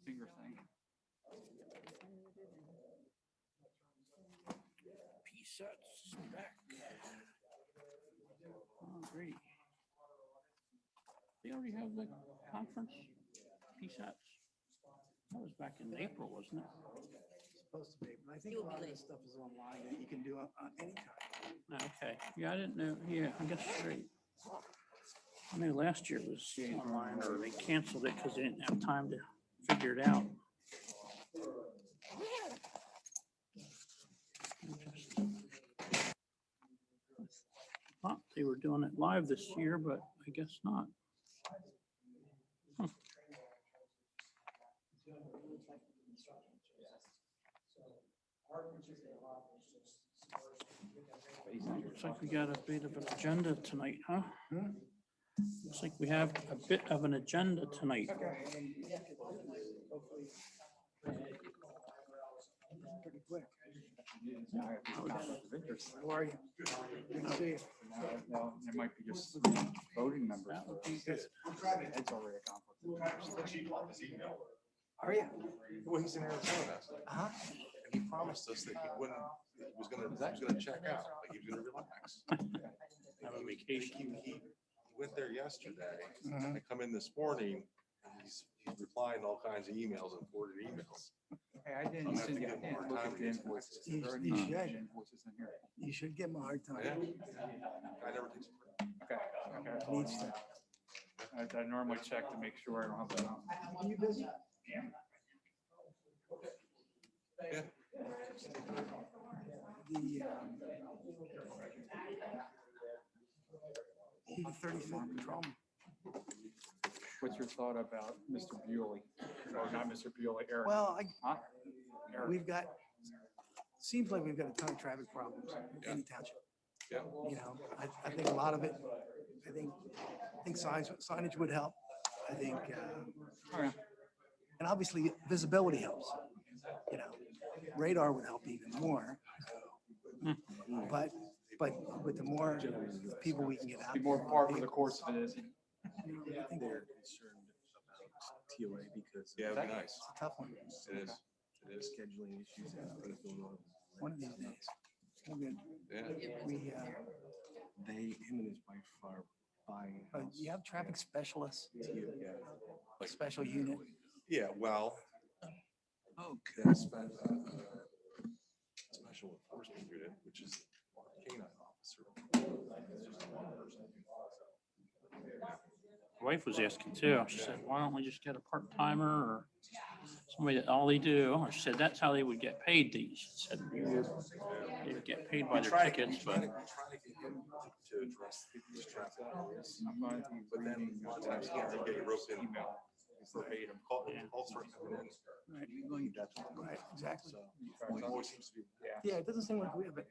finger thing. P-sets back. Oh, great. They already have the conference, P-sets. That was back in April, wasn't it? Supposed to be, but I think a lot of this stuff is online that you can do anytime. Okay, yeah, I didn't know, yeah, I guess straight. I knew last year was online, or they canceled it because they didn't have time to figure it out. Thought they were doing it live this year, but I guess not. Huh. Looks like we got a bit of an agenda tonight, huh? Looks like we have a bit of an agenda tonight. Pretty quick. Visitors. How are you? Good to see you. No, there might be just voting members. That would be good. It's already a conflict. Are you? Well, he's in Arizona, Uh-huh. and he promised us that he wouldn't, he was gonna check out, like he was gonna relax. Have a He vacation. went there yesterday. Mhm. I come in this morning, and he's replying to all kinds of emails and forwarded emails. Hey, I I'm didn't gonna have see to the give him a hard look time at the with invoices. You- There are you no should. invoices in here. You should give him a hard Oh, yeah? time. Guy never takes a break. Okay. Needs to. I normally check to make sure I don't have that on. Are you busy? Yeah. He's the 35th patrolman. What's your thought about Mr. Bewley? Or not Mr. Bewley, Eric? Well, Huh? Eric. we've got, seems like we've got a ton of traffic problems in the township. Yeah. You know, I think a lot of it, I think signage would help. I think, Oh, yeah. and obviously visibility helps, you know, radar would help even more. But with the more people we can get out. Be more par for the course of it is. I think They're concerned about TOA because Yeah, it'd be nice. it's a tough one. It is. It is. scheduling issues and things going on. One of these days. We're good. Yeah. We, They, him and his wife are buying a house. you have traffic specialists, Yeah. a special unit. Yeah, well, Okay. that's special enforcement unit, which is canine officer. It's just one person. Wife was asking too. She said, why don't we just get a part-timer or somebody that all they do? She said, that's how they would get paid these. She said, they would get paid by their tickets, but. Trying to get him to address these traffic areas. But then a lot of times he can't get roped in. Verbatim. All sorts of coming in. Right, exactly. So it always seems to be. Yeah, it doesn't seem like we have it.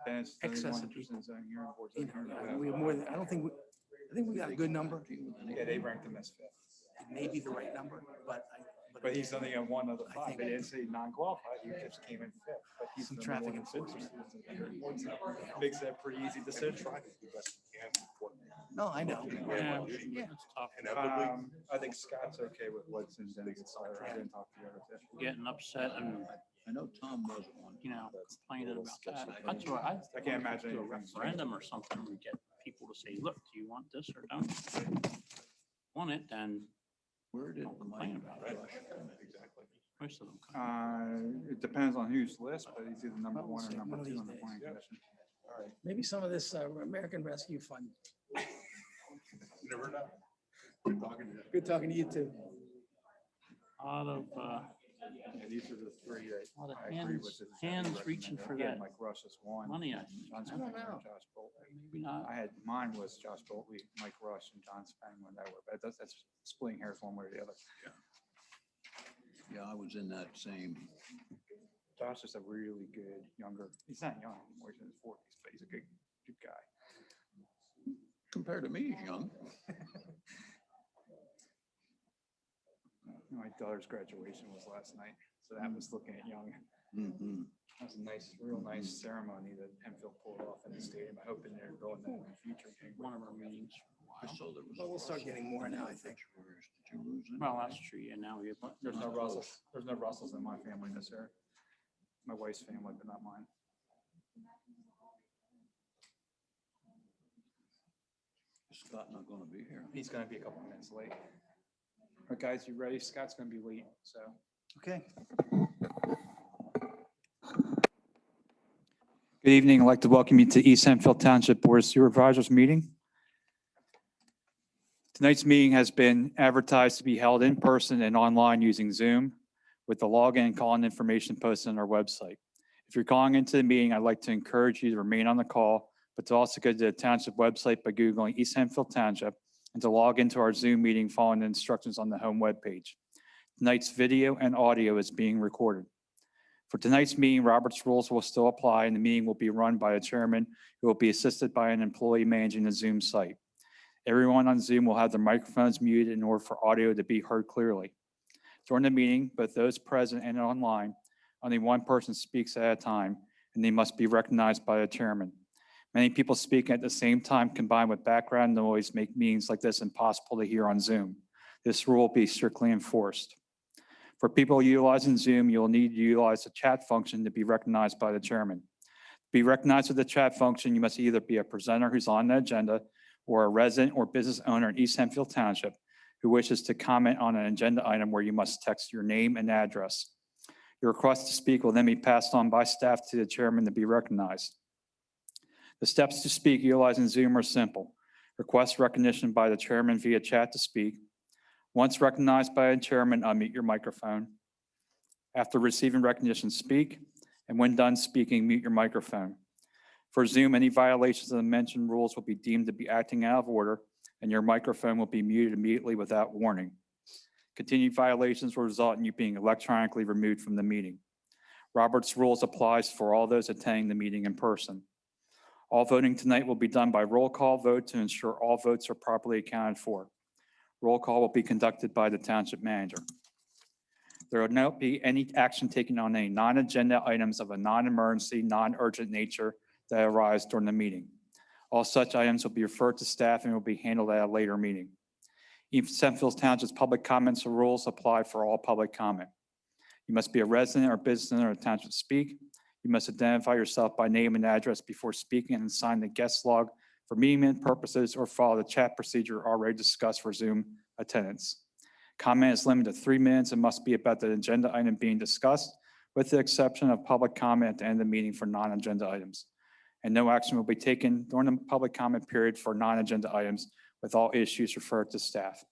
Then it's Excess of 31% people. zone here, You 14 know, here. we have more than, I think we got a good number. Yeah, they ranked him as fifth. It may be the right number, but But he's only on one of the I five. think- They didn't say non-qualified. He just came in fifth. But he's Some the traffic number one enforcement. Makes that a pretty easy decision. Try to do the best we can for No, I know. Yeah, Yeah. it's tough. inevitably. I think Scott's okay with Woodson's and it's I didn't talk to the other two. Getting upset and, I know Tom wasn't one. you know, complaining about that. That's what I can't imagine a referendum or something and get people to say, look, do you want this or don't? Want it, then Where did don't complain about it. Exactly. Most of them. It depends on whose list, but he's either number one or number two on the planning commission. Maybe some of this American Rescue Fund. Never know. Good talking to you. Good talking to you too. A lot of, yeah, these are the three that A lot of I agree with. hands- It's hands recommended. reaching for Again, that Like Russ is one. money, I John don't Spangler know. and Josh Bolt. Maybe not. I had, mine was Josh Boltley, Mike Rush, and John Spangler that were, but that's splitting hairs one way or the other. Yeah, I was in that same. Josh is a really good younger, he's not young anymore, he's in his forties, but he's a good guy. Compared to me, he's young. My daughter's graduation was last night, so that was looking at young. Mhm. That was a nice, real nice ceremony that Hempfield pulled off in the stadium. I hope they're going there in the future. One of our meetings for a But we'll start getting more now, I think. Well, that's true. Yeah, now we have. There's no Russells. There's no Russells in my family this year. My wife's family, but not mine. Scott not gonna be here. He's gonna be a couple minutes late. All right, guys, you ready? Scott's gonna be late, so. Okay. Good evening. I'd like to welcome you to East Hempfield Township Board of Supervisors meeting. Tonight's meeting has been advertised to be held in person and online using Zoom with the login and call-in information posted on our website. If you're calling into the meeting, I'd like to encourage you to remain on the call, but to also go to the township website by Googling East Hempfield Township and to log into our Zoom meeting following the instructions on the home webpage. Tonight's video and audio is being recorded. For tonight's meeting, Robert's rules will still apply and the meeting will be run by a chairman who will be assisted by an employee managing the Zoom site. Everyone on Zoom will have their microphones muted in order for audio to be heard clearly. During the meeting, both those present and online, only one person speaks at a time and they must be recognized by the chairman. Many people speaking at the same time combined with background noise make meetings like this impossible to hear on Zoom. This rule will be strictly enforced. For people utilizing Zoom, you'll need to utilize the chat function to be recognized by the chairman. To be recognized with the chat function, you must either be a presenter who's on the agenda or a resident or business owner in East Hempfield Township who wishes to comment on an agenda item where you must text your name and address. Your request to speak will then be passed on by staff to the chairman to be recognized. The steps to speak utilizing Zoom are simple. Request recognition by the chairman via chat to speak. Once recognized by a chairman, unmute your microphone. After receiving recognition, speak. And when done speaking, mute your microphone. For Zoom, any violations of the mentioned rules will be deemed to be acting out of order, and your microphone will be muted immediately without warning. Continued violations will result in you being electronically removed from the meeting. Robert's rules applies for all those attending the meeting in person. All voting tonight will be done by roll call vote to ensure all votes are properly accounted for. Roll call will be conducted by the township manager. There will not be any action taken on any non-agenda items of a non-emergency, non-urgent nature that arise during the meeting. All such items will be referred to staff and will be handled at a later meeting. East Hempfield Township's public comments or rules apply for all public comment. You must be a resident or business owner of the township to speak. You must identify yourself by name and address before speaking and sign the guest log for meeting purposes or follow the chat procedure already discussed for Zoom attendance. Comment is limited to 3 minutes and must be about the agenda item being discussed, with the exception of public comment at the end of the meeting for non-agenda items. And no action will be taken during the public comment period for non-agenda items, with all issues referred to staff.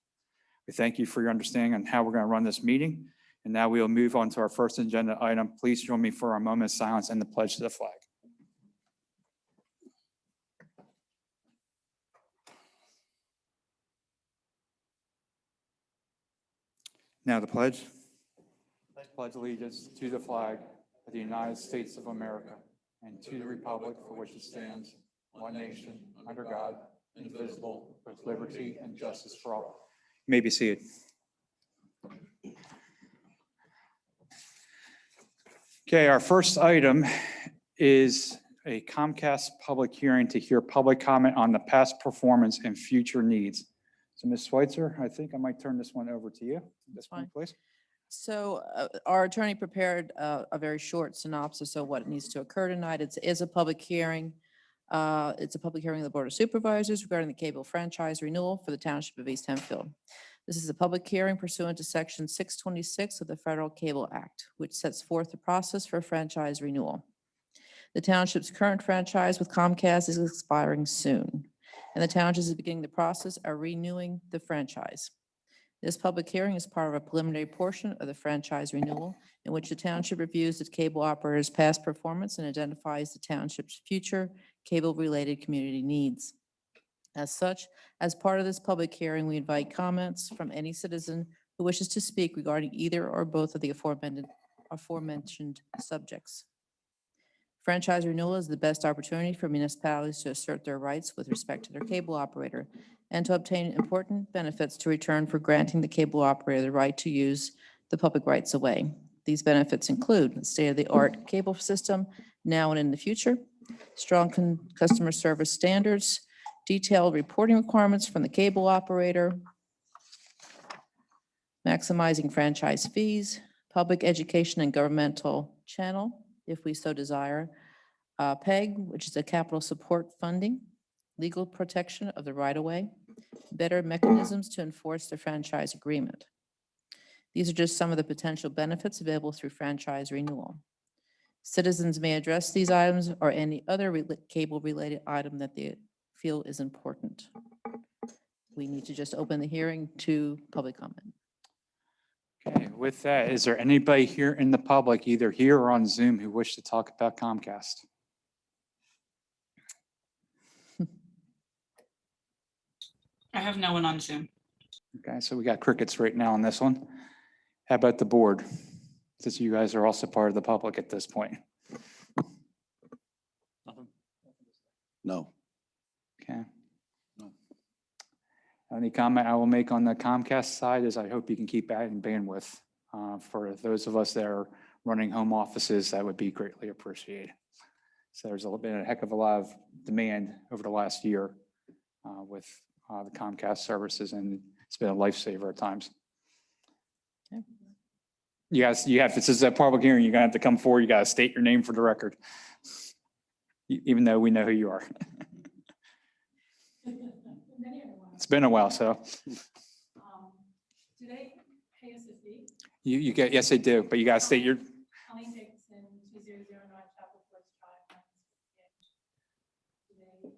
We thank you for your understanding on how we're going to run this meeting. And now we will move on to our first agenda item. Please join me for a moment of silence and the pledge to the flag. Now the pledge. I pledge allegiance to the flag of the United States of America and to the republic for which it stands, one nation, under God, indivisible, with liberty and justice for all. You may be seated. Okay, our first item is a Comcast public hearing to hear public comment on the past performance and future needs. So Ms. Schweitzer, I think I might turn this one over to you. This one, please. So our attorney prepared a very short synopsis of what needs to occur tonight. It is a public hearing. It's a public hearing of the Board of Supervisors regarding the cable franchise renewal for the Township of East Hempfield. This is a public hearing pursuant to Section 626 of the Federal Cable Act, which sets forth the process for franchise renewal. The township's current franchise with Comcast is expiring soon, and the township is beginning the process of renewing the franchise. This public hearing is part of a preliminary portion of the franchise renewal in which the township reviews the cable operator's past performance and identifies the township's future cable-related community needs. As such, as part of this public hearing, we invite comments from any citizen who wishes to speak regarding either or both of the aforementioned subjects. Franchise renewal is the best opportunity for municipalities to assert their rights with respect to their cable operator and to obtain important benefits to return for granting the cable operator the right to use the public rights of way. These benefits include state-of-the-art cable system now and in the future, strong customer service standards, detailed reporting requirements from the cable operator, maximizing franchise fees, public education and governmental channel, if we so desire, PEG, which is a capital support funding, legal protection of the right-of-way, better mechanisms to enforce the franchise agreement. These are just some of the potential benefits available through franchise renewal. Citizens may address these items or any other cable-related item that they feel is important. We need to just open the hearing to public comment. Okay, with that, is there anybody here in the public, either here or on Zoom, who wish to talk about Comcast? I have no one on Zoom. Okay, so we got crickets right now on this one. How about the board? Since you guys are also part of the public at this point. Nothing. No. Okay. No. Only comment I will make on the Comcast side is I hope you can keep adding bandwidth. For those of us that are running home offices, that would be greatly appreciated. So there's been a heck of a lot of demand over the last year with the Comcast services, and it's been a lifesaver at times. Okay. This is a public hearing, you're gonna have to come forward, you gotta state your name for the record. Even though we know who you are. It's been a while, so. Do they pay us a fee? You get, yes, they do, but you gotta state your, Colleen Dixon, 2009 Chapel Place Drive. Do they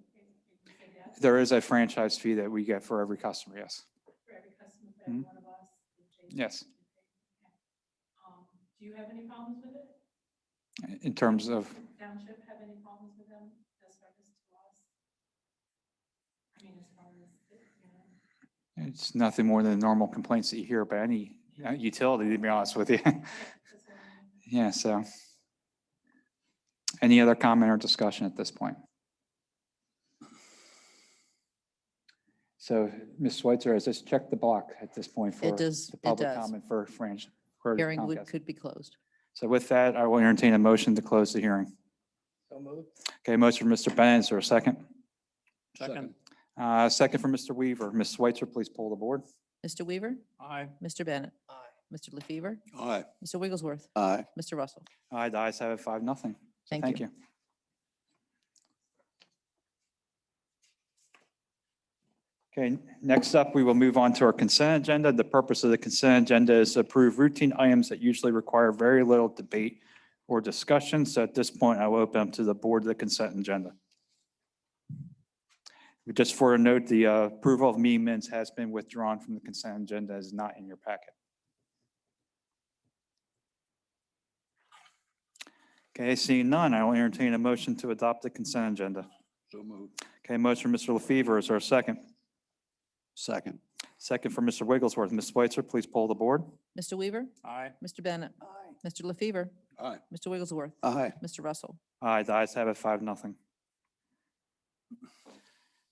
say yes there is a franchise fee that we get for every customer, yes. for every customer, for every Mhm. one of us? Yes. Do you have any problems with it? In terms of, Township have any problems with them, the service to us? I mean, as far as, it's nothing more than the normal complaints that you hear about any utility, to be honest with you. that's what I mean. Yeah, so. Any other comment or discussion at this point? So, Ms. Schweitzer, has this checked the block at this point for It does, the it public does. comment for franchise? for Hearing Comcast? could be closed. So with that, I will entertain a motion to close the hearing. So moved. Okay, motion for Mr. Bennett, is there a second? Second. Second for Mr. Weaver. Ms. Schweitzer, please pull the board. Mr. Weaver, Aye. Mr. Bennett, Aye. Mr. LaFever, Aye. Mr. Wigglesworth, Aye. Mr. Russell. Aye, the ayes have it, 5-0. Thank Thank you. you. Okay, next up, we will move on to our consent agenda. The purpose of the consent agenda is to approve routine items that usually require very little debate or discussion. So at this point, I will open up to the board the consent agenda. Just for a note, the approval of meeting minutes has been withdrawn from the consent agenda, is not in your packet. Okay, seeing none, I will entertain a motion to adopt the consent agenda. So moved. Okay, motion for Mr. LaFever, is there a second? Second. Second for Mr. Wigglesworth. Ms. Schweitzer, please poll the board. Mr. Weaver, Aye. Mr. Bennett, Aye. Mr. LaFever, Aye. Mr. Wigglesworth, Aye. Mr. Russell. Aye, the ayes have it, 5-0.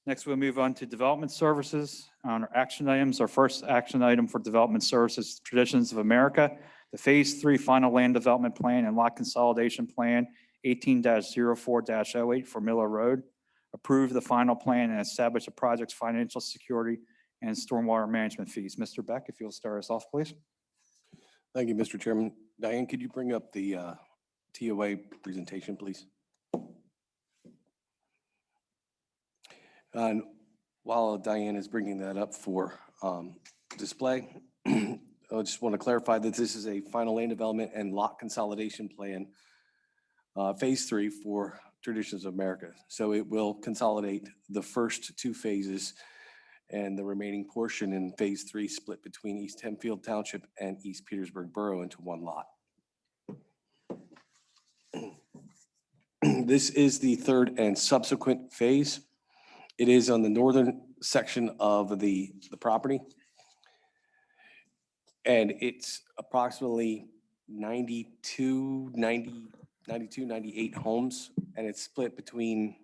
Next, we'll move on to development services. On our action items, our first action item for development services, Traditions of America, the Phase 3 Final Land Development Plan and Lot Consolidation Plan 18-04-08 for Miller Road. Approve the final plan and establish the project's financial security and stormwater management fees. Mr. Beck, if you'll start us off, please. Thank you, Mr. Chairman. Diane, could you bring up the TOA presentation, please? And while Diane is bringing that up for display, I just want to clarify that this is a final land development and lot consolidation plan, Phase 3 for Traditions of America. So it will consolidate the first two phases and the remaining portion in Phase 3 split between East Hempfield Township and East Petersburg Borough into one lot. This is the third and subsequent phase. It is on the northern section of the property. And it's approximately 98 homes, and it's split between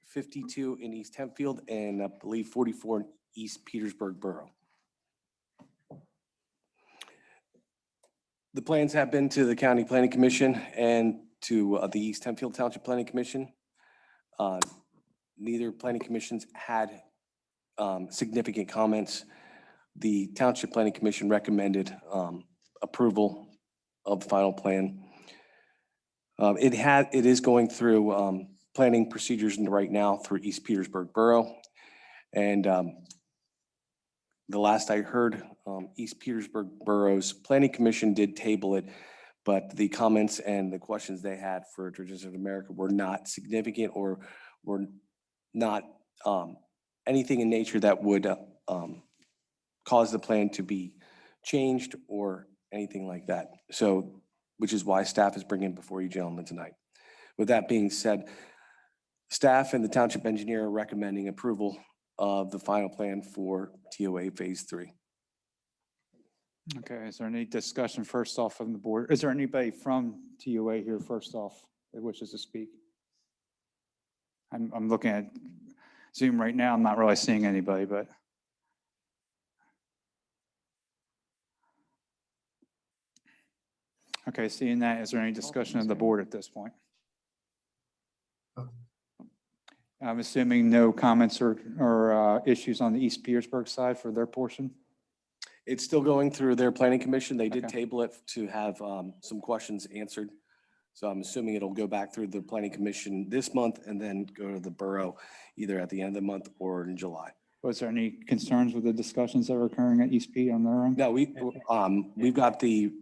52 in East Hempfield and I believe 44 in East Petersburg Borough. The plans have been to the County Planning Commission and to the East Hempfield Township Planning Commission. Neither planning commissions had significant comments. The Township Planning Commission recommended approval of the final plan. It is going through planning procedures right now through East Petersburg Borough. And the last I heard, East Petersburg Borough's Planning Commission did table it, but the comments and the questions they had for Traditions of America were not significant or were not anything in nature that would cause the plan to be changed or anything like that. So, which is why staff is bringing before you gentlemen tonight. With that being said, staff and the township engineer are recommending approval of the final plan for TOA Phase 3. Okay, is there any discussion first off from the board? Is there anybody from TUA here first off that wishes to speak? I'm looking at Zoom right now. I'm not really seeing anybody, but. Okay, seeing that, is there any discussion of the board at this point? I'm assuming no comments or issues on the East Petersburg side for their portion? It's still going through their planning commission. They did Okay. table it to have some questions answered. So I'm assuming it'll go back through the planning commission this month and then go to the borough either at the end of the month or in July. Was there any concerns with the discussions that were occurring at East P on their end? No, we've got the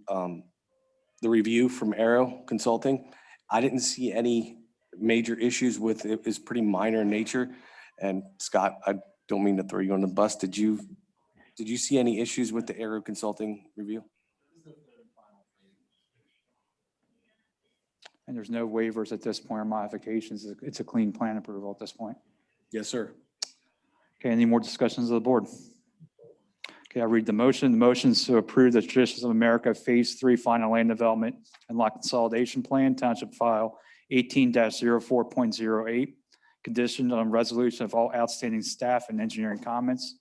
review from Aero Consulting. I didn't see any major issues with it. It's pretty minor in nature. And Scott, I don't mean to throw you on the bus. Did you see any issues with the Aero Consulting review? And there's no waivers at this point or modifications. It's a clean plan approval at this point. Yes, sir. Okay, any more discussions of the board? Okay, I'll read the motion. The motion is to approve the Traditions of America Phase 3 Final Land Development and Lot Consolidation Plan, Township File 18-04.08, conditioned on resolution of all outstanding staff and engineering comments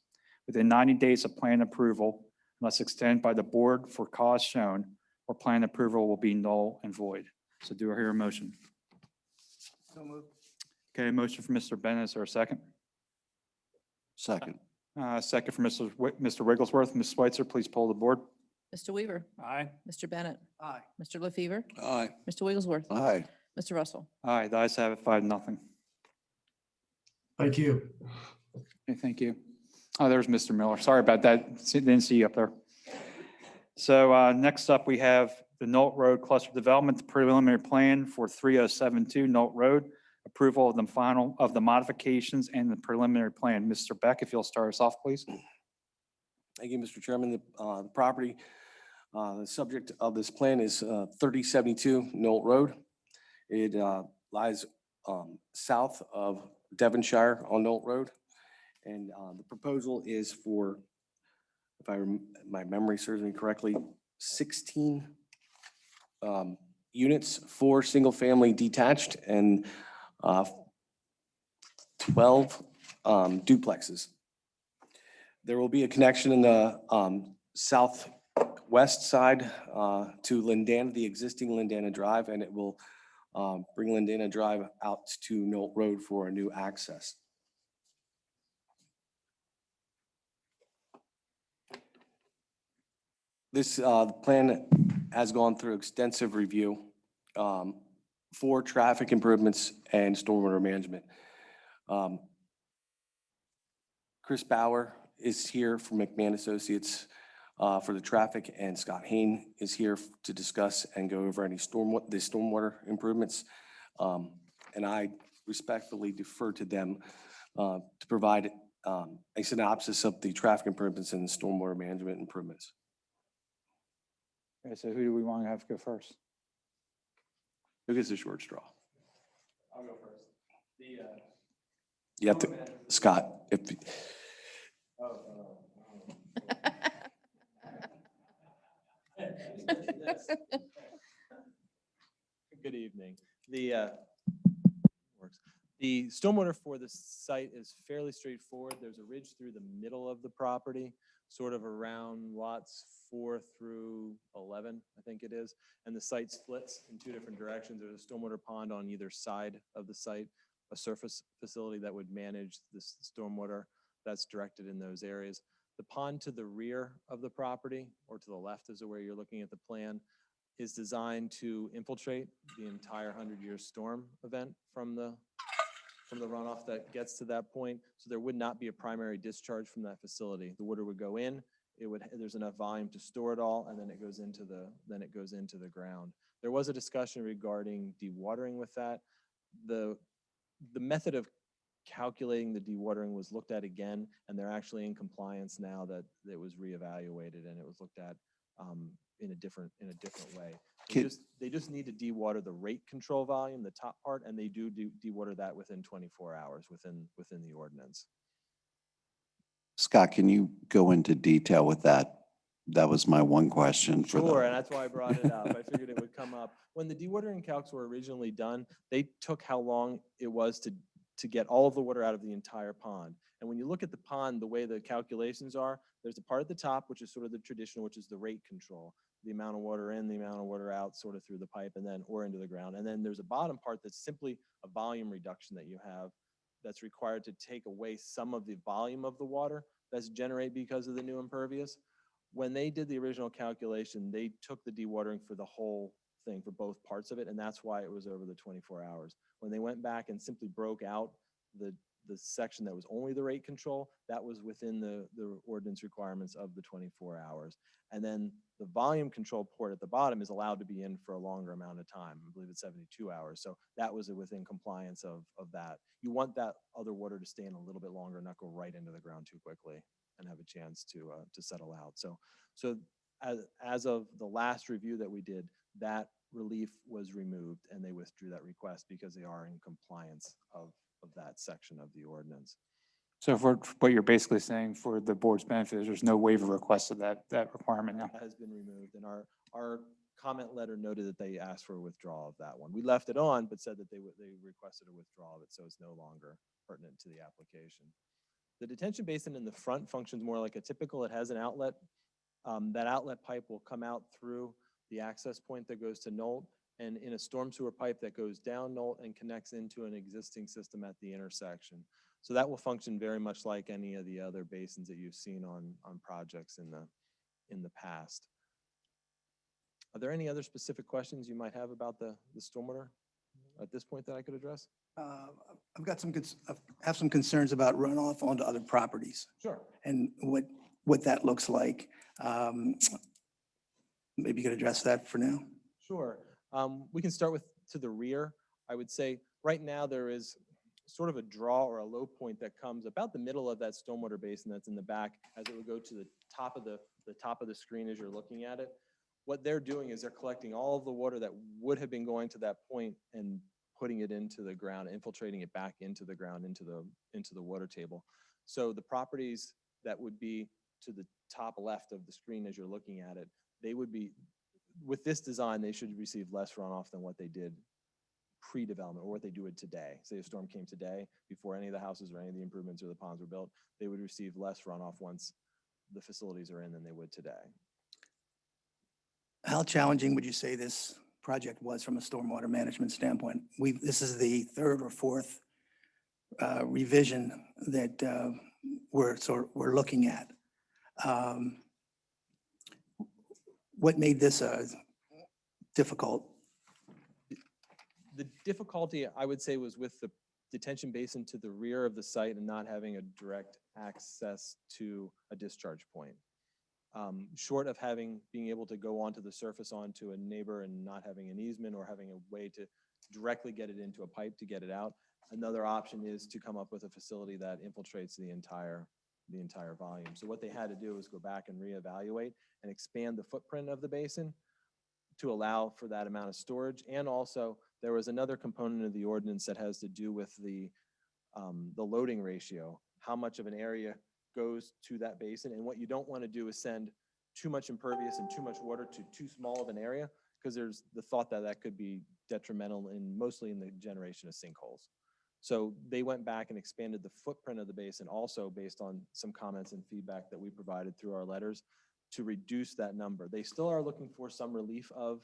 within 90 days of plan approval, unless extended by the board for cause shown, or plan approval will be null and void. So do I hear a motion? So moved. Okay, motion for Mr. Bennett. Is there a second? Second. Second for Mr. Wigglesworth. Ms. Switzer, please poll the board. Mr. Weaver, Aye. Mr. Bennett, Aye. Mr. LaFever, Aye. Mr. Wigglesworth, Aye. Mr. Russell. Aye, the ayes have it, 5-0. Thank you. Okay, thank you. Oh, there's Mr. Miller. Sorry about that. Didn't see you up there. So next up, we have the Knolt Road Cluster Development, the preliminary plan for 3072 Knolt Road, approval of the modifications and the preliminary plan. Mr. Beck, if you'll start us off, please. Thank you, Mr. Chairman. The property, the subject of this plan is 3072 Knolt Road. It lies south of Devonshire on Knolt Road. And the proposal is for, if my memory serves me correctly, 16 units, 4 single-family detached and 12 duplexes. There will be a connection in the southwest side to Lindana, the existing Lindana Drive, and it will bring Lindana Drive out to Knolt Road for a new access. This plan has gone through extensive review for traffic improvements and stormwater management. Chris Bauer is here from McMahon Associates for the traffic, and Scott Hain is here to discuss and go over any stormwater improvements. And I respectfully defer to them to provide a synopsis of the traffic improvements and the stormwater management improvements. Okay, so who do we want to have go first? Who gets the short straw? I'll go first. You have to, Scott, if, Good evening. The stormwater for the site is fairly straightforward. There's a ridge through the middle of the property, sort of around lots 4 through 11, I think it is. And the site splits in 2 different directions. There's a stormwater pond on either side of the site, a surface facility that would manage this stormwater that's directed in those areas. The pond to the rear of the property, or to the left is where you're looking at the plan, is designed to infiltrate the entire 100-year storm event from the runoff that gets to that point. So there would not be a primary discharge from that facility. The water would go in, there's enough volume to store it all, and then it goes into the ground. There was a discussion regarding dewatering with that. The method of calculating the dewatering was looked at again, and they're actually in compliance now that it was reevaluated and it was looked at in a different way. They just need to dewater the rate control volume, the top part, and they do dewater that within 24 hours within the ordinance. Scott, can you go into detail with that? That was my one question for Sure, the. and that's why I brought it up. I figured it would come up. When the dewatering calcs were originally done, they took how long it was to get all of the water out of the entire pond. And when you look at the pond, the way the calculations are, there's a part at the top, which is sort of the traditional, which is the rate control, the amount of water in, the amount of water out, sort of through the pipe and then, or into the ground. And then there's a bottom part that's simply a volume reduction that you have that's required to take away some of the volume of the water that's generated because of the new impervious. When they did the original calculation, they took the dewatering for the whole thing, for both parts of it, and that's why it was over the 24 hours. When they went back and simply broke out the section that was only the rate control, that was within the ordinance requirements of the 24 hours. And then the volume control port at the bottom is allowed to be in for a longer amount of time. I believe it's 72 hours. So that was within compliance of that. You want that other water to stay in a little bit longer, not go right into the ground too quickly and have a chance to settle out. So as of the last review that we did, that relief was removed and they withdrew that request because they are in compliance of that section of the ordinance. So for what you're basically saying for the board's benefit, is there's no waiver request of that requirement now. That has been removed, and our comment letter noted that they asked for a withdrawal of that one. We left it on, but said that they requested a withdrawal of it, so it's no longer pertinent to the application. The detention basin in the front functions more like a typical. It has an outlet. That outlet pipe will come out through the access point that goes to Knoll, and in a storm sewer pipe that goes down Knoll and connects into an existing system at the intersection. So that will function very much like any of the other basins that you've seen on projects in the past. Are there any other specific questions you might have about the stormwater at this point that I could address? I've got have some concerns about runoff onto other properties Sure. and what that looks like. Maybe you could address that for now. Sure. We can start with to the rear. I would say right now there is sort of a draw or a low point that comes about the middle of that stormwater basin that's in the back as it would go to the top of the screen as you're looking at it. What they're doing is they're collecting all of the water that would have been going to that point and putting it into the ground, infiltrating it back into the ground, into the water table. So the properties that would be to the top left of the screen as you're looking at it, they would be, with this design, they should receive less runoff than what they did pre-development or what they do it today. Say a storm came today, before any of the houses or any of the improvements or the ponds were built, they would receive less runoff once the facilities are in than they would today. How challenging would you say this project was from a stormwater management standpoint? This is the third or fourth revision that we're looking at. What made this difficult? The difficulty, I would say, was with the detention basin to the rear of the site and not having a direct access to a discharge point. Short of being able to go onto the surface onto a neighbor and not having an easement or having a way to directly get it into a pipe to get it out, another option is to come up with a facility that infiltrates the entire volume. So what they had to do was go back and reevaluate and expand the footprint of the basin to allow for that amount of storage. And also there was another component of the ordinance that has to do with the loading ratio, how much of an area goes to that basin. And what you don't want to do is send too much impervious and too much water to too small of an area, because there's the thought that that could be detrimental mostly in the generation of sinkholes. So they went back and expanded the footprint of the basin also based on some comments and feedback that we provided through our letters to reduce that number. They still are looking for some relief of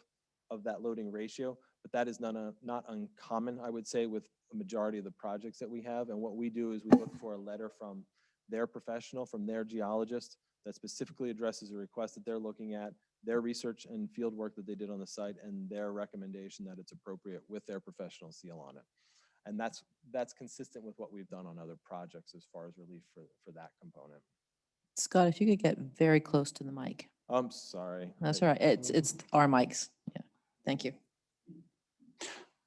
that loading ratio, but that is not uncommon, I would say, with a majority of the projects that we have. And what we do is we look for a letter from their professional, from their geologist that specifically addresses a request that they're looking at, their research and field work that they did on the site, and their recommendation that it's appropriate with their professional seal on it. And that's consistent with what we've done on other projects as far as relief for that component. Scott, if you could get very close to the mic. I'm sorry. That's all right. It's our mics. Yeah, thank you.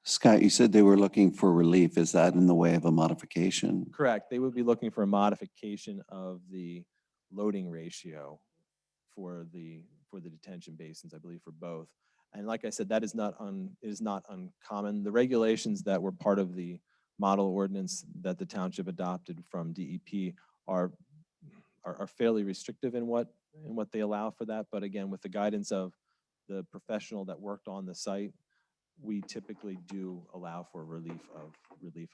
Scott, you said they were looking for relief. Is that in the way of a modification? Correct. They would be looking for a modification of the loading ratio for the detention basins, I believe, for both. And like I said, that is not uncommon. The regulations that were part of the model ordinance that the township adopted from DEP are fairly restrictive in what they allow for that. But again, with the guidance of the professional that worked on the site, we typically do allow for relief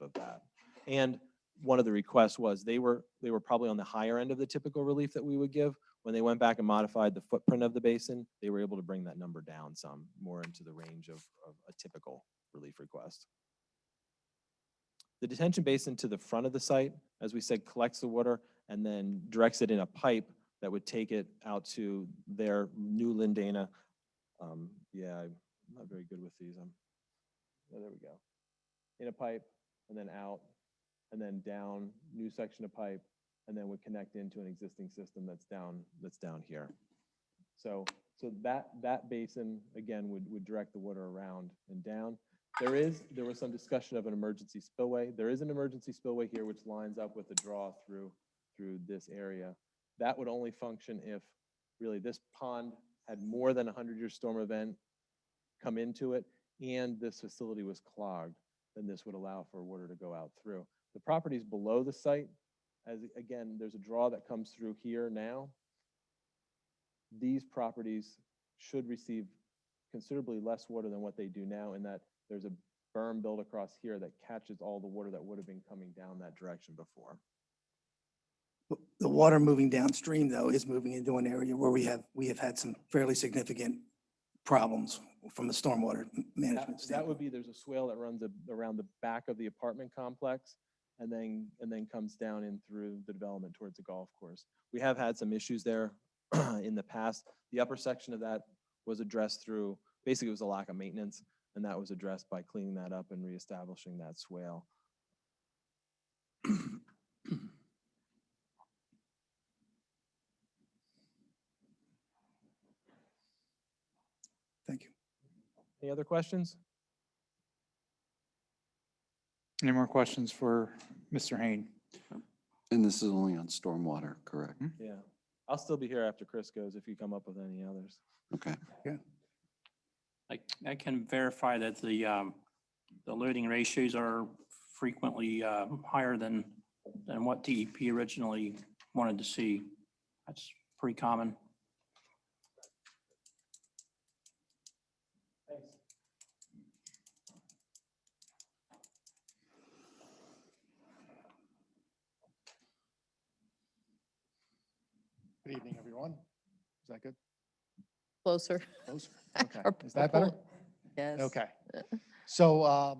of that. And one of the requests was they were probably on the higher end of the typical relief that we would give. When they went back and modified the footprint of the basin, they were able to bring that number down some, more into the range of a typical relief request. The detention basin to the front of the site, as we said, collects the water and then directs it in a pipe that would take it out to their new Lindana. Yeah, I'm not very good with these. There we go. In a pipe and then out and then down, new section of pipe, and then would connect into an existing system that's down here. So that basin again would direct the water around and down. There was some discussion of an emergency spillway. There is an emergency spillway here which lines up with the draw through this area. That would only function if really this pond had more than a 100-year storm event come into it and this facility was clogged, then this would allow for water to go out through. The properties below the site, as again, there's a draw that comes through here now. These properties should receive considerably less water than what they do now, in that there's a berm built across here that catches all the water that would have been coming down that direction before. The water moving downstream, though, is moving into an area where we have had some fairly significant problems from a stormwater management That standpoint. would be, there's a swale that runs around the back of the apartment complex and then comes down in through the development towards the golf course. We have had some issues there in the past. The upper section of that was addressed through, basically it was a lack of maintenance, and that was addressed by cleaning that up and reestablishing that swale. Thank you. Any other questions? Any more questions for Mr. Hain? And this is only on stormwater, correct? Yeah. I'll still be here after Chris goes if you come up with any others. Okay. I can verify that the loading ratios are frequently higher than what DEP originally wanted to see. That's pretty common. Good evening, everyone. Is that good? Closer. Closer? Okay. Or- Is or that pull better? it. Yes. Okay. So I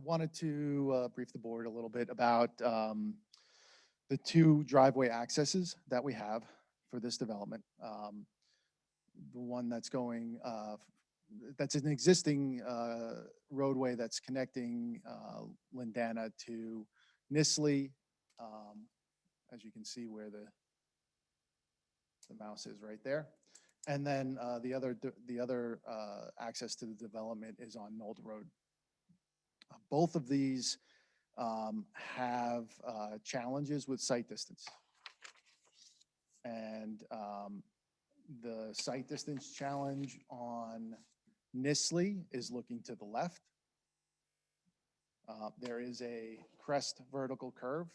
wanted to brief the board a little bit about the two driveway accesses that we have for this development. The one that's going, that's an existing roadway that's connecting Lindana to Nisley. As you can see where the mouse is right there. And then the other access to the development is on Knoll Road. Both of these have challenges with site distance. And the site distance challenge on Nisley is looking to the left. There is a crest vertical curve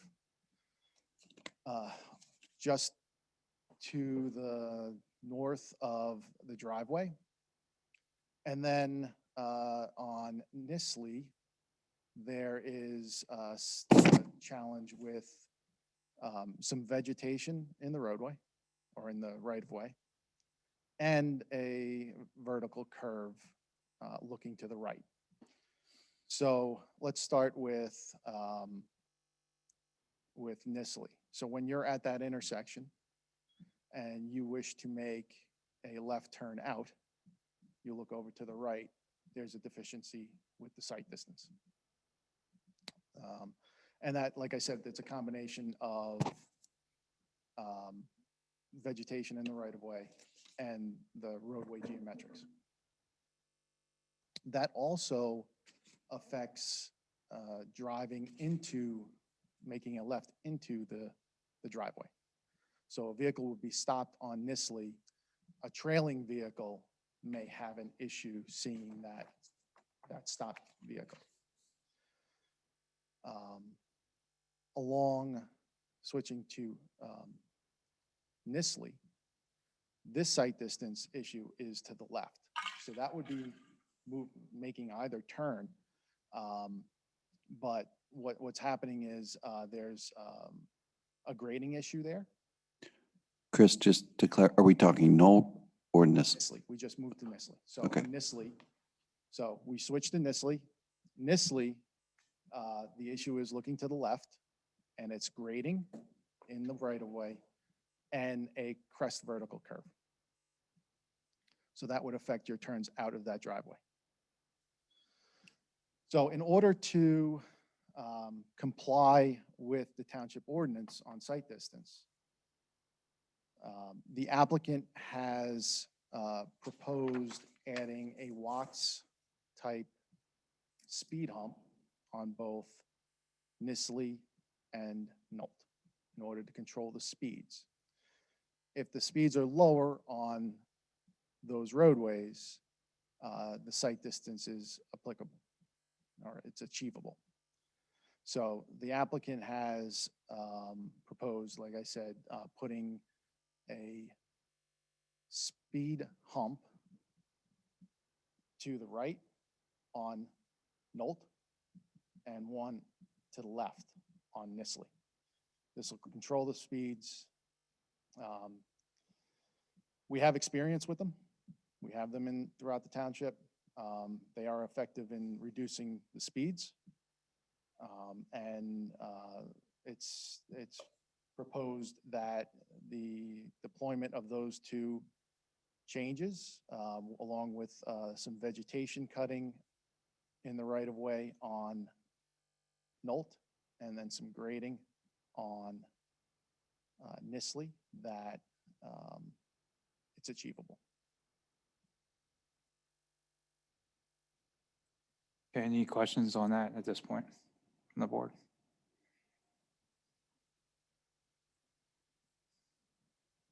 just to the north of the driveway. And then on Nisley, there is a challenge with some vegetation in the roadway or in the right of way, and a vertical curve looking to the right. So let's start with Nisley. So when you're at that intersection and you wish to make a left turn out, you look over to the right, there's a deficiency with the sight distance. And that, like I said, it's a combination of vegetation in the right of way and the roadway geometrics. That also affects driving into, making a left into the driveway. So a vehicle would be stopped on Nisley. A trailing vehicle may have an issue seeing that stopped vehicle. Along, switching to Nisley, this sight distance issue is to the left. So that would be making either turn. But what's happening is there's a grading issue there. Chris, just to clarify, are we talking Knoll or Nisley? Nisley, we just moved to Nisley. So Okay. on Nisley, so we switched to Nisley. Nisley, the issue is looking to the left, and it's grading in the right of way and a crest vertical curve. So that would affect your turns out of that driveway. So in order to comply with the township ordinance on site distance, the applicant has proposed adding a Watts type speed hump on both Nisley and Knoll in order to control the speeds. If the speeds are lower on those roadways, the sight distance is applicable or it's achievable. So the applicant has proposed, like I said, putting a speed hump to the right on Knoll and one to the left on Nisley. This will control the speeds. We have experience with them. We have them throughout the township. They are effective in reducing the speeds. It's proposed that the deployment of those two changes, along with some vegetation cutting in the right of way on Knoll, and then some grading on Nisley, that it's achievable. Okay, any questions on that at this point from the board?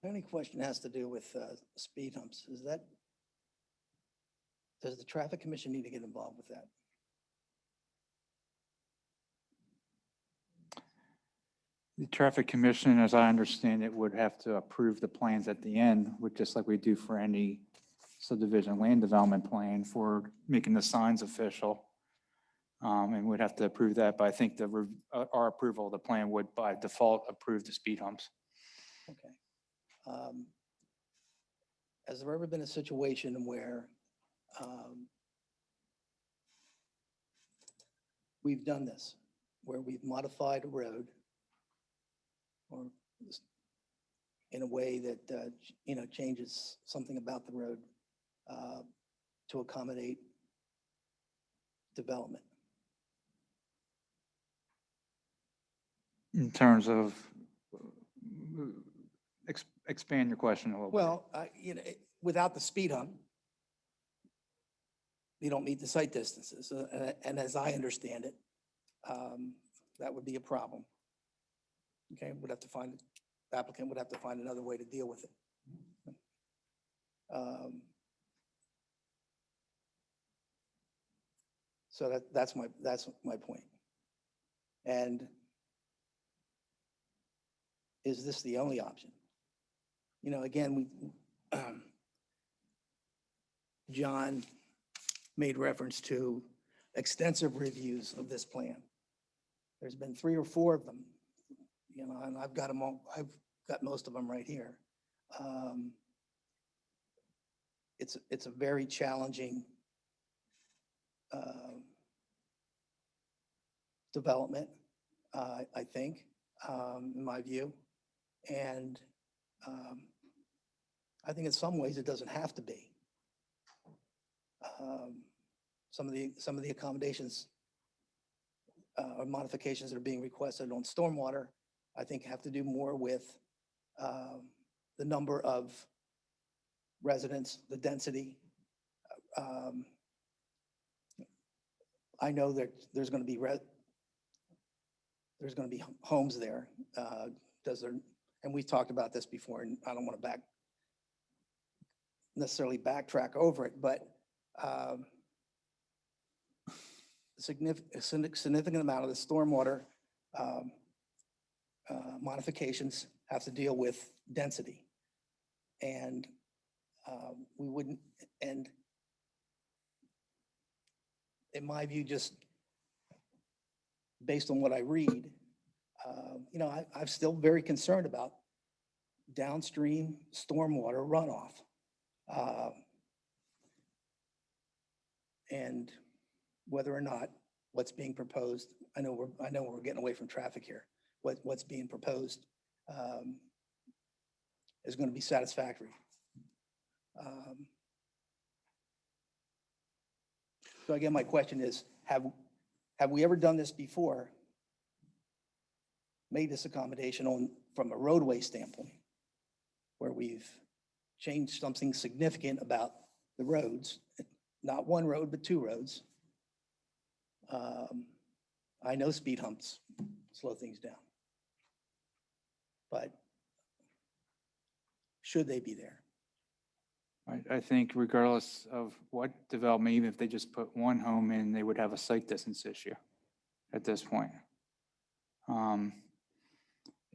The only question has to do with speed humps. Does the traffic commission need to get involved with that? The traffic commission, as I understand it, would have to approve the plans at the end, just like we do for any subdivision land development plan for making the signs official. And we'd have to approve that, but I think our approval of the plan would by default approve the speed humps. Okay. Has there ever been a situation where we've done this, where we've modified a road or in a way that, changes something about the road to accommodate development? In terms of, expand your question a little bit. Well, without the speed hump, you don't meet the sight distances. And as I understand it, that would be a problem. Okay, the applicant would have to find another way to deal with it. So that's my point. And is this the only option? Again, John made reference to extensive reviews of this plan. There's been 3 or 4 of them, and I've got them all. I've got most of them right here. It's a very challenging development, I think. in my view. And I think in some ways it doesn't have to be. Some of the accommodations or modifications that are being requested on stormwater, I think have to do more with the number of residents, the density. I know that there's going to be homes there. And we've talked about this before, and I don't want to necessarily backtrack over it, but significant amount of the stormwater modifications have to deal with density. And we wouldn't, and in my view, just based on what I read, I'm still very concerned about downstream stormwater runoff. And whether or not what's being proposed, I know we're getting away from traffic here. What's being proposed is going to be satisfactory. So again, my question is, have we ever done this before? Made this accommodation from a roadway standpoint, where we've changed something significant about the roads, not one road, but two roads. I know speed humps slow things down, but should they be there? I think regardless of what development, even if they just put one home in, they would have a site distance issue at this point.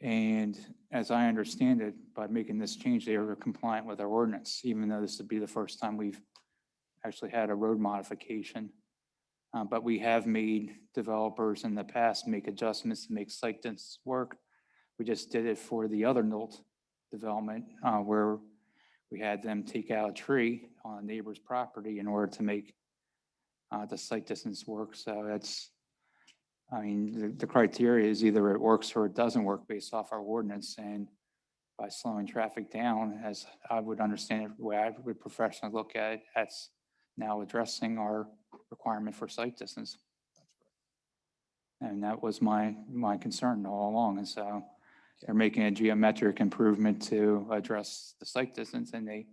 And as I understand it, by making this change, they are compliant with our ordinance, even though this would be the first time we've actually had a road modification. But we have made developers in the past make adjustments to make site distance work. We just did it for the other Knolt development where we had them take out a tree on a neighbor's property in order to make the site distance work. So the criteria is either it works or it doesn't work based off our ordinance. And by slowing traffic down, as I would understand it, the way I would professionally look at it, that's now addressing our requirement for site distance. And that was my concern all along. And so they're making a geometric improvement to address the site distance, and they,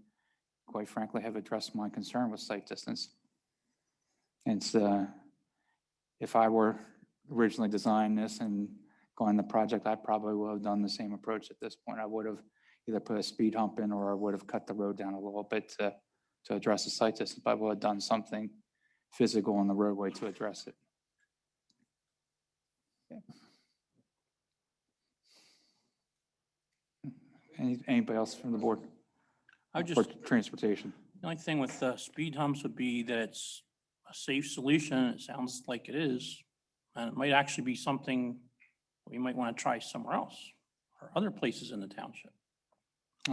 quite frankly, have addressed my concern with site distance. And so if I were originally designing this and going the project, I probably would have done the same approach at this point. I would have either put a speed hump in, or I would have cut the road down a little bit to address the site distance, but I would have done something physical on the roadway to address it. Anybody else from the board? I would For just, transportation. the only thing with speed humps would be that it's a safe solution. It sounds like it is. And it might actually be something we might want to try somewhere else or other places in the township.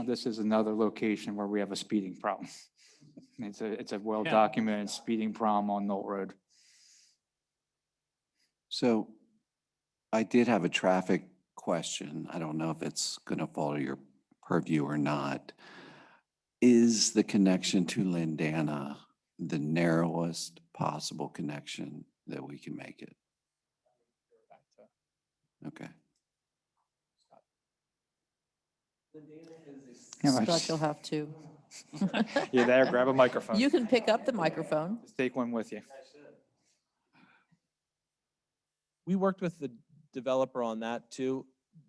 This is another location where we have a speeding problem. It's a well-documented speeding problem on Knoll Road. So I did have a traffic question. I don't know if it's going to fall to your purview or not. Is the connection to Lindana the narrowest possible connection that we can make it? Okay. Scott, you'll have to. You're there, grab a microphone. You can pick up the microphone. Just take one with you. We worked with the developer on that too.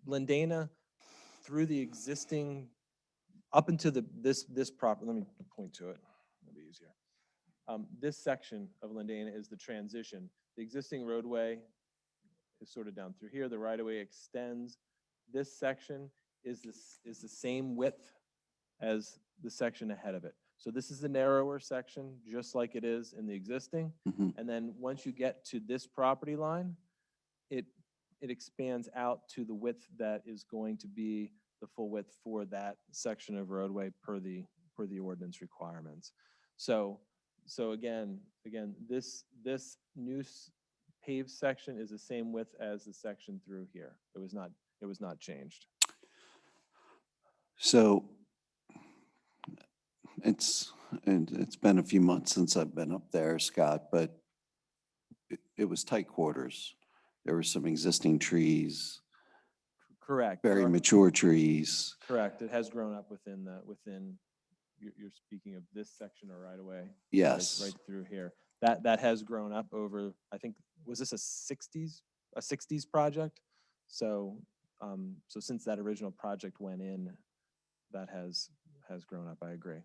Lindana, through the existing, up into this property, let me point to it, it'll be easier. This section of Lindana is the transition. The existing roadway is sort of down through here. The right-of-way extends. This section is the same width as the section ahead of it. So this is the narrower section, just like it is in the existing. Mhm. And then once you get to this property line, it expands out to the width that is going to be the full width for that section of roadway per the ordinance requirements. So again, this new paved section is the same width as the section through here. It It was not changed. So it's been a few months since I've been up there, Scott, but it was tight quarters. There were some existing trees, Correct. very Our- mature trees. Correct. It has grown up within, you're speaking of this section or right away? Yes. Right through here. That has grown up over, I think, was this a 60s project? So, so since that original project went in, that has grown up, I agree.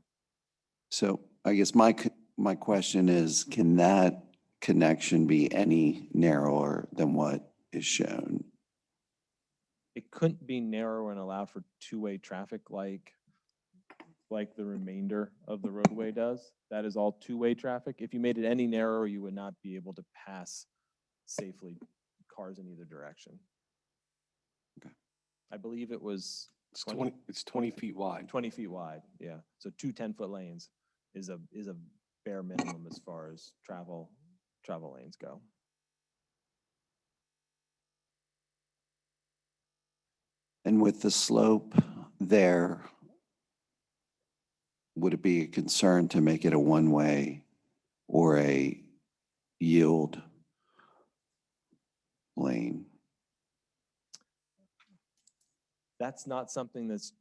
So I guess my question is, can that connection be any narrower than what is shown? It couldn't be narrower and allow for two-way traffic like the remainder of the roadway does. That is all two-way traffic. If you made it any narrower, you would not be able to pass safely cars in either direction. Okay. I believe it was It's 20 feet wide. 20 feet wide, yeah. So two 10-foot lanes is a bare minimum as far as travel lanes go. And with the slope there, would it be a concern to make it a one-way or a yield lane? That's not something that's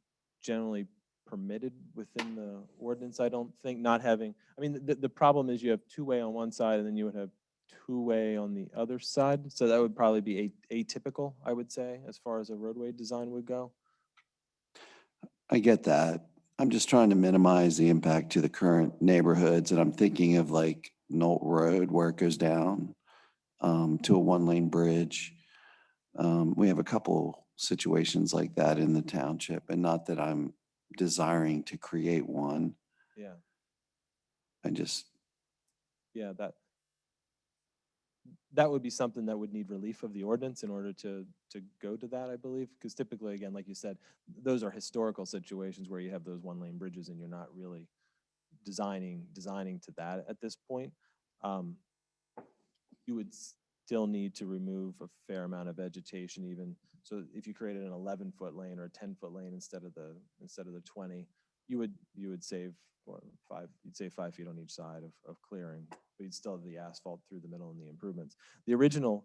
generally permitted within the ordinance, I don't think, not having, I mean, the problem is you have two-way on one side and then you would have two-way on the other side. So that would probably be atypical, I would say, as far as a roadway design would go. I get that. I'm just trying to minimize the impact to the current neighborhoods, and I'm thinking of like Knoll Road where it goes down to a one-lane bridge. We have a couple situations like that in the township, and not that I'm desiring to create one. Yeah, I just, yeah, that would be something that would need relief of the ordinance in order to go to that, I believe. Because typically, again, like you said, those are historical situations where you have those one-lane bridges and you're not really designing to that at this point. You would still need to remove a fair amount of vegetation even. So if you created an 11-foot lane or a 10-foot lane instead of the 20, you would save you'd save 5 feet on each side of clearing, but you'd still have the asphalt through the middle and the improvements. The original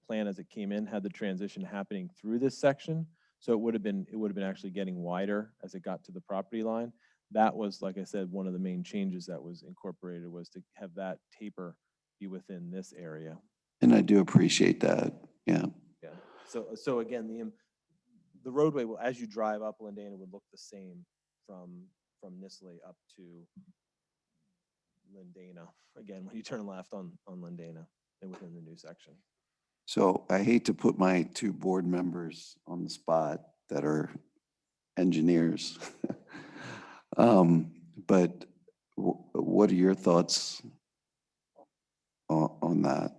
plan as it came in had the transition happening through this section. So it would have been actually getting wider as it got to the property line. That was, like I said, one of the main changes that was incorporated was to have that taper be within this area. and I do appreciate that. Yeah. Yeah. So again, the roadway will, as you drive up Lindana, would look the same from Nisley up to Lindana. Again, when you turn left on Lindana and within the new section. So I hate to put my two board members on the spot that are engineers. But what are your thoughts on that?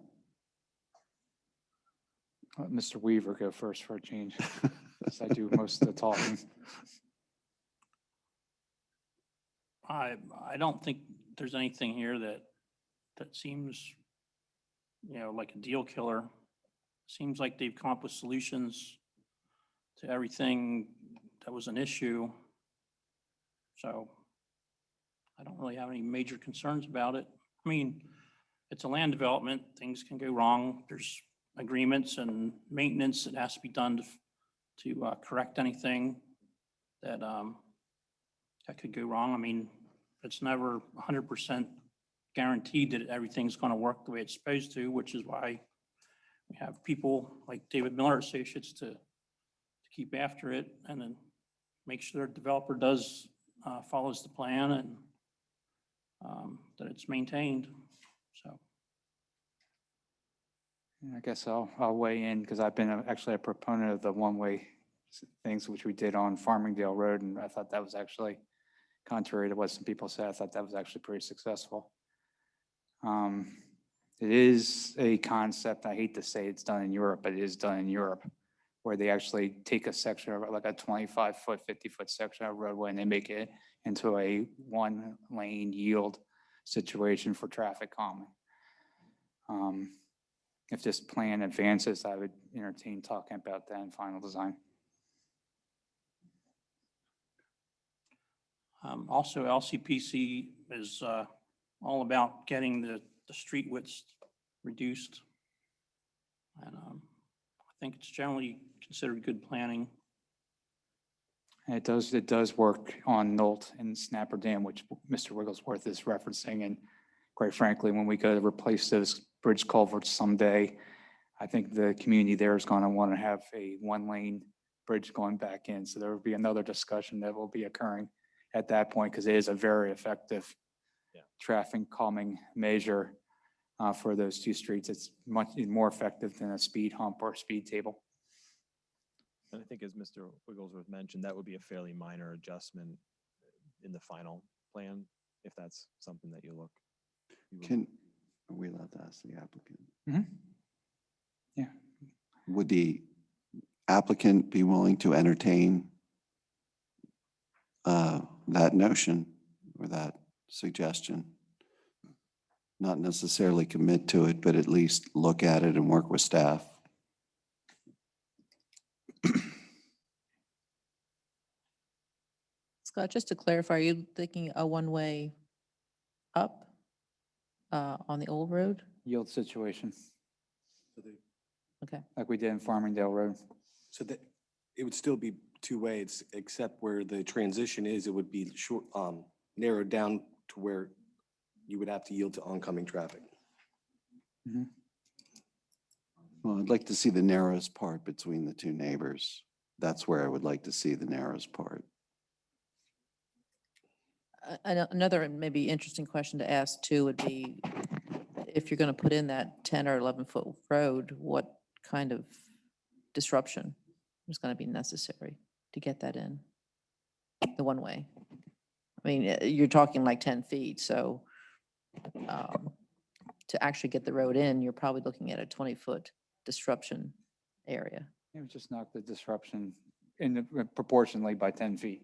Let Mr. Weaver go first for a change, since I do most of the talking. I don't think there's anything here that seems, like a deal killer. Seems like they've come up with solutions to everything that was an issue. So I don't really have any major concerns about it. I mean, it's a land development, things can go wrong. There's agreements and maintenance that has to be done to correct anything that could go wrong. I mean, it's never 100% guaranteed that everything's going to work the way it's supposed to, which is why we have people like David Miller Associates to keep after it and then make sure the developer does follows the plan and that it's maintained. So. I guess I'll weigh in because I've been actually a proponent of the one-way things which we did on Farmingdale Road, and I thought that was actually, contrary to what some people said, I thought that was actually pretty successful. It is a concept, I hate to say it's done in Europe, but it is done in Europe, where they actually take a section of like a 25-foot, 50-foot section of roadway and they make it into a one-lane yield situation for traffic calming. if this plan advances, I would entertain talking about that in final design. Also, LCPC is all about getting the street widths reduced. And I think it's generally considered good planning. And it does work on Knolt and Snapper Dam, which Mr. Wigglesworth is referencing. And quite frankly, when we go to replace those bridge culverts someday, I think the community there is going to want to have a one-lane bridge going back in. So there will be another discussion that will be occurring at that point, because it is a very effective traffic calming measure for those two streets. It's much more effective than a speed hump or speed table. And I think as Mr. Wigglesworth mentioned, that would be a fairly minor adjustment in the final plan, if that's something that you would- Are we allowed to ask the applicant? Yeah. Would the applicant be willing to entertain that notion or that suggestion? Not necessarily commit to it, but at least look at it and work with staff. Scott, just to clarify, are you thinking a one-way up on the old road? Yield situation, Okay. like we did in Farmingdale Road. So that, it would still be two ways, except where the transition is, it would be short, narrowed down to where you would have to yield to oncoming traffic. Well, I'd like to see the narrowest part between the two neighbors. That's where I would like to see the narrowest part. Another maybe interesting question to ask too would be, if you're going to put in that 10 or 11-foot road, what kind of disruption is going to be necessary to get that in the one way? I mean, you're talking like 10 feet, so to actually get the road in, you're probably looking at a 20-foot disruption area. It would just knock the disruption proportionally by 10 feet.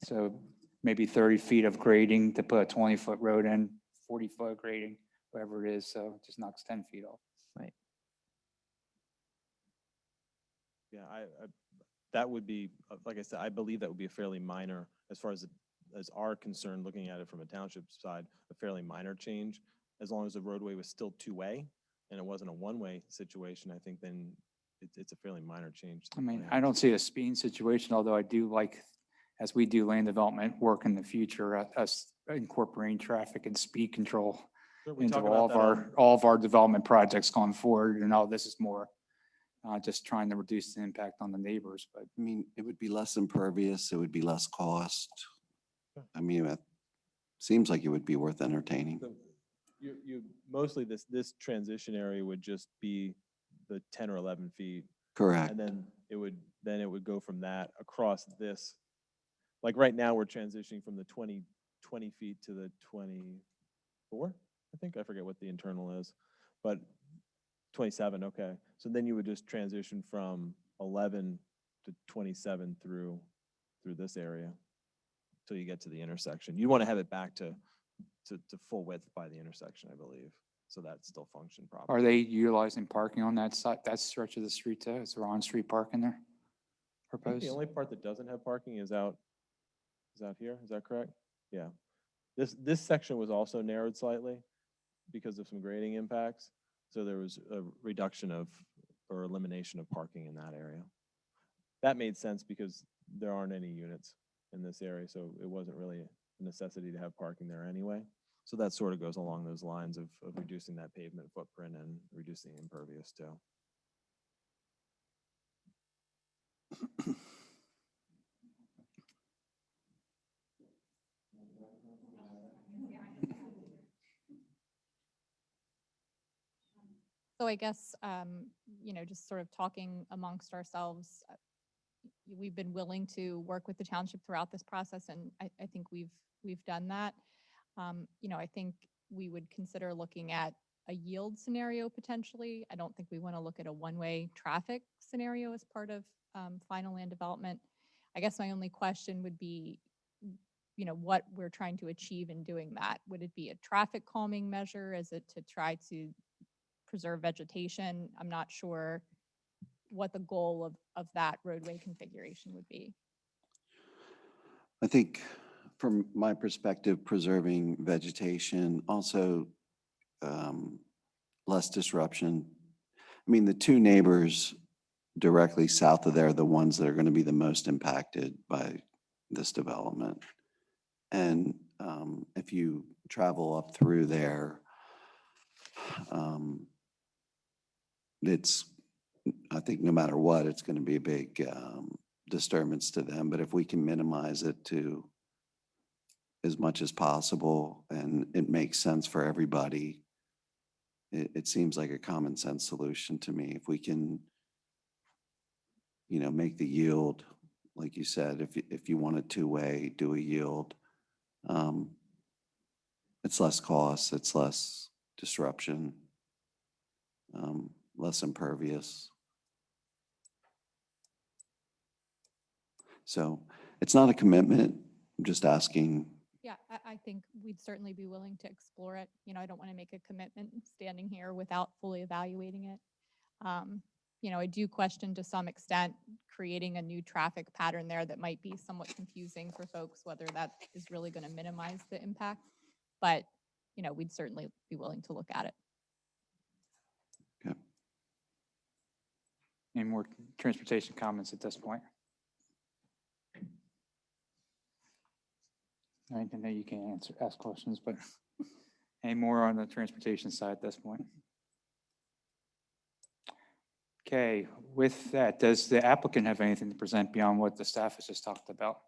So maybe 30 feet of grading to put a 20-foot road in, 40-foot grading, whatever it is. So it just knocks 10 feet off. Right. Yeah, that would be, like I said, I believe that would be a fairly minor, as far as our concern, looking at it from a township side, a fairly minor change. As long as the roadway was still two-way and it wasn't a one-way situation, I think then it's a fairly minor change. to I the mean, plan. I don't see a speeding situation, although I do like, as we do land development work in the future, us incorporating traffic and speed control Sure, we into talk all about of all of our development projects going forward. And all this is more just trying to reduce the impact on the neighbors. But I mean, it would be less impervious, it would be less cost. I mean, it seems like it would be worth entertaining. So you mostly this transition area would just be the 10 or 11 feet. Correct. And then it would go from that across this. Like right now, we're transitioning from the 20 feet to the 24, I think. I forget what the internal is, but 27, okay. So then you would just transition from 11 to 27 through this area till you get to the intersection. You want to have it back to full width by the intersection, I believe. So that still function properly. are they utilizing parking on that side, that stretch of the street too? Is there on-street parking there I think proposed? the only part that doesn't have parking is out here, is that correct? Yeah. This section was also narrowed slightly because of some grading impacts. So there was a reduction or elimination of parking in that area. That made sense because there aren't any units in this area, so it wasn't really a necessity to have parking there anyway. So that sort of goes along those lines of reducing that pavement footprint and reducing impervious too. So I guess, just sort of talking amongst ourselves, we've been willing to work with the township throughout this process, and I think we've done that. I think we would consider looking at a yield scenario potentially. I don't think we want to look at a one-way traffic scenario as part of final land development. I guess my only question would be, what we're trying to achieve in doing that. Would it be a traffic calming measure? Is it to try to preserve vegetation. I'm not sure what the goal of that roadway configuration would be. I think from my perspective, preserving vegetation, also less disruption. I mean, the two neighbors directly south of there are the ones that are going to be the most impacted by this development. And if you travel up through there, it's, I think no matter what, it's going to be a big disturbance to them. But if we can minimize it to as much as possible and it makes sense for everybody, it seems like a common sense solution to me. If we can, you know, make the yield, like you said, if you want a two-way, do a yield, it's less cost, it's less disruption, less impervious. So it's not a commitment. I'm just asking. Yeah, I think we'd certainly be willing to explore it. You know, I don't want to make a commitment standing here without fully evaluating it. You know, I do question to some extent creating a new traffic pattern there that might be somewhat confusing for folks, whether that is really going to minimize the impact. But, you know, we'd certainly be willing to look at it. Okay. Any more transportation comments at this point? I know you can't ask questions, but any more on the transportation side at this point? Okay, with that, does the applicant have anything to present beyond what the staff has just talked about?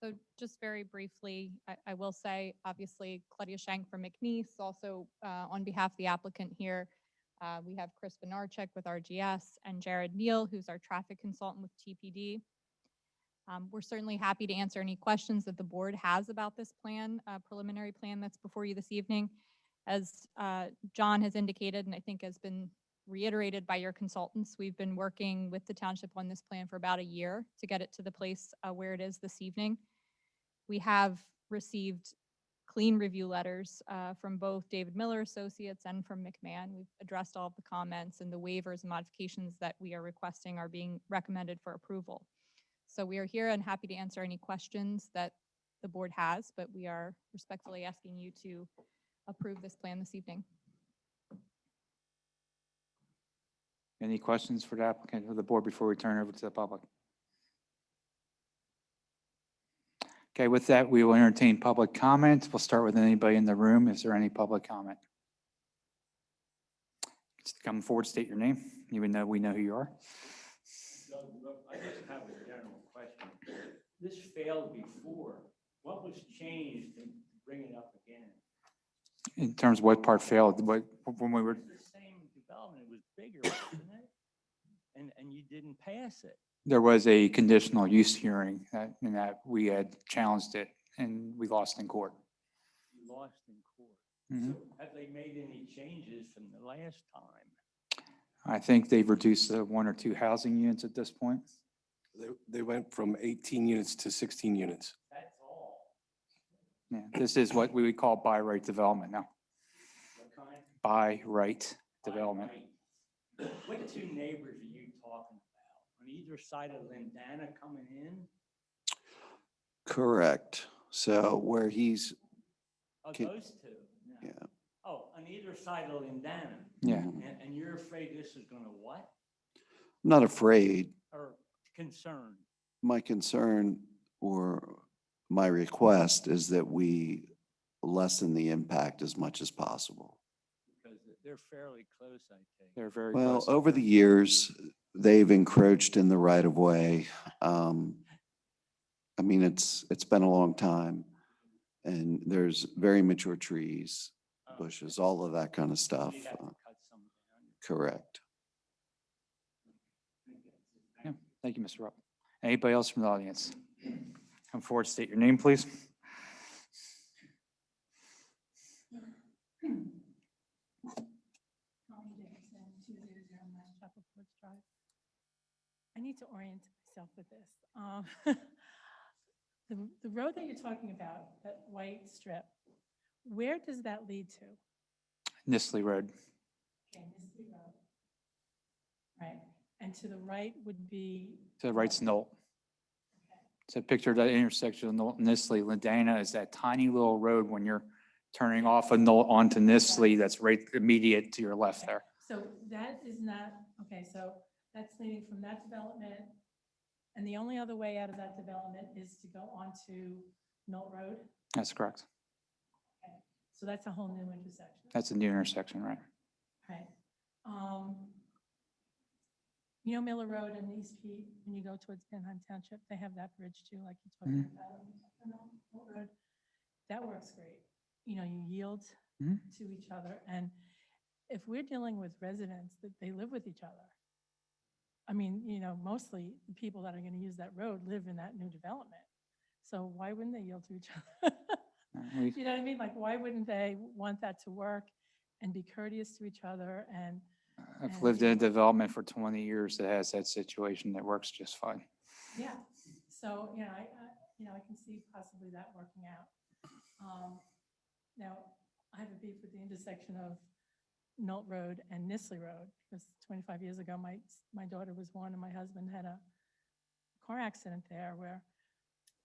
So just very briefly, I will say, obviously, Claudia Shank from McNeese, also on behalf of the applicant here, we have Chris Benarchek with RGS and Jared Neal, who's our traffic consultant with TPD. We're certainly happy to answer any questions that the board has about this plan, preliminary plan that's before you this evening. As John has indicated, and I think has been reiterated by your consultants, we've been working with the township on this plan for about a year to get it to the place where it is this evening. We have received clean review letters from both David Miller Associates and from McMahon. We've addressed all of the comments, and the waivers and modifications that we are requesting are being recommended for approval. So we are here and happy to answer any questions that the board has, but we are respectfully asking you to approve this plan this evening. Any questions for the applicant or the board before we turn over to the public? Okay, with that, we will entertain public comment. We'll start with anybody in the room. Is there any public comment? Just come forward, state your name, even though we know who you are. I just have a general question. This failed before. What was changed to bring it up again? In terms of what part failed, when we were, The same development, it was bigger, wasn't it? And you didn't pass it. there was a conditional use hearing and that we had challenged it and we lost in court. You lost in court. Mhm. So have they made any changes from the last time? I think they've reduced the 1 or 2 housing units at this point. They went from 18 units to 16 units. That's all. Yeah, this is what we would call by right development now. What kind? By right development. Right. What two neighbors are you talking about? On either side of Lindana coming in? Correct. So where he's, Oh, Can- those two? No. yeah. Oh, on either side of Lindana? Yeah. And you're afraid this is gonna what? I'm not afraid. Or concerned? My concern or my request is that we lessen the impact as much as possible. Because they're fairly close, I think. They're very Well, close. over the years, they've encroached in the right of way. I mean, it's been a long time and there's very mature trees, bushes, all of that kind of stuff. You'd have to cut some down. Correct. Yeah, thank you, Mr. Rupp. Anybody else from the audience? Come forward, state your name, please. I need to orient myself with this. The road that you're talking about, that white strip, where does that lead to? Nisley Road. Okay, Misty Road. Right, and to the right would be. To the right's Knoll. Okay. So picture that intersection of Knoll and Nisley. Ladana is that tiny little road when you're turning off of Knoll onto Nisley, that's right immediate to your left there. So that is not, okay, so that's leading from that development, and the only other way out of that development is to go onto Knoll Road. That's correct. Okay, so that's a whole new intersection. That's a new intersection, right? Right. You know Miller Road in East Pete, when you go towards Hempfield Township, they have that bridge too, like you're talking about on Knoll Road. That works great. You know, you yield Mhm. to each other, and if we're dealing with residents that they live with each other, I mean, you know, mostly the people that are going to use that road live in that new development. So why wouldn't they yield to each other? You know what I mean? Like, why wouldn't they want that to work and be courteous to each other? And I've lived in a development for 20 years that has that situation that works just fine. yeah, so, you know, I can see possibly that working out. Now, I have a beef with the intersection of Knoll Road and Nisley Road, because 25 years ago, my daughter was born and my husband had a car accident there where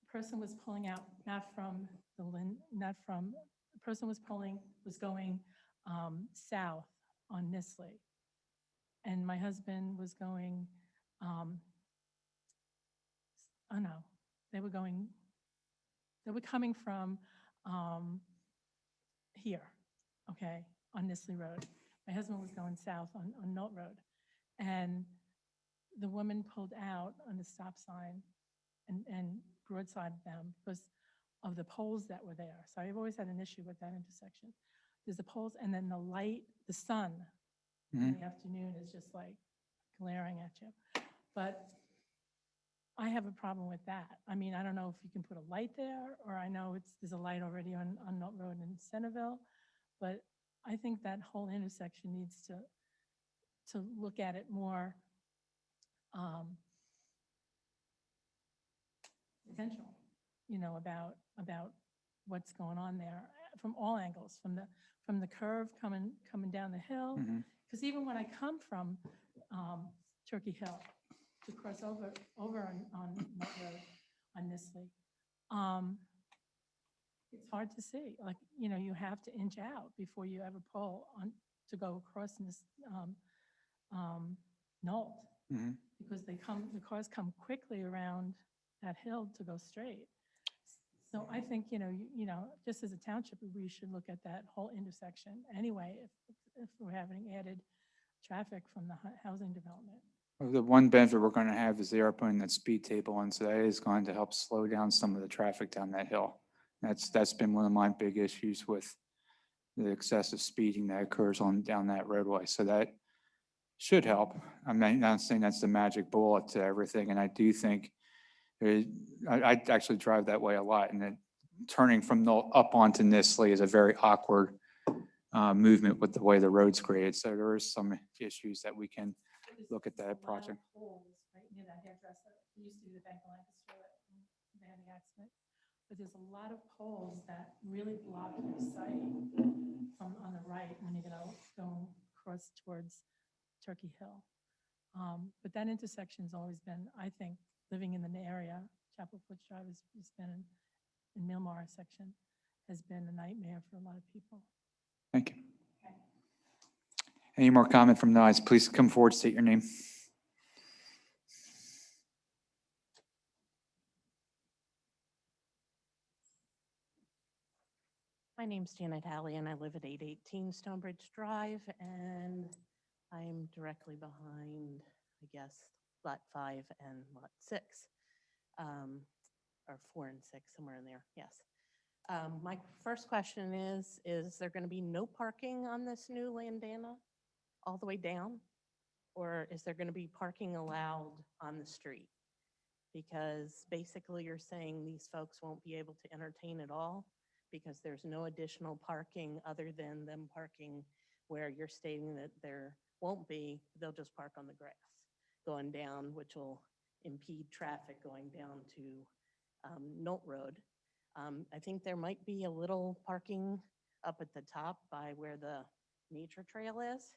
a person was pulling out, the person was going south on Nisley. And my husband was going, oh no, they were coming from here, okay, on Nisley Road. My husband was going south on Knoll Road. And the woman pulled out on the stop sign and broadside them because of the poles that were there. So I've always had an issue with that intersection. There's the poles, and then the light, the sun in the afternoon is just like glaring at you. But I have a problem with that. I mean, I don't know if you can put a light there, or I know there's a light already on Knott Road in Centerville, but I think that whole intersection needs to look at it more potential, you know, about what's going on there from all angles, from the curve coming down the hill. Because even when I come from Turkey Hill to cross over on Knott Road on Nisley, it's hard to see. Like, you know, you have to inch out before you ever pull on to go across this Knoll, because the cars come quickly around that hill to go straight. So I think, you know, just as a township, we should look at that whole intersection anyway, if we're having added traffic from the housing development. Well, the one benefit we're going to have is they are putting that speed table in, so that is going to help slow down some of the traffic down that hill. That's been one of my big issues with the excessive speeding that occurs down that roadway. So that should help. I'm not saying that's the magic bullet to everything, and I do think I actually drive that way a lot, and then turning from up onto Nisley is a very awkward movement with the way the road's graded. So there is some issues that we can look at that project. Holes right near that hairdresser. It used to be the Bank of Lancaster that they had the accident. But there's a lot of poles that really block your sight from on the right when you're going across towards Turkey Hill. But that intersection's always been, I think, living in the area, Chapel Foots Drive has been in Millmar section, has been a nightmare for a lot of people. Thank you. Okay. Any more comment from the audience? Please come forward, state your name. My name's Janet Halley, and I live at 818 Stonebridge Drive, and I'm directly behind, I guess, Lot 5 and Lot 6, or 4 and 6, somewhere in there, yes. My first question is there going to be no parking on this new Landana all the way down? Or is there going to be parking allowed on the street? Because basically you're saying these folks won't be able to entertain at all because there's no additional parking other than them parking where you're stating that there won't be, they'll just park on the grass going down, which will impede traffic going down to Knoll Road. I think there might be a little parking up at the top by where the nature trail is.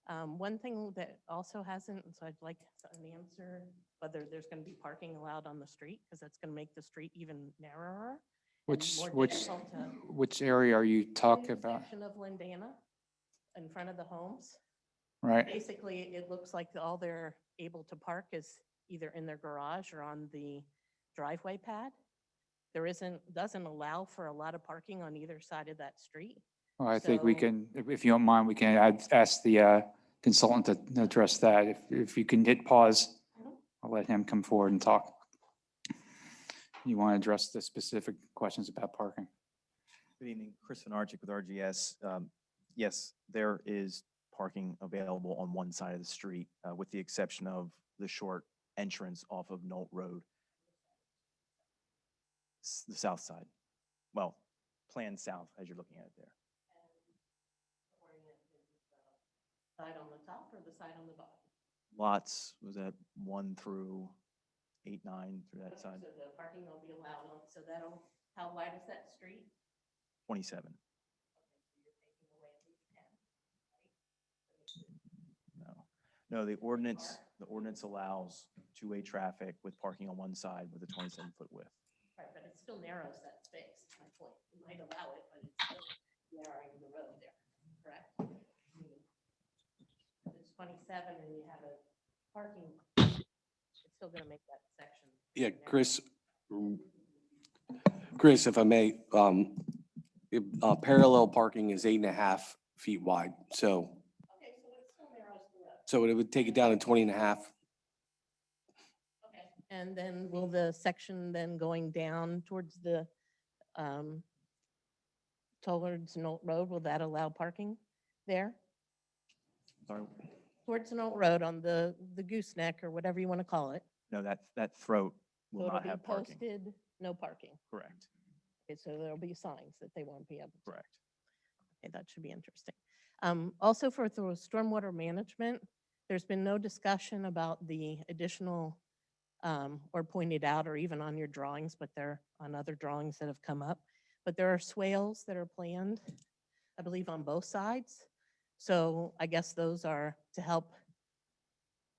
One thing that also hasn't, so I'd like an answer, whether there's going to be parking allowed on the street, because that's going to make the street even narrower. and more difficult to- which area are you talking about? Intersection of Lindana in front of the homes. Right? Basically, it looks like all they're able to park is either in their garage or on the driveway pad. There doesn't allow for a lot of parking on either side of that street. Well, I think we So- can, if you don't mind, we can ask the consultant to address that. If you can hit pause, I'll let him come forward and talk. You want to address the specific questions about parking? Good evening, Chris Vanarchik with RGS. Yes, there is parking available on one side of the street, with the exception of the short entrance off of Knolt Road. The south side. Well, planned south as you're looking at it there. Side on the top or the side on the bottom? Lots, was that 1 through 8, 9 through that Okay, side? So the parking will be allowed on, so that'll, how wide is that street? 27. No, the ordinance allows two-way traffic with parking on one side with a 27-foot width. Right, but it still narrows that space, my point. You might allow it, but it's still narrowing the road there, correct? If it's 27 and you have a parking, it's still gonna make that section. Yeah, narrow. Chris, if I may, parallel parking is 8.5 feet wide. So, Okay, so it still narrows the road. so it would take it down to 20.5. Okay. And then will the section then going down towards the, towards Knolt Road, will that allow parking there? Sorry, Towards Knolt Road on the gooseneck or whatever you want to call it. no, that throat So will it'll not be have parking. posted, no parking. Correct, Okay, so there'll be signs that they won't be able to. correct. Okay, that should be interesting. Also for the stormwater management, there's been no discussion about the additional, or pointed out, or even on your drawings, but they're on other drawings that have come up. But there are swales that are planned, I believe, on both sides. So I guess those are to help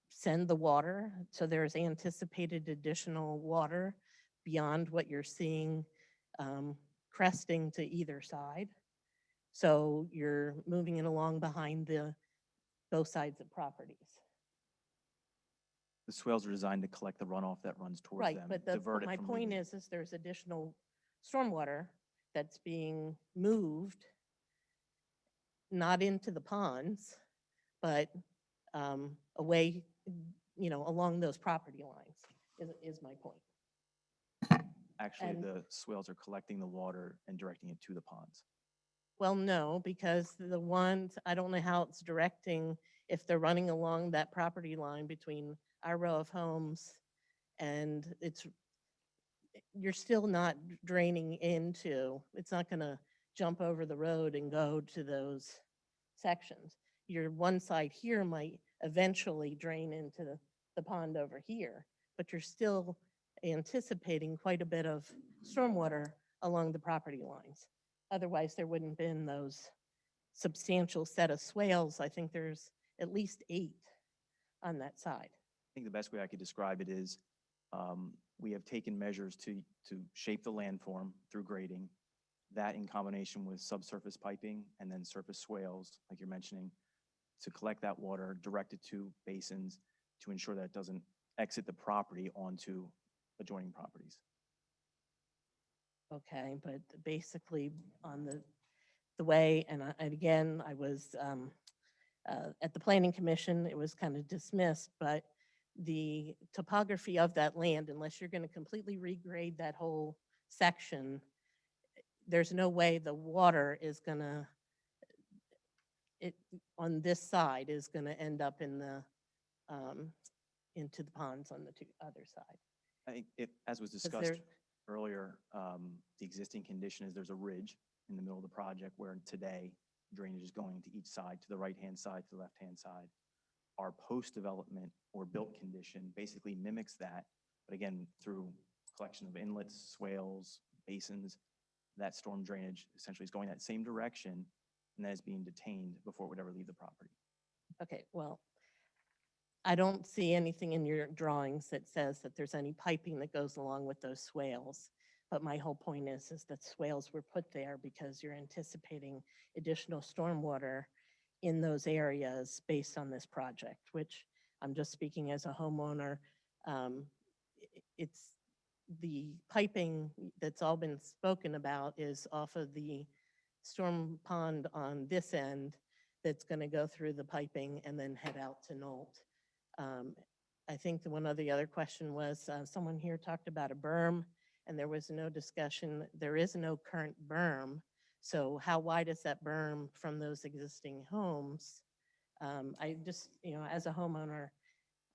send the water. So there's anticipated additional water beyond what you're seeing cresting to either side. So you're moving it along behind both sides of properties. The swales are designed to collect the runoff that runs towards Right, them. but divert it my from point leaving. is there's additional stormwater that's being moved, not into the ponds, but away, along those property lines, is my point. Actually, and- the swales are collecting the water and directing it to the ponds. Well, no, because the ones, I don't know how it's directing, if they're running along that property line between our row of homes and you're still not draining into, it's not gonna jump over the road and go to those sections. Your one side here might eventually drain into the pond over here, but you're still anticipating quite a bit of stormwater along the property lines. Otherwise, there wouldn't been those substantial set of swales. I think there's at least 8 on that side. I think the best way I could describe it is we have taken measures to shape the landform through grading. That in combination with subsurface piping and then surface swales, like you're mentioning, to collect that water, direct it to basins to ensure that it doesn't exit the property onto adjoining properties. Okay, but basically on the way, and again, I was at the planning commission, it was kind of dismissed, but the topography of that land, unless you're going to completely regrade that whole section, there's no way the water is gonna, on this side is gonna end up in into the ponds on the other side. I think as was discussed earlier, the existing condition is there's a ridge in the middle of the project where today drainage is going to each side, to the right-hand side, to the left-hand side. Our post-development or built condition basically mimics that, but again, through collection of inlets, swales, basins, that storm drainage essentially is going that same direction and that is being detained before it would ever leave the property. Okay, well, I don't see anything in your drawings that says that there's any piping that goes along with those swales. But my whole point is that swales were put there because you're anticipating additional stormwater in those areas based on this project, which I'm just speaking as a homeowner. It's the piping that's all been spoken about is off of the storm pond on this end that's going to go through the piping and then head out to Knolt. I think the one of the other question was someone here talked about a berm and there was no discussion. There is no current berm. So how wide is that berm from those existing homes? I just, as a homeowner,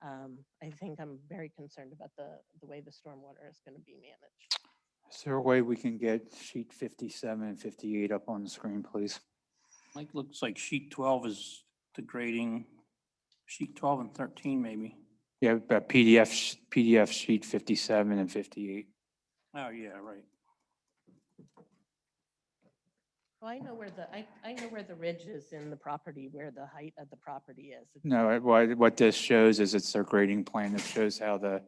I think I'm very concerned about the way the stormwater is going to be managed. Is there a way we can get sheet 57 and 58 up on the screen, please? Like, looks like sheet 12 is the grading, sheet 12 and 13 maybe. Yeah, but PDF sheet 57 and 58. Oh, yeah, right. Well, I know where I know where the ridge is in the property, where the height of the property is. No, what this shows is it's their grading plan that shows how the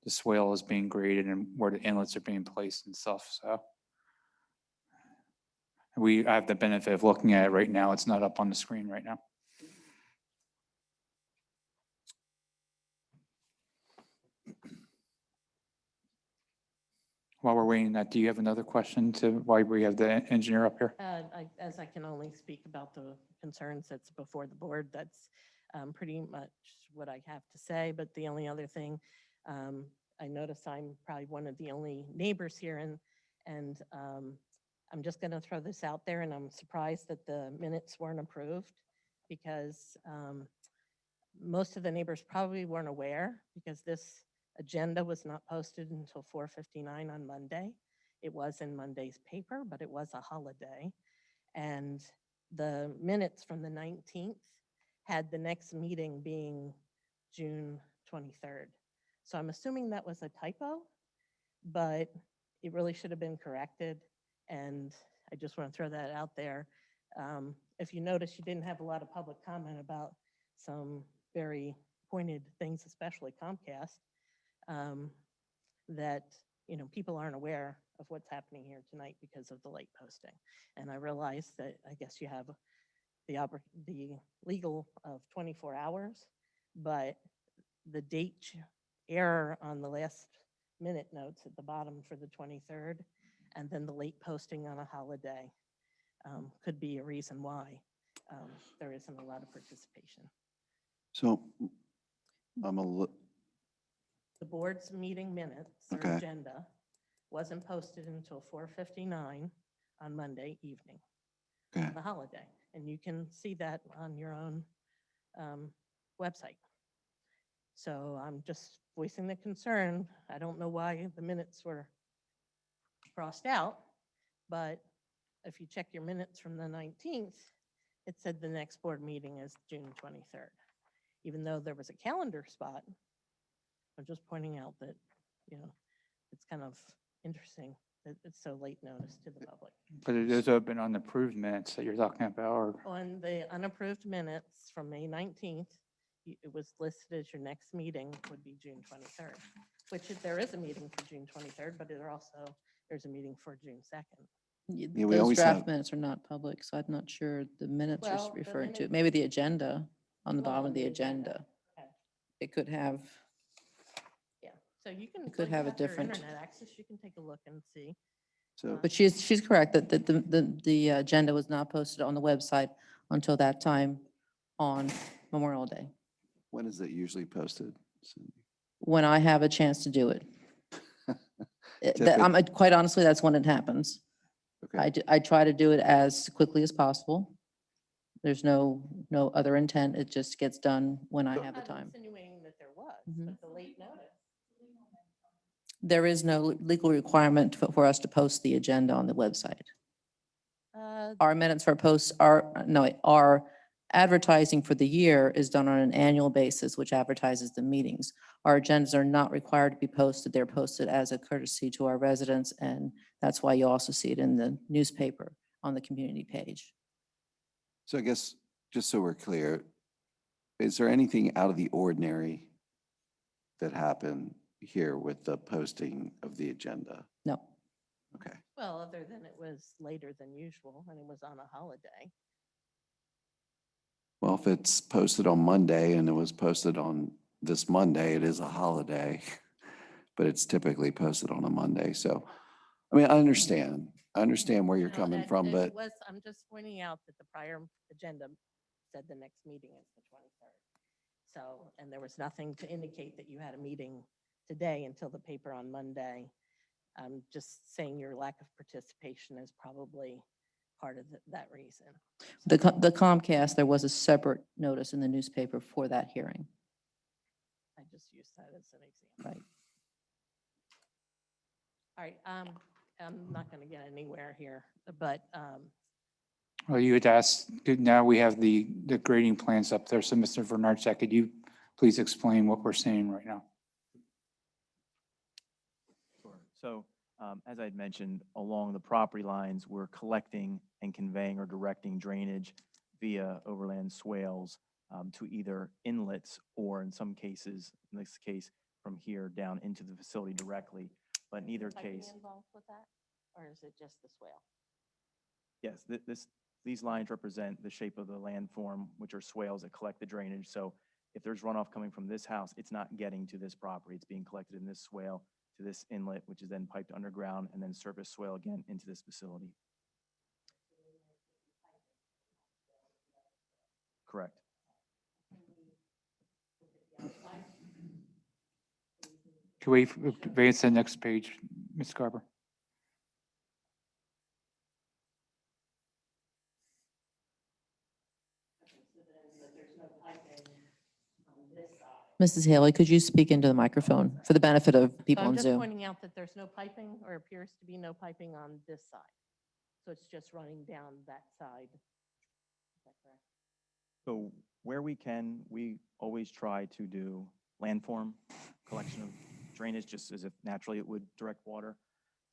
swale is being graded and where the inlets are being placed and stuff, so. I have the benefit of looking at it right now. It's not up on the screen right now. While we're waiting that, do you have another question to why we have the engineer up here? As I can only speak about the concerns that's before the board, that's pretty much what I have to say. But the only other thing, I notice I'm probably one of the only neighbors here, and I'm just going to throw this out there, and I'm surprised that the minutes weren't approved because most of the neighbors probably weren't aware because this agenda was not posted until 4:59 on Monday. It was in Monday's paper, but it was a holiday. And the minutes from the 19th had the next meeting being June 23rd. So I'm assuming that was a typo, but it really should have been corrected. And I just want to throw that out there. If you notice, you didn't have a lot of public comment about some very pointed things, especially Comcast, that people aren't aware of what's happening here tonight because of the late posting. And I realize that I guess you have the legal of 24 hours, but the date error on the last minute notes at the bottom for the 23rd, and then the late posting on a holiday could be a reason why there isn't a lot of participation. So I'm The board's meeting minutes or Okay. agenda wasn't posted until 4:59 on Monday evening, Okay. the holiday. And you can see that on your own website. So I'm just voicing the concern. I don't know why the minutes were crossed out, but if you check your minutes from the 19th, it said the next board meeting is June 23rd. Even though there was a calendar spot, I'm just pointing out that, it's kind of interesting that it's so late notice to the public. But it is open on the approved minutes that you're talking about, or? On the unapproved minutes from May 19th, it was listed as your next meeting would be June 23rd, there is a meeting for June 23rd, but there's a meeting for June 2nd. we Those always draft have- minutes are not public, so I'm not sure the minutes Well, you're the referring to. minutes- Maybe the agenda, on the Well, bottom on of the the agenda. agenda. Okay. It could have, Yeah, so you can. It could when you have a your different- Internet access, you can take a look and see. So but she's correct that the agenda was not posted on the website until that time on Memorial Day, when is it usually posted? Cindy? when I have a chance to do it. Typic- Quite honestly, that's when it happens. Okay. I try to do it as quickly as possible. There's no other intent. It just gets done when I have the I'm time. not insinuating that there was, Mhm. but the late notice. There is no legal requirement for us to post the agenda on the website. Our minutes for posts our advertising for the year is done on an annual basis, which advertises the meetings. Our agendas are not required to be posted. They're posted as a courtesy to our residents, and that's why you also see it in the newspaper on the community page. So I guess, just so we're clear, is there anything out of the ordinary that happened here with the posting of the agenda? No. Okay. Well, other than it was later than usual and it was on a holiday. Well, if it's posted on Monday and it was posted on this Monday, it is a holiday, but it's typically posted on a Monday. So, I mean, I understand where you're No, coming and from, it but was, I'm just pointing out that the prior agenda said the next meeting is the 23rd. So, and there was nothing to indicate that you had a meeting today until the paper on Monday. I'm just saying your lack of participation is probably part of that reason. The Comcast, there was a separate notice in the newspaper for that hearing. I just used that as an example. Right. All right, I'm not going to get anywhere here, but Well, you had asked, now we have the grading plans up there. So Mr. Vernarchek, could you please explain what we're seeing right now? Sure. So as I had mentioned, along the property lines, we're collecting and conveying or directing drainage via overland swales to either inlets or in some cases, in this case, from here down into the facility directly. But in either piping case, involved with that, or is it just the swale? yes, these lines represent the shape of the landform, which are swales that collect the drainage. So if there's runoff coming from this house, it's not getting to this property. It's being collected in this swale to this inlet, which is then piped underground and then surface swale again into this facility. Correct. Can we advance to the next page, Ms. Garber? Mrs. Haley, could you speak into the microphone for the benefit of people I'm on just Zoom? pointing out that there's no piping or appears to be no piping on this side. So it's just running down that side. Is that correct? So where we can, we always try to do landform collection of drainage, just as if naturally it would direct water.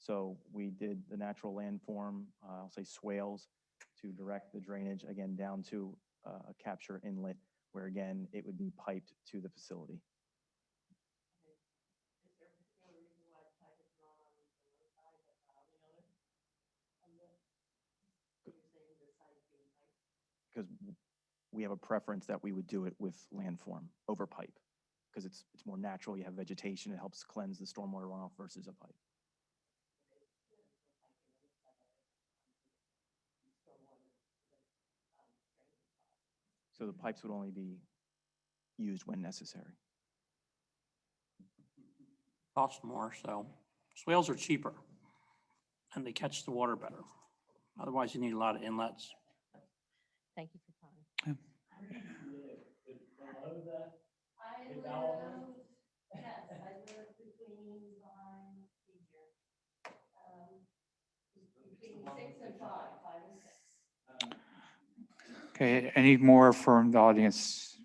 So we did the natural landform, I'll say swales, to direct the drainage again down to a capture inlet, where again, it would be piped to the facility. Because we have a preference that we would do it with landform over pipe, because it's more natural. You have vegetation, it helps cleanse the stormwater runoff versus a pipe. So the pipes would only be used when necessary. Cost more, so swales are cheaper and they catch the water better. Otherwise, you need a lot of inlets. Thank you for time. Okay, any more from the audience?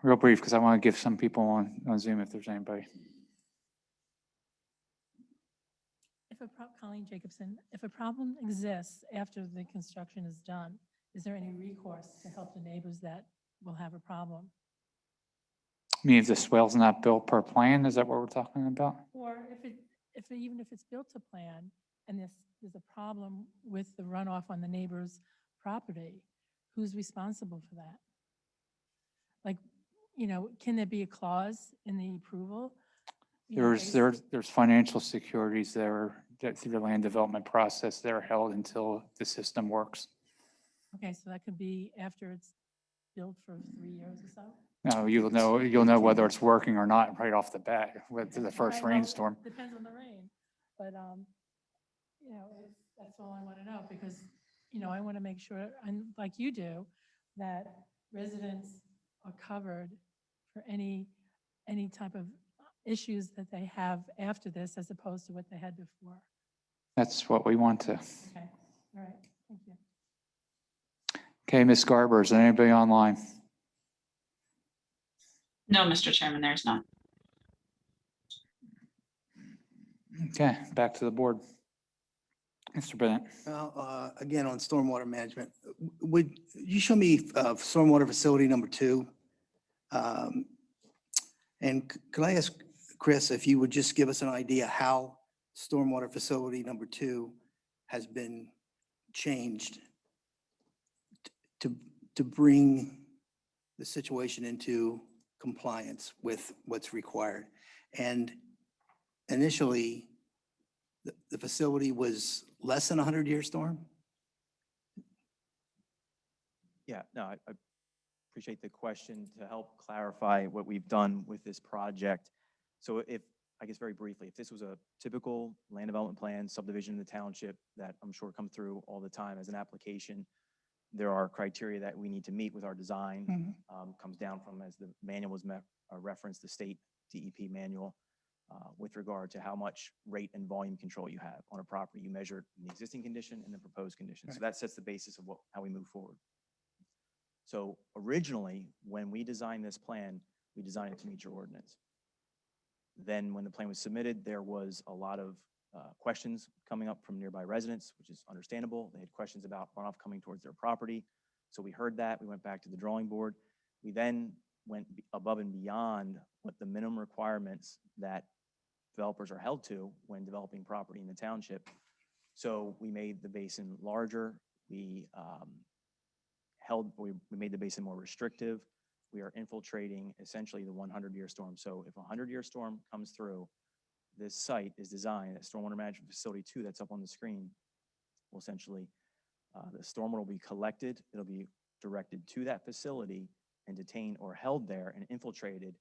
Real brief, because I want to give some people on Zoom if there's anybody. Colleen Jacobson, if a problem exists after the construction is done, is there any recourse to help the neighbors that will have a problem? I mean, if the swale's not built per plan, is that what we're talking about? Or even if it's built to plan and there's a problem with the runoff on the neighbor's property, who's responsible for that? Like, can there be a clause in the approval? There's financial securities there that through the land development process, they're held until the system works. Okay, so that could be after it's built for 3 years or so? No, you'll know whether it's working or not right off the bat with the first Well, rainstorm. Depends on the rain, but, that's all I want to know because, I want to make sure, and like you do, that residents are covered for any type of issues that they have after this as opposed to what they had before. That's what we want to. Okay, all right, thank you. Okay, Ms. Garber, is there anybody online? No, Mr. Chairman, there's none. Okay, back to the board. Mr. Bennett. Again, on stormwater management, would you show me stormwater facility number 2? And could I ask Chris if you would just give us an idea how stormwater facility number 2 has been changed to bring the situation into compliance with what's required? And initially, the facility was less than a 100-year storm? Yeah, no, I appreciate the question to help clarify what we've done with this project. So if, I guess very briefly, if this was a typical land development plan subdivision in the township that I'm sure come through all the time as an application, there are criteria that we need to meet with our design. Comes down from, as the manual was referenced, the state DEP manual, with regard to how much rate and volume control you have on a property. You measure the existing condition and the proposed condition. So that sets the basis of how we move forward. So originally, when we designed this plan, we designed it to meet your ordinance. Then when the plan was submitted, there was a lot of questions coming up from nearby residents, which is understandable. They had questions about runoff coming towards their property. So we heard that. We went back to the drawing board. We then went above and beyond what the minimum requirements that developers are held to when developing property in the township. So we made the basin larger. We made the basin more restrictive. We are infiltrating essentially the 100-year storm. So if a 100-year storm comes through, this site is designed, that Stormwater Management Facility 2 that's up on the screen, will essentially, the stormwater will be collected. It'll be directed to that facility and detained or held there and infiltrated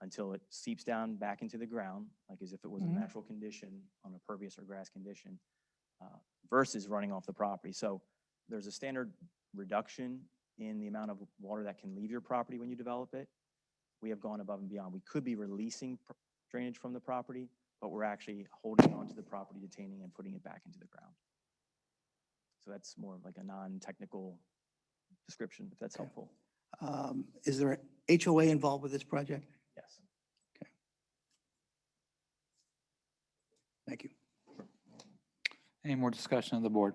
until it seeps down back into the ground, like as if it was a natural condition on a pervious or grass condition, versus running off the property. So there's a standard reduction in the amount of water that can leave your property when you develop it. We have gone above and beyond. We could be releasing drainage from the property, but we're actually holding onto the property, detaining and putting it back into the ground. So that's more of like a non-technical description, if that's helpful. Is there an HOA involved with this project? Yes. Okay. Thank you. Any more discussion of the board?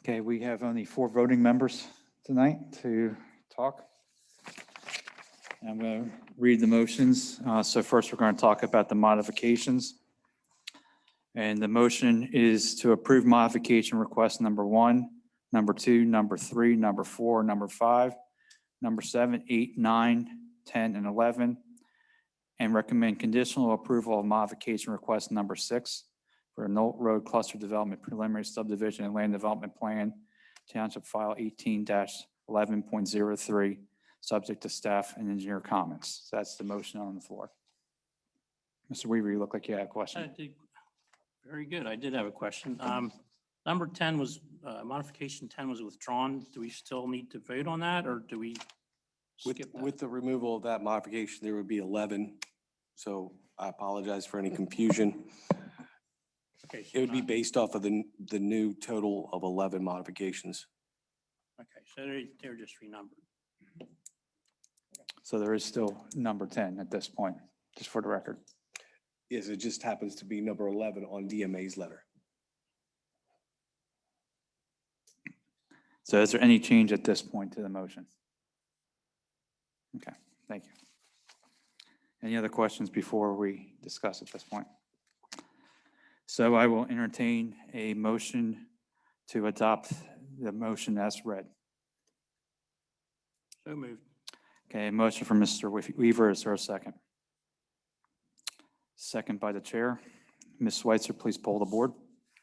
Okay, we have only 4 voting members tonight to talk. I'm going to read the motions. So first, we're going to talk about the modifications. And the motion is to approve modification request number 1, number 2, number 3, number 4, number 5, number 7, 8, 9, 10, and 11, and recommend conditional approval of modification request number 6 for a Knoll Road Cluster Development Preliminary Subdivision and Land Development Plan, Township File 18-11.03, subject to staff and engineer comments. So that's the motion on the floor. Mr. Weaver, you look like you had a question. Very good. I did have a question. Number 10 was, modification 10 was withdrawn. Do we still need to vote on that, or do we skip that? With the removal of that modification, there would be 11. So I apologize for any confusion. Okay, so It would be not- based off of the new total of 11 modifications. Okay, so they're just renumbered. So there is still number 10 at this point, just for the record. Yes, it just happens to be number 11 on DMA's letter. So is there any change at this point to the motion? Okay, thank you. Any other questions before we discuss at this point? So I will entertain a motion to adopt the motion as read. So moved. Okay, a motion from Mr. Weaver. Is there a second? Second by the chair. Ms. Switzer, please poll the board.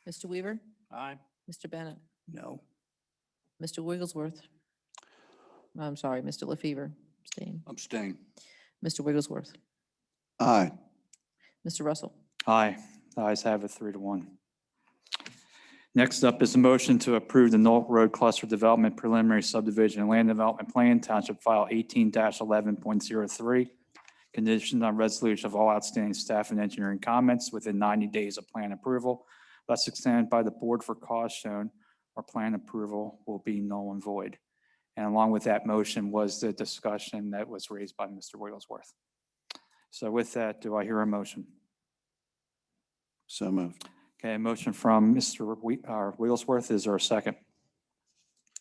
Mr. Weaver? Aye. Mr. Bennett? No. Mr. Wigglesworth? I'm sorry, Mr. LaFever? Abstain. Abstain. Mr. Wigglesworth? Aye. Mr. Russell? Aye. The ayes have it 3-1. Next up is a motion to approve the Knoll Road Cluster Development Preliminary Subdivision and Land Development Plan, Township File 18-11.03, conditioned on resolution of all outstanding staff and engineering comments within 90 days of plan approval, thus extended by the board for cause shown, or plan approval will be null and void. And along with that motion was the discussion that was raised by Mr. Wigglesworth. So with that, do I hear a motion? So moved. Okay, a motion from Mr. Wigglesworth. Is there a second?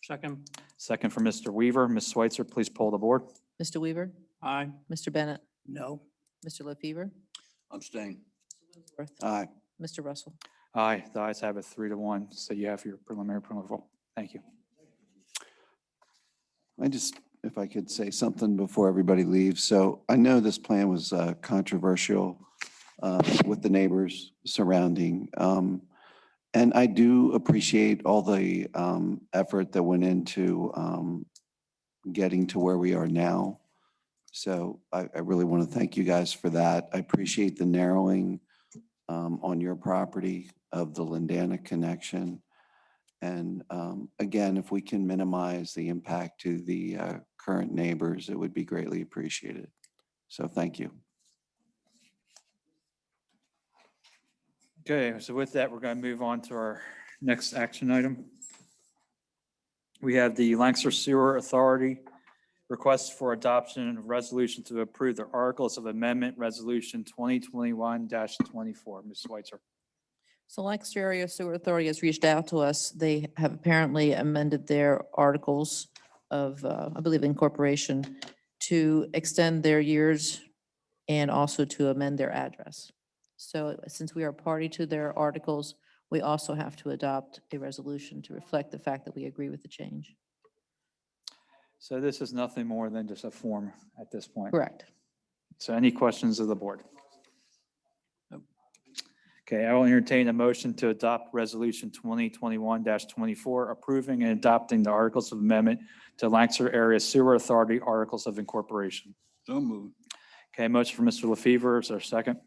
Second. Second from Mr. Weaver. Ms. Switzer, please poll the board. Mr. Weaver, Aye. Mr. Bennett, No. Mr. LaFever, Abstain. Worth, Aye. Mr. Russell. Aye, the ayes have it 3-1. So you have your preliminary approval. Thank you. If I could say something before everybody leaves. So I know this plan was controversial with the neighbors surrounding. And I do appreciate all the effort that went into getting to where we are now. So I really want to thank you guys for that. I appreciate the narrowing on your property of the Lindana connection. And again, if we can minimize the impact to the current neighbors, it would be greatly appreciated. So thank you. Okay, so with that, we're going to move on to our next action item. We have the Lancaster Sewer Authority request for adoption of resolution to approve the Articles of Amendment Resolution 2021-24. Ms. Switzer. So Lancaster Area Sewer Authority has reached out to us. They have apparently amended their articles of, I believe, incorporation to extend their years and also to amend their address. So since we are party to their articles, we also have to adopt a resolution to reflect the fact that we agree with the change. So this is nothing more than just a form at this point. Correct. So any questions of the board? Okay, I will entertain a motion to adopt Resolution 2021-24, approving and adopting the Articles of Amendment to Lancaster Area Sewer Authority Articles of Incorporation. So moved. Okay, motion for Mr. LaFever. Is there a second?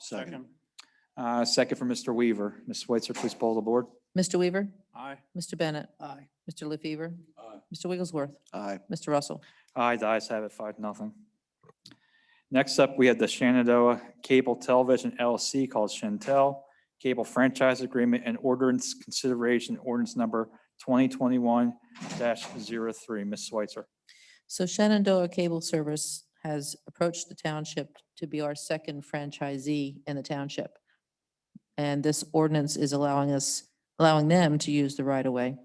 Second. Second for Mr. Weaver. Ms. Switzer, please poll the board. Mr. Weaver, Aye. Mr. Bennett, Aye. Mr. LaFever, Aye. Mr. Wigglesworth, Aye. Mr. Russell. Aye, the ayes have it 5-0. Next up, we have the Shenandoah Cable Television LLC called Shentel Cable Franchise Agreement and Ordinance Consideration, Ordinance Number 2021-03. Ms. Switzer. So Shenandoah Cable Service has approached the township to be our second franchisee in the township. And this ordinance is allowing them to use the right of way.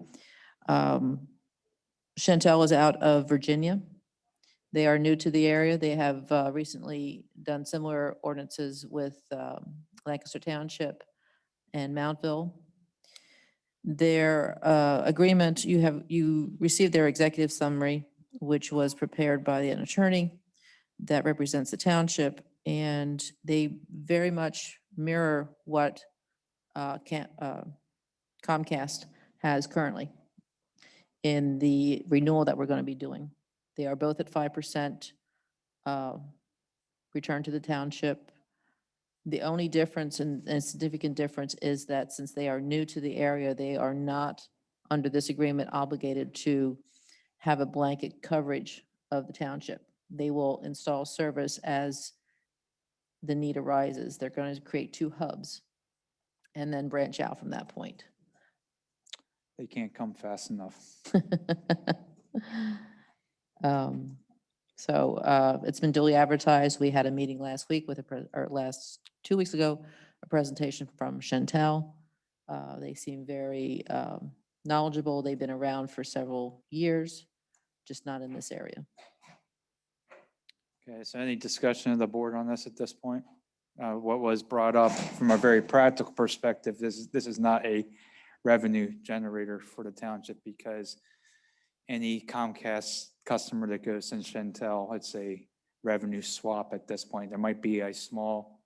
Shentel is out of Virginia. They are new to the area. They have recently done similar ordinances with Lancaster Township and Mountville. Their agreement, you received their executive summary, which was prepared by an attorney that represents the township, and they very much mirror what Comcast has currently in the renewal that we're going to be doing. They are both at 5% return to the township. The only difference and significant difference is that since they are new to the area, they are not under this agreement obligated to have a blanket coverage of the township. They will install service as the need arises. They're going to create 2 hubs and then branch out from that point. They can't come fast enough. It's been duly advertised. We had a meeting last week with last 2 weeks ago, a presentation from Shentel. They seem very knowledgeable. They've been around for several years, just not in this area. Okay, so any discussion of the board on this at this point? What was brought up from a very practical perspective, this is not a revenue generator for the township because any Comcast customer that goes in Shentel, it's a revenue swap at this point. There might be a small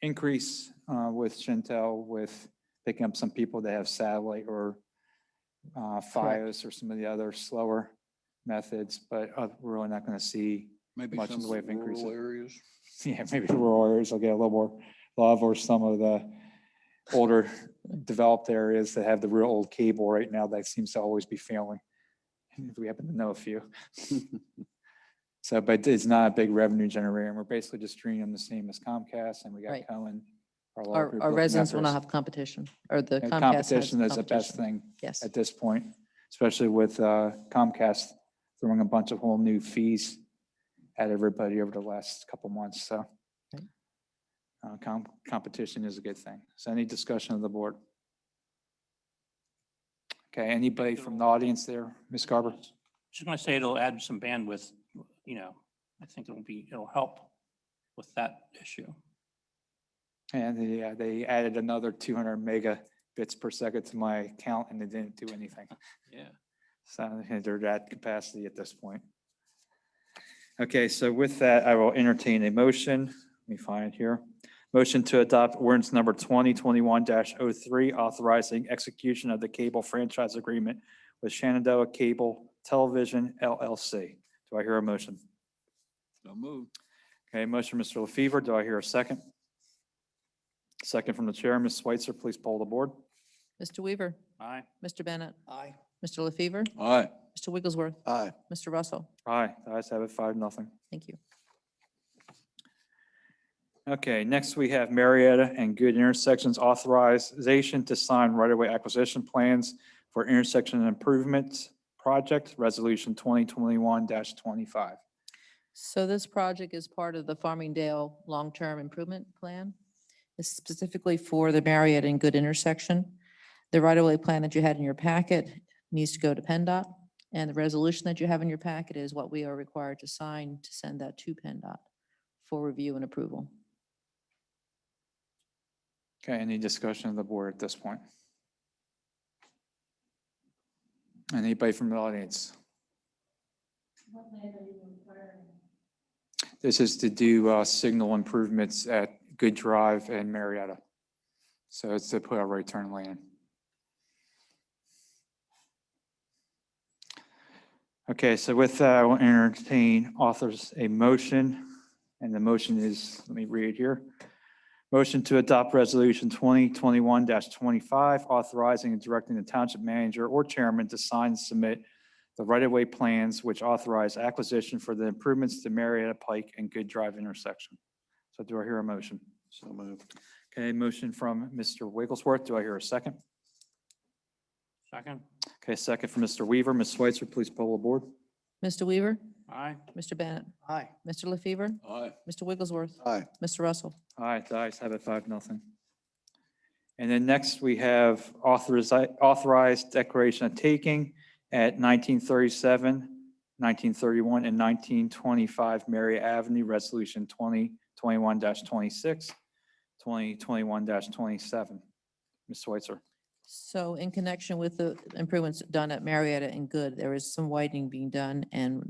increase with Shentel with picking up some people that have satellite or Fios or some of the other slower methods, but we're really not going to see much in the way of increases. Areas. Yeah, maybe the rural areas will get a little more love, or some of the older developed areas that have the real old cable right now that seems to always be failing. If we happen to know a few. So, but it's not a big revenue generator. And we're basically just treating them the same as Comcast, and we got Right. Cohen. Our residents will not have competition, or the And Comcast has competition is the best competition. thing Yes. at this point, especially with Comcast throwing a bunch of whole new fees at everybody over the last couple months. So, Right. Competition is a good thing. So any discussion of the board? Okay, anybody from the audience there? Ms. Garber? Just gonna say it'll add some bandwidth, you know, I think it'll help with that issue. And they added another 200 megabits per second to my count and they didn't do anything. Yeah. So they're at capacity at this point. Okay, so with that, I will entertain a motion. Let me find it here. Motion to adopt ordinance number 2021-03, authorizing execution of the cable franchise agreement with Shenandoah Cable Television LLC. Do I hear a motion? So moved. Okay, motion, Mr. LaFever. Do I hear a second? Second from the chair. Ms. Switzer, please poll the board. Mr. Weaver, Aye. Mr. Bennett, Aye. Mr. LaFever, Aye. Mr. Wigglesworth, Aye. Mr. Russell. Aye, the ayes have it, 5-0. Thank you. Okay, next we have Marietta and Good Intersections authorization to sign right-of-way acquisition plans for intersection improvement project, resolution 2021-25. So this project is part of the Farmingdale Long-Term Improvement Plan. It's specifically for the Marietta and Good intersection. The right-of-way plan that you had in your packet needs to go to PennDOT, and the resolution that you have in your packet is what we are required to sign to send that to PennDOT for review and approval. Okay, any discussion of the board at this point? Anybody from the audience? This is to do signal improvements at Good Drive and Marietta. So it's to put a right turn lane in. Okay, so with that, I will entertain authors a motion, and the motion is, let me read it here. Motion to adopt resolution 2021-25, authorizing and directing the township manager or chairman to sign and submit the right-of-way plans which authorize acquisition for the improvements to Marietta Pike and Good Drive intersection. So do I hear a motion? So moved. Okay, motion from Mr. Wigglesworth. Do I hear a second? Second. Okay, second from Mr. Weaver. Ms. Switzer, please poll the board. Mr. Weaver, Aye. Mr. Bennett, Aye. Mr. LaFever, Aye. Mr. Wigglesworth, Aye. Mr. Russell. Aye, the ayes have it, 5-0. And then next we have authorized declaration of taking at 1937, 1931, and 1925 Mary Avenue, resolution 2021-26, 2021-27. Ms. Switzer. So in connection with the improvements done at Marietta and Good, there is some widening being done, and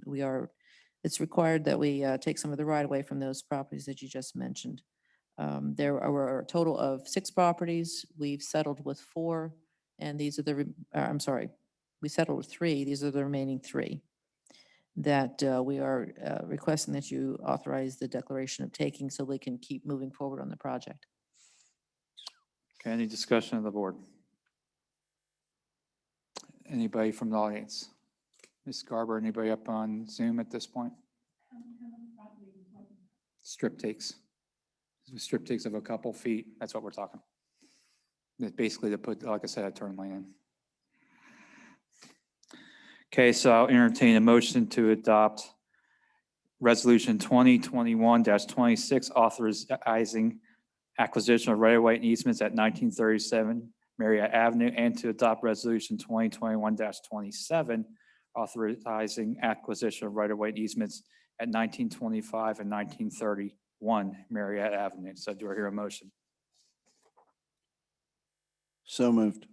it's required that we take some of the right away from those properties that you just mentioned. There are a total of 6 properties. We've settled with 4, and these are we settled with 3. These are the remaining 3 that we are requesting that you authorize the declaration of taking so we can keep moving forward on the project. Okay, any discussion of the board? Anybody from the audience? Ms. Garber, anybody up on Zoom at this point? Strip takes. Strip takes of a couple feet, that's what we're talking. It's basically to put, like I said, a turn lane in. Okay, so I'll entertain a motion to adopt resolution 2021-26, authorizing acquisition of right-of-way and easements at 1937 Marietta Avenue, and to adopt resolution 2021-27, authorizing acquisition of right-of-way and easements at 1925 and 1931 Marietta Avenue. So do I hear a motion? So moved.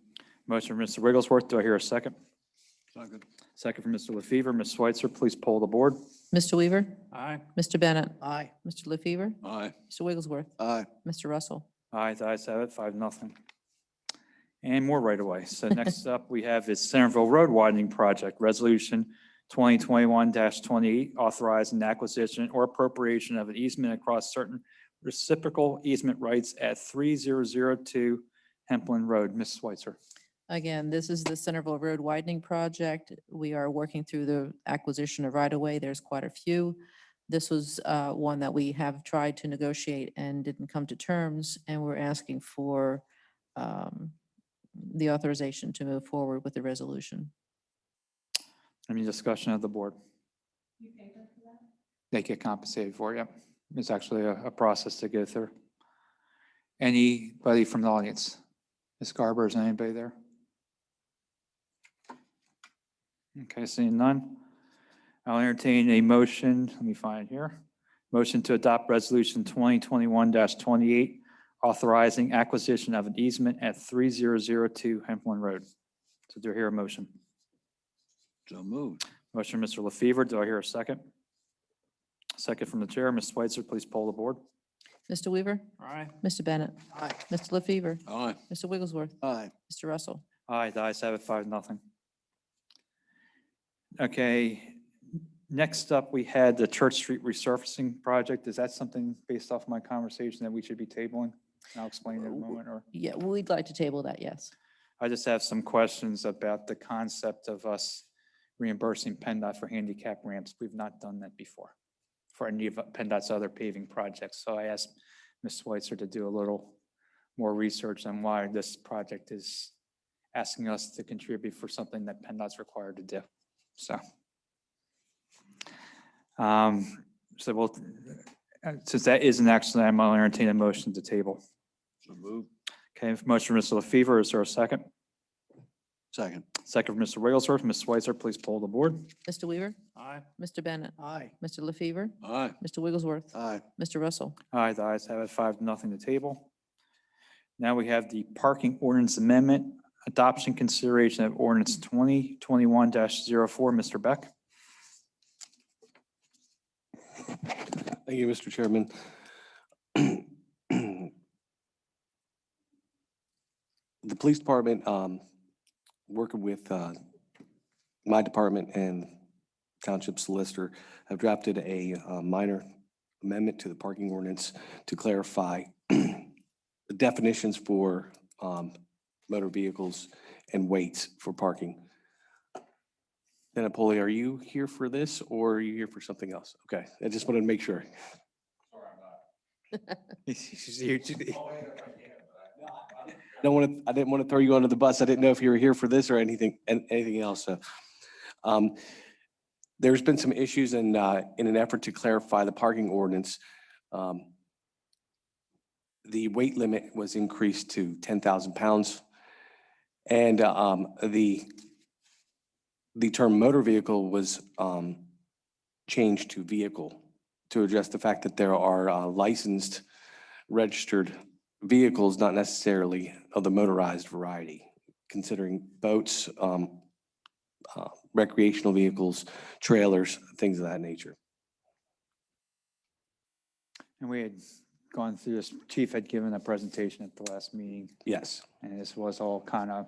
Motion from Mr. Wigglesworth. Do I hear a second? Second. Second from Mr. LaFever. Ms. Switzer, please poll the board. Mr. Weaver, Aye. Mr. Bennett, Aye. Mr. LaFever, Aye. Mr. Wigglesworth, Aye. Mr. Russell. Aye, the ayes have it, 5-0. And more right away. So next up, we have is Centerville Road Widening Project, Resolution 2021-28, authorizing the acquisition or appropriation of an easement across certain reciprocal easement rights at 3002 Hempfield Road. Ms. Switzer. Again, this is the Centerville Road widening project. We are working through the acquisition of right-of-way. There's quite a few. This was one that we have tried to negotiate and didn't come to terms, and we're asking for the authorization to move forward with the resolution. Any discussion of the board? They get compensated for it, yep. It's actually a process to go through. Anybody from the audience? Ms. Garber, is anybody there? Okay, seeing none. I'll entertain a motion, let me find it here. Motion to adopt resolution 2021-28, authorizing acquisition of an easement at 3002 Hempfield Road. So do I hear a motion? So moved. Motion, Mr. LaFever. Do I hear a second? Second from the chair. Ms. Switzer, please poll the board. Mr. Weaver? Aye. Mr. Bennett? Aye. Mr. LaFever? Aye. Mr. Wigglesworth? Aye. Mr. Russell? Aye, the ayes have it, 5-0. Okay, next up, we had the Church Street resurfacing project. Is that something based off my conversation that we should be tabling? I'll explain in a moment, or Yeah, we'd like to table that, yes. I just have some questions about the concept of us reimbursing PennDOT for handicap ramps. We've not done that before for any of PennDOT's other paving projects. So I asked Ms. Schweitzer to do a little more research on why this project is asking us to contribute for something that PennDOT's required to do. So, we'll, since that is an action item, I'll entertain a motion to table. So moved. Okay, motion for Mr. LaFever, is there a second? Second. Second for Mr. Wigglesworth. Ms. Schweitzer, please poll the board. Mr. Weaver? Aye. Mr. Bennett? Aye. Mr. LaFever? Aye. Mr. Wigglesworth? Aye. Mr. Russell? Aye, the ayes have it, 5-0 to table. Now we have the parking ordinance amendment, adoption consideration of ordinance 2021-04. Mr. Beck? Thank you, Mr. Chairman. The police department, working with my department and township solicitor, have drafted a minor amendment to the parking ordinance to clarify the definitions for motor vehicles and weights for parking. Napoli, are you here for this or are you here for something else? Okay, I just wanted to make sure. I didn't want to throw you under the bus. I didn't know if you were here for this or anything else. So, there's been some issues in an effort to clarify the parking ordinance. The weight limit was increased to 10,000 pounds. And the term motor vehicle was changed to vehicle to address the fact that there are licensed, registered vehicles, not necessarily of the motorized variety, considering boats, recreational vehicles, trailers, things of that nature. And we had gone through this, Chief had given a presentation at the last meeting, Yes. and this was all kind of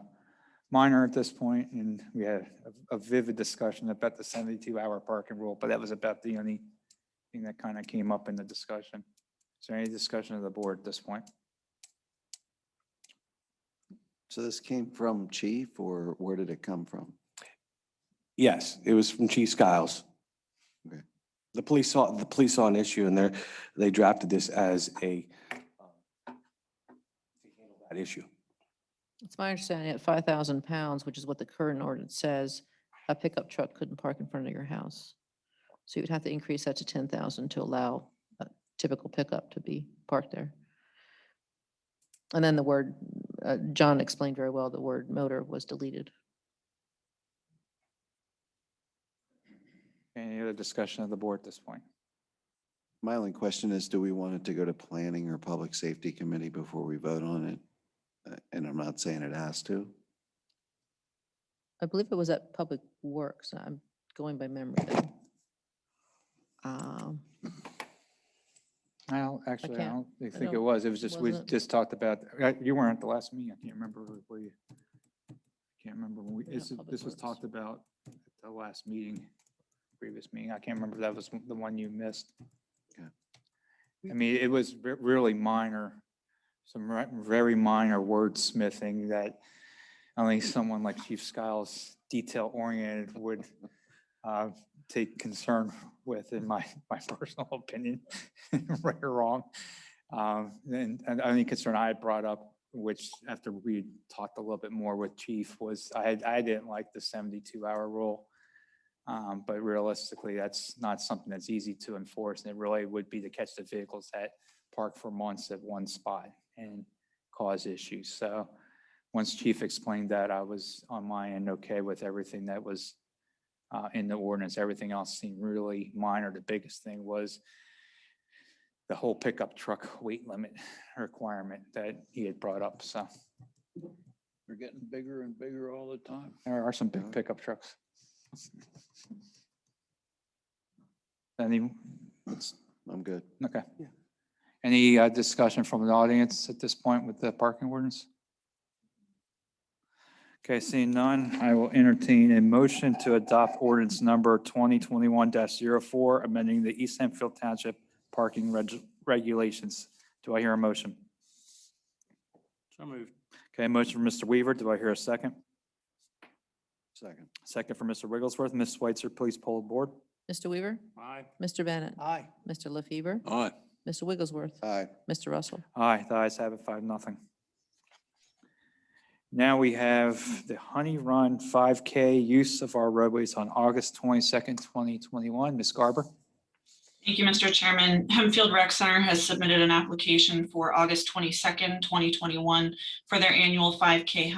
minor at this point, and we had a vivid discussion about the 72-hour parking rule, but that was about the only thing that kind of came up in the discussion. Is there any discussion of the board at this point? So this came from chief, or where did it come from? Yes, it was from Chief Skiles. Okay. The police saw an issue and they drafted this as a to handle that issue. It's my understanding at 5,000 pounds, which is what the current ordinance says, a pickup truck couldn't park in front of your house. So you would have to increase that to 10,000 to allow a typical pickup to be parked there. And then the word, John explained very well, the word motor was deleted. Any other discussion of the board at this point? My only question is, do we want it to go to planning or public safety committee before we vote on it? And I'm not saying it has to. I believe it was at Public Works. I'm going by memory though. Actually, I can't- don't think it don't- was. It was just, we wasn't it? just talked about, you weren't at the last meeting. I can't remember where you, can't remember when we, Maybe not this Public was Works. talked about at the last meeting, previous meeting. I can't remember if that was the one you missed. Okay. I mean, it was really minor, some very minor wordsmithing that only someone like Chief Skiles, detail-oriented, would take concern with, in my personal opinion, right or wrong. And the only concern I had brought up, which after we talked a little bit more with Chief, was I didn't like the 72-hour rule. But realistically, that's not something that's easy to enforce, and it really would be to catch the vehicles that park for months at one spot. and cause issues. So once Chief explained that, I was on my end okay with everything that was in the ordinance. Everything else seemed really minor. The biggest thing was the whole pickup truck weight limit requirement that he had brought up. So They're getting bigger and bigger all the time. there are some big pickup trucks. Any, I'm good. okay. Any discussion from the audience at this point with the parking ordinance? Okay, seeing none, I will entertain a motion to adopt ordinance number 2021-04, amending the East Hempfield Township parking regulations. Do I hear a motion? So moved. Okay, motion for Mr. Weaver. Do I hear a second? Second. Second for Mr. Wigglesworth. Ms. Switzer, please poll the board. Mr. Weaver? Aye. Mr. Bennett? Aye. Mr. LaFever? Aye. Mr. Wigglesworth? Aye. Mr. Russell? Aye, the ayes have it, 5-0. Now we have the Honey Run 5K use of our roadways on August 22nd, 2021. Ms. Garber? Thank you, Mr. Chairman. Hempfield Rec Center has submitted an application for August 22nd, 2021 for their annual 5K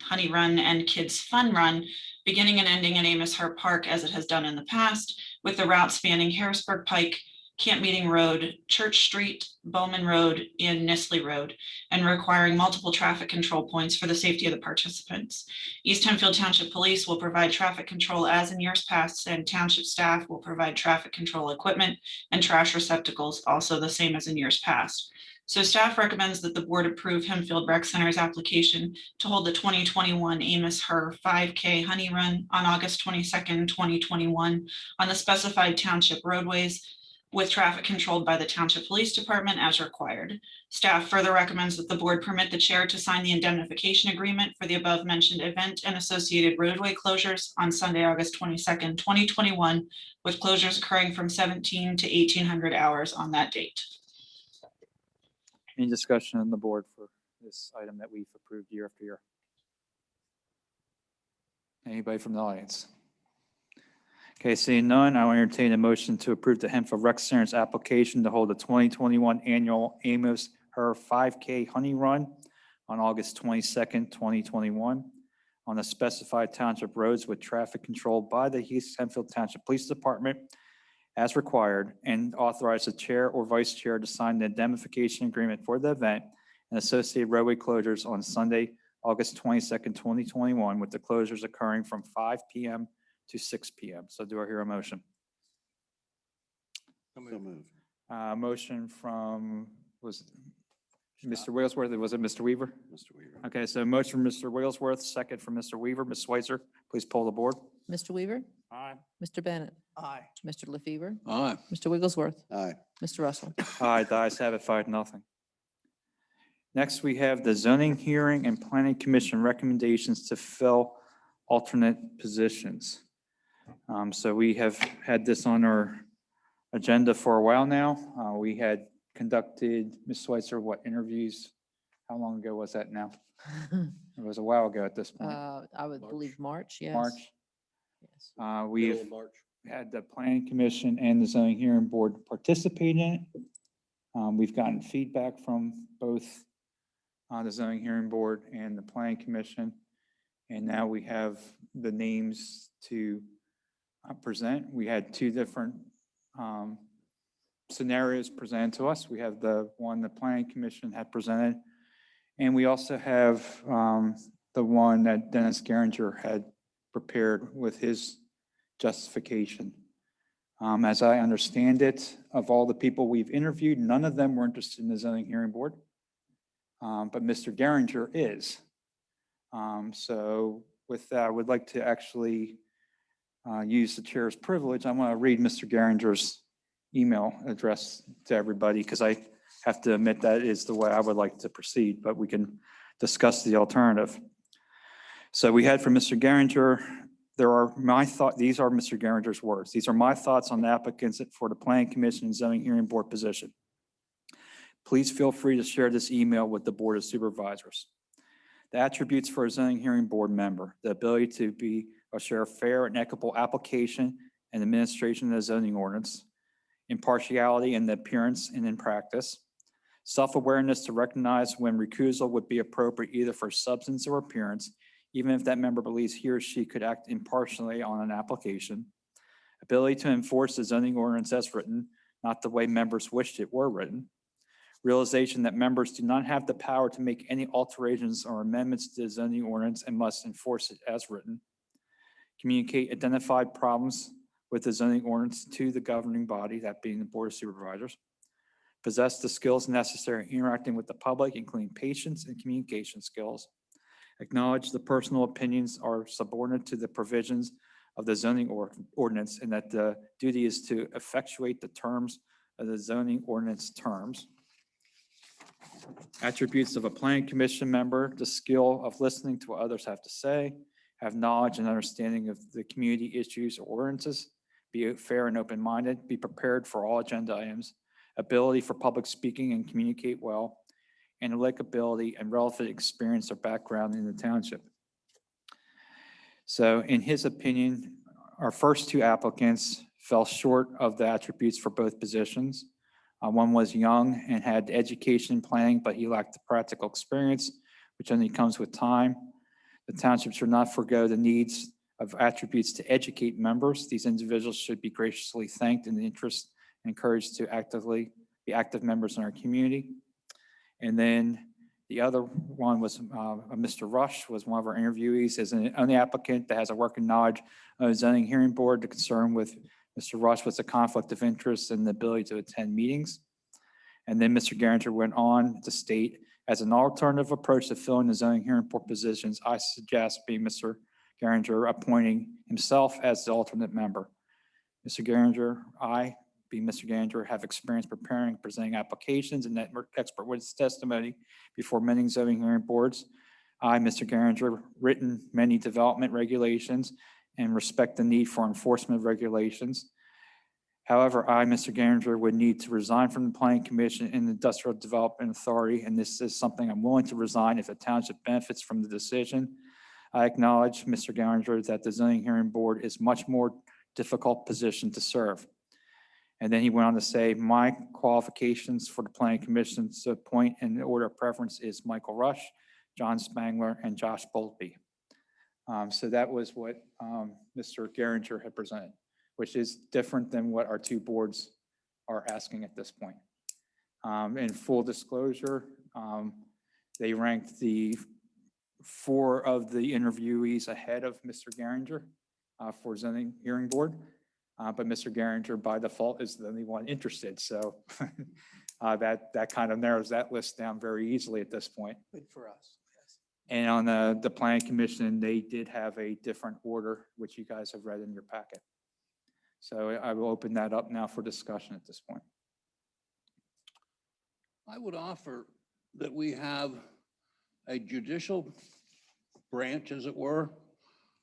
Honey Run and Kids Fun Run, beginning and ending in Amos Hart Park as it has done in the past, with the route spanning Harrisburg Pike, Camp Meeting Road, Church Street, Bowman Road, and Nisley Road, and requiring multiple traffic control points for the safety of the participants. East Hempfield Township Police will provide traffic control as in years past, and township staff will provide traffic control equipment and trash receptacles, also the same as in years past. So staff recommends that the board approve Hempfield Rec Center's application to hold the 2021 Amos Her 5K Honey Run on August 22nd, 2021 on the specified township roadways, with traffic controlled by the Township Police Department as required. Staff further recommends that the board permit the chair to sign the indemnification agreement for the above mentioned event and associated roadway closures on Sunday, August 22nd, 2021, with closures occurring from 17 to 1800 hours on that date. Any discussion on the board for this item that we've approved year after year? Anybody from the audience? Okay, seeing none, I will entertain a motion to approve the Hempfield Rec Center's application to hold the 2021 annual Amos Her 5K Honey Run on August 22nd, 2021 on the specified township roads with traffic controlled by the East Hempfield Township Police Department as required, and authorize the chair or vice chair to sign the indemnification agreement for the event and associated roadway closures on Sunday, August 22nd, 2021, with the closures occurring from 5 p.m. to 6 p.m. So do I hear a motion? So moved. Motion from, was it Mr. Wigglesworth? Was it Mr. Weaver? Mr. Weaver. Okay, so motion from Mr. Wigglesworth, second from Mr. Weaver. Ms. Switzer, please poll the board. Mr. Weaver? Aye. Mr. Bennett? Aye. Mr. LaFever? Aye. Mr. Wigglesworth? Aye. Mr. Russell? Aye, the ayes have it, 5-0. Next, we have the zoning hearing and planning commission recommendations to fill alternate positions. So we have had this on our agenda for a while now. We had conducted, Ms. Switzer, what interviews? How long ago was that now? It was a while ago at this point. I would believe March, yes. March. Yes. We've had the planning commission and the zoning hearing board participate in it. We've gotten feedback from both the zoning hearing board and the planning commission. And now we have the names to present. We had two different scenarios presented to us. We have the one the planning commission had presented, and we also have the one that Dennis Geringer had prepared with his justification. As I understand it, of all the people we've interviewed, none of them were interested in the zoning hearing board, but Mr. Geringer is. So with that, I would like to actually use the chair's privilege. I want to read Mr. Geringer's email address to everybody, because I have to admit that is the way I would like to proceed, but we can discuss the alternative. So we had from Mr. Geringer, these are Mr. Geringer's words. These are my thoughts on the applicants for the Planning Commission and Zoning Hearing Board position. Please feel free to share this email with the Board of Supervisors. The attributes for a zoning hearing board member: the ability to share a fair and equitable application and administration of the zoning ordinance, impartiality in the appearance and in practice, self-awareness to recognize when recusal would be appropriate either for substance or appearance, even if that member believes he or she could act impartially on an application, ability to enforce the zoning ordinance as written, not the way members wished it were written, realization that members do not have the power to make any alterations or amendments to the zoning ordinance and must enforce it as written, communicate identified problems with the zoning ordinance to the governing body, that being the Board of Supervisors, possess the skills necessary in interacting with the public, including patience and communication skills, acknowledge the personal opinions are subordinate to the provisions of the zoning ordinance and that the duty is to effectuate the terms of the zoning ordinance terms. Attributes of a planning commission member, the skill of listening to what others have to say, have knowledge and understanding of the community issues or ordinances, be fair and open-minded, be prepared for all agenda items, ability for public speaking and communicate well, analytic ability and relevant experience or background in the township. So in his opinion, our first two applicants fell short of the attributes for both positions. One was young and had education in planning, but he lacked the practical experience, which only comes with time. The township should not forego the needs of attributes to educate members. These individuals should be graciously thanked in the interest and encouraged to actively be active members in our community. And then the other one was Mr. Rush was one of our interviewees as an only applicant that has a working knowledge of the zoning hearing board. The concern with Mr. Rush was a conflict of interest and the ability to attend meetings. And then Mr. Garinger went on to state, as an alternative approach to filling the zoning hearing board positions, I suggest being Mr. Garinger appointing himself as the alternate member. Mr. Garinger, being Mr. Garinger, have experience preparing and presenting applications and network expert witness testimony before many zoning hearing boards. Mr. Garinger, written many development regulations and respect the need for enforcement of regulations. However, Mr. Garinger, would need to resign from the Planning Commission and the Industrial Development Authority, and this is something I'm willing to resign if the township benefits from the decision. I acknowledge, Mr. Garinger, that the zoning hearing board is much more difficult position to serve. And then he went on to say, my qualifications for the Planning Commission to appoint in the order of preference is Michael Rush, John Spangler, and Josh Boltby. So that was what Mr. Garinger had presented, which is different than what our two boards are asking at this point. In full disclosure, they ranked the 4 of the interviewees ahead of Mr. Garinger for zoning hearing board. But Mr. Garinger, by default, is the only one interested. So that kind of narrows that list down very easily at this point. Good for us, yes. And on the Planning Commission, they did have a different order, which you guys have read in your packet. So I will open that up now for discussion at this point. I would offer that we have a judicial branch, as it were,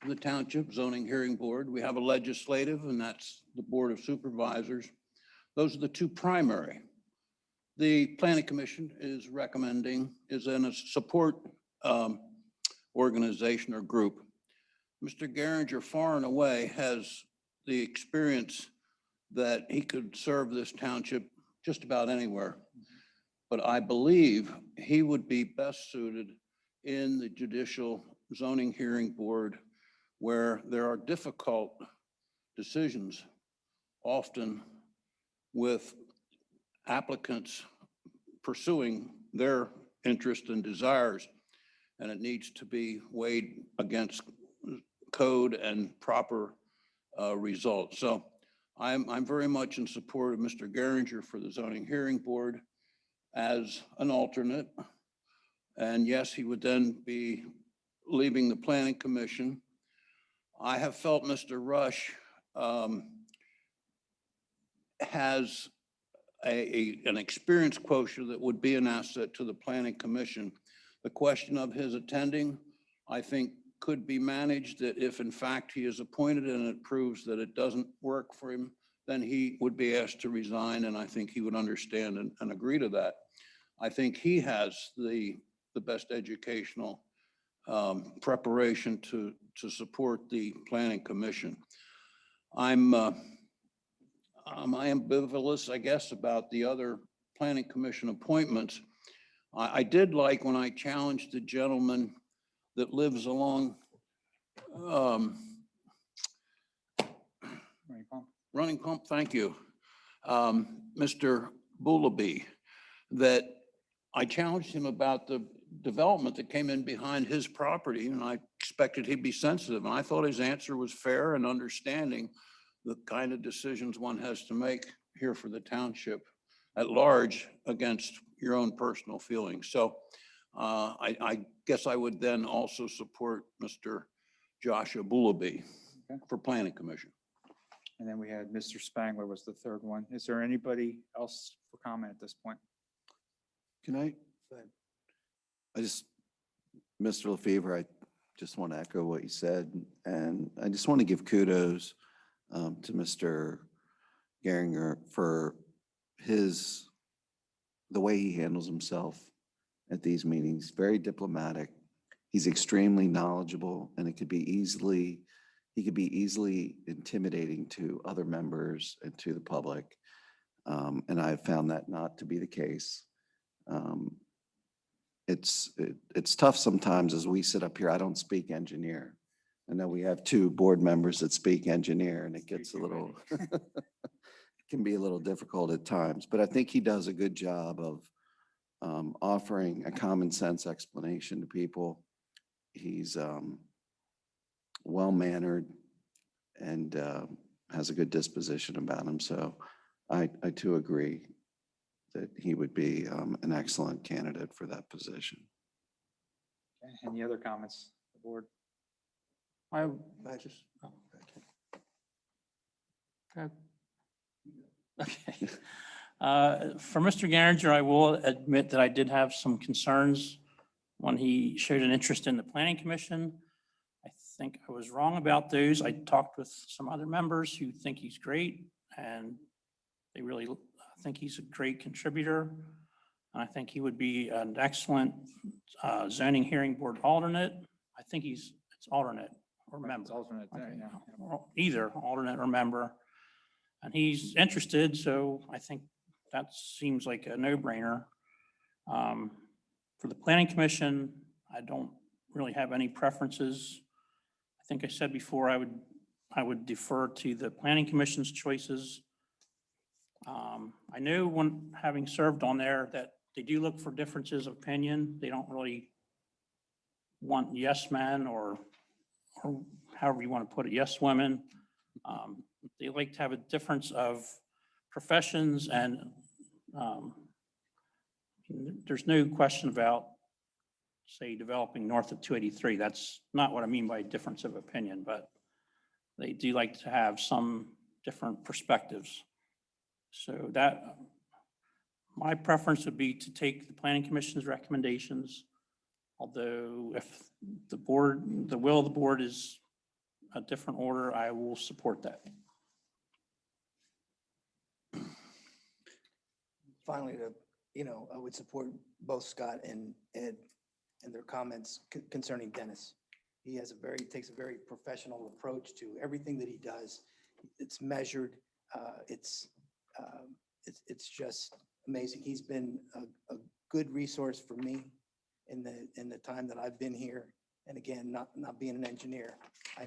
of the Township Zoning Hearing Board. We have a legislative, and that's the Board of Supervisors. Those are the two primary. The Planning Commission is in a support organization or group. Mr. Garinger far and away has the experience that he could serve this township just about anywhere. But I believe he would be best suited in the Judicial Zoning Hearing Board, where there are difficult decisions, often with applicants pursuing their interests and desires, and it needs to be weighed against code and proper results. So I'm very much in support of Mr. Garinger for the Zoning Hearing Board as an alternate. And yes, he would then be leaving the Planning Commission. I have felt Mr. Rush has an experience quotient that would be an asset to the Planning Commission. The question of his attending, I think, could be managed, that if in fact he is appointed and it proves that it doesn't work for him, then he would be asked to resign, and I think he would understand and agree to that. I think he has the best educational preparation to support the Planning Commission. I'm ambivalent, I guess, about the other planning commission appointments. I did like when I challenged the gentleman that lives along Running Pump, thank you, Mr. Boulaby, that I challenged him about the development that came in behind his property, and I expected he'd be sensitive. And I thought his answer was fair and understanding the kind of decisions one has to make here for the township at large against your own personal feelings. So I guess I would then also support Mr. Joshua Boulaby for Planning Commission. And then we had Mr. Spangler was the third one. Is there anybody else for comment at this point? Can I? Mr. LaFever, I just want to echo what you said, and I just want to give kudos to Mr. Geringer for the way he handles himself at these meetings. Very diplomatic. He's extremely knowledgeable, and he could be easily intimidating to other members and to the public. And I've found that not to be the case. It's tough sometimes as we sit up here. I don't speak engineer. I know we have two board members that speak engineer, and it gets a little, it can be a little difficult at times, but I think he does a good job of offering a common sense explanation to people. He's well-mannered and has a good disposition about him. So I too agree that he would be an excellent candidate for that position. Okay, any other comments, the board? I just, oh, okay. Okay. For Mr. Garinger, I will admit that I did have some concerns when he showed an interest in the planning commission. I think I was wrong about those. I talked with some other members who think he's great, and they really think he's a great contributor. I think he would be an excellent zoning hearing board alternate. I think it's alternate or member. Alternate there, yeah. Or either alternate or member. And he's interested, so I think that seems like a no-brainer. For the planning commission, I don't really have any preferences. I think I said before I would defer to the planning commission's choices. I know when having served on there that they do look for differences of opinion. They don't really want yes men or however you want to put it, yes women. They like to have a difference of professions, and there's no question about, say, developing north of 283. That's not what I mean by difference of opinion, but they do like to have some different perspectives. So that my preference would be to take the planning commission's recommendations. Although if the will of the board is a different order, I will support that. Finally, I would support both Scott and Ed and their comments concerning Dennis. He takes a very professional approach to everything that he does. It's measured. It's just amazing. He's been a good resource for me in the time that I've been here. And again, not being an engineer, I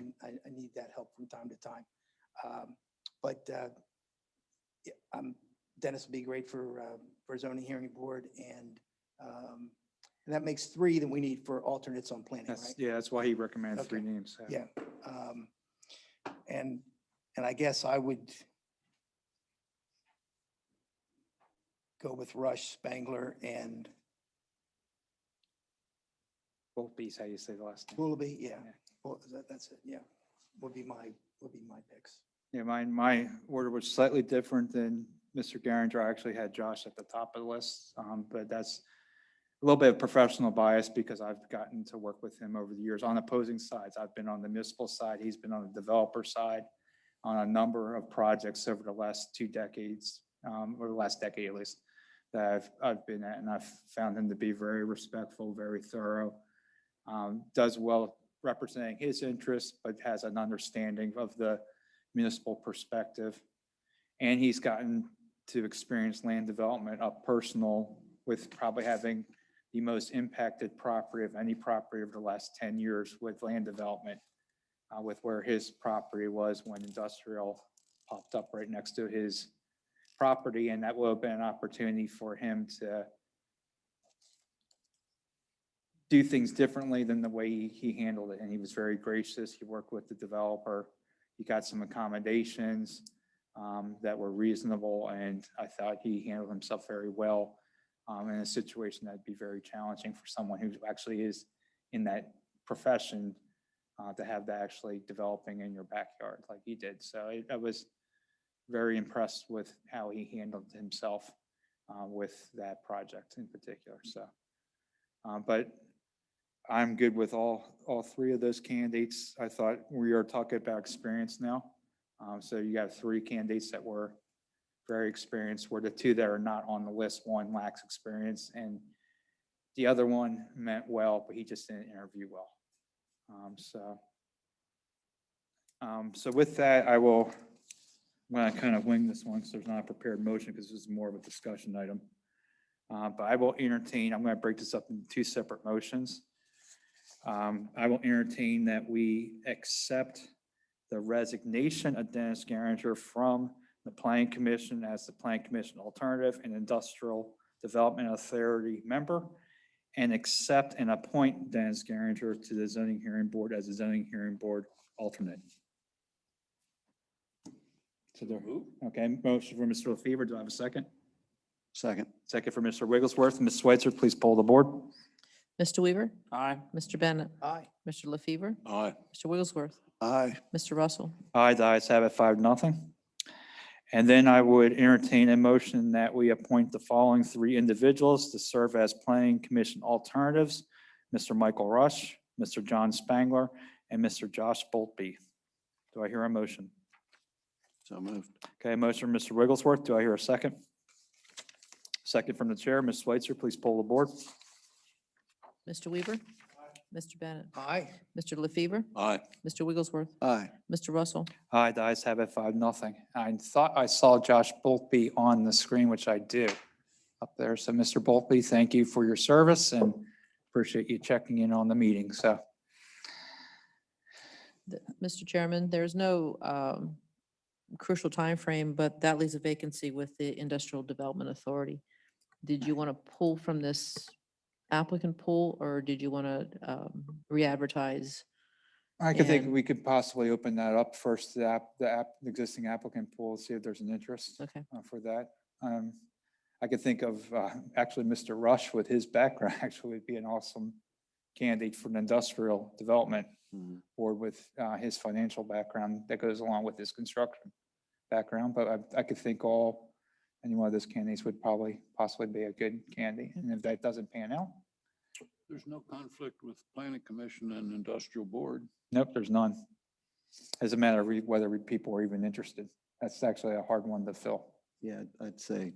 need that help from time to time. Dennis would be great for zoning hearing board, and that makes 3 that we need for alternates on planning, right? Yeah, that's why he recommended 3 names. Yeah. And I guess I would go with Rush, Spangler, and Boulby's how you say the last name. Willoughby. Yeah, well, that's it. Yeah, would be my picks. Yeah, my order was slightly different than Mr. Garinger. I actually had Josh at the top of the list, but that's a little bit of professional bias because I've gotten to work with him over the years on opposing sides. I've been on the municipal side. He's been on the developer side on a number of projects over the last 2 decades, or the last decade at least, that I've been at, and I've found him to be very respectful, very thorough, does well representing his interests, but has an understanding of the municipal perspective. And he's gotten to experience land development up personal with probably having the most impacted property of any property over the last 10 years with land development, with where his property was when industrial popped up right next to his property. And that will have been an opportunity for him to do things differently than the way he handled it. And he was very gracious. He worked with the developer. He got some accommodations that were reasonable. And I thought he handled himself very well in a situation that'd be very challenging for someone who actually is in that profession to have that actually developing in your backyard like he did. So I was very impressed with how he handled himself with that project in particular. So, but I'm good with all three of those candidates. I thought we are talking about experience now. So you have three candidates that were very experienced, where the two that are not on the list, one lacks experience and the other one meant well, but he just didn't interview well. So with that, I'm going to kind of wing this one because there's not a prepared motion because this is more of a discussion item. But I will entertain, I'm going to break this up into two separate motions. I will entertain that we accept the resignation of Dennis Garinger from the Planning Commission as the Planning Commission Alternative and Industrial Development Authority member, and accept and appoint Dennis Garinger to the Zoning Hearing Board as a Zoning Hearing Board alternate. So there, okay, motion for Mr. LaFever. Do I have a second? Second. Second for Mr. Wigglesworth. Ms. Switzer, please poll the board. Mr. Weaver? Aye. Mr. Bennett? Aye. Mr. LaFever? Aye. Mr. Wigglesworth? Aye. Mr. Russell? Aye, the ayes have it, 5-0. And then I would entertain a motion that we appoint the following three individuals to serve as Planning Commission alternatives: Mr. Michael Rush, Mr. John Spangler, and Mr. Josh Boltby. Do I hear a motion? So moved. Okay, motion from Mr. Wigglesworth. Do I hear a second? Second from the chair. Ms. Switzer, please poll the board. Mr. Weaver? Mr. Bennett? Aye. Mr. LaFever? Aye. Mr. Wigglesworth? Aye. Mr. Russell? Aye, the ayes have it, 5-0. I thought I saw Josh Boltby on the screen, which I do up there. So Mr. Boltby, thank you for your service and appreciate you checking in on the meeting. So Mr. Chairman, there's no crucial time frame, but that leaves a vacancy with the Industrial Development Authority. Did you want to pull from this applicant pool, or did you want to re-advertise? I could think And- we could possibly open that up first, the existing applicant pool, see if there's an interest Okay. for that. I could think of actually Mr. Rush with his background actually would be an awesome candidate for an industrial development Mhm. board with his financial background that goes along with his construction background. But I could think any one of those candidates would possibly be a good candidate. And if that doesn't pan out, There's no conflict with Planning Commission and Industrial Board. nope, there's none. As a matter of whether people are even interested. That's actually a hard one to fill. Yeah, I'd say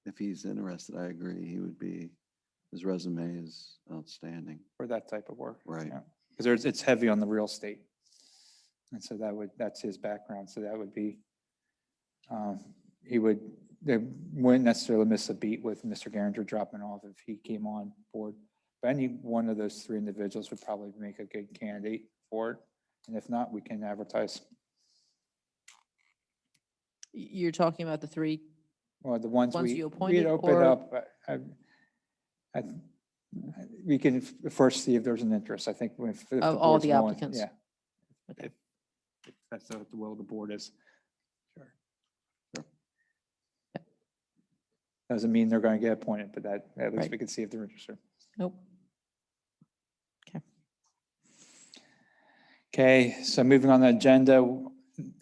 if he's interested, I agree. His resume is outstanding. For that type of work. Right. Because it's heavy on the real estate. And so that's his background. So that would be, they wouldn't necessarily miss a beat with Mr. Garinger dropping off if he came on board. But any one of those three individuals would probably make a good candidate for it. And if not, we can advertise. You're talking about the three, Well, the ones Ones we, you we'd appointed, open or- up, we can first see if there's an interest. I think if the Of all board's the willing, applicants? Yeah. Okay. If that's what the will of the board is. Doesn't mean they're going to get appointed, but that, at least Right. we can see if they're interested. Nope. Okay, so moving on the agenda,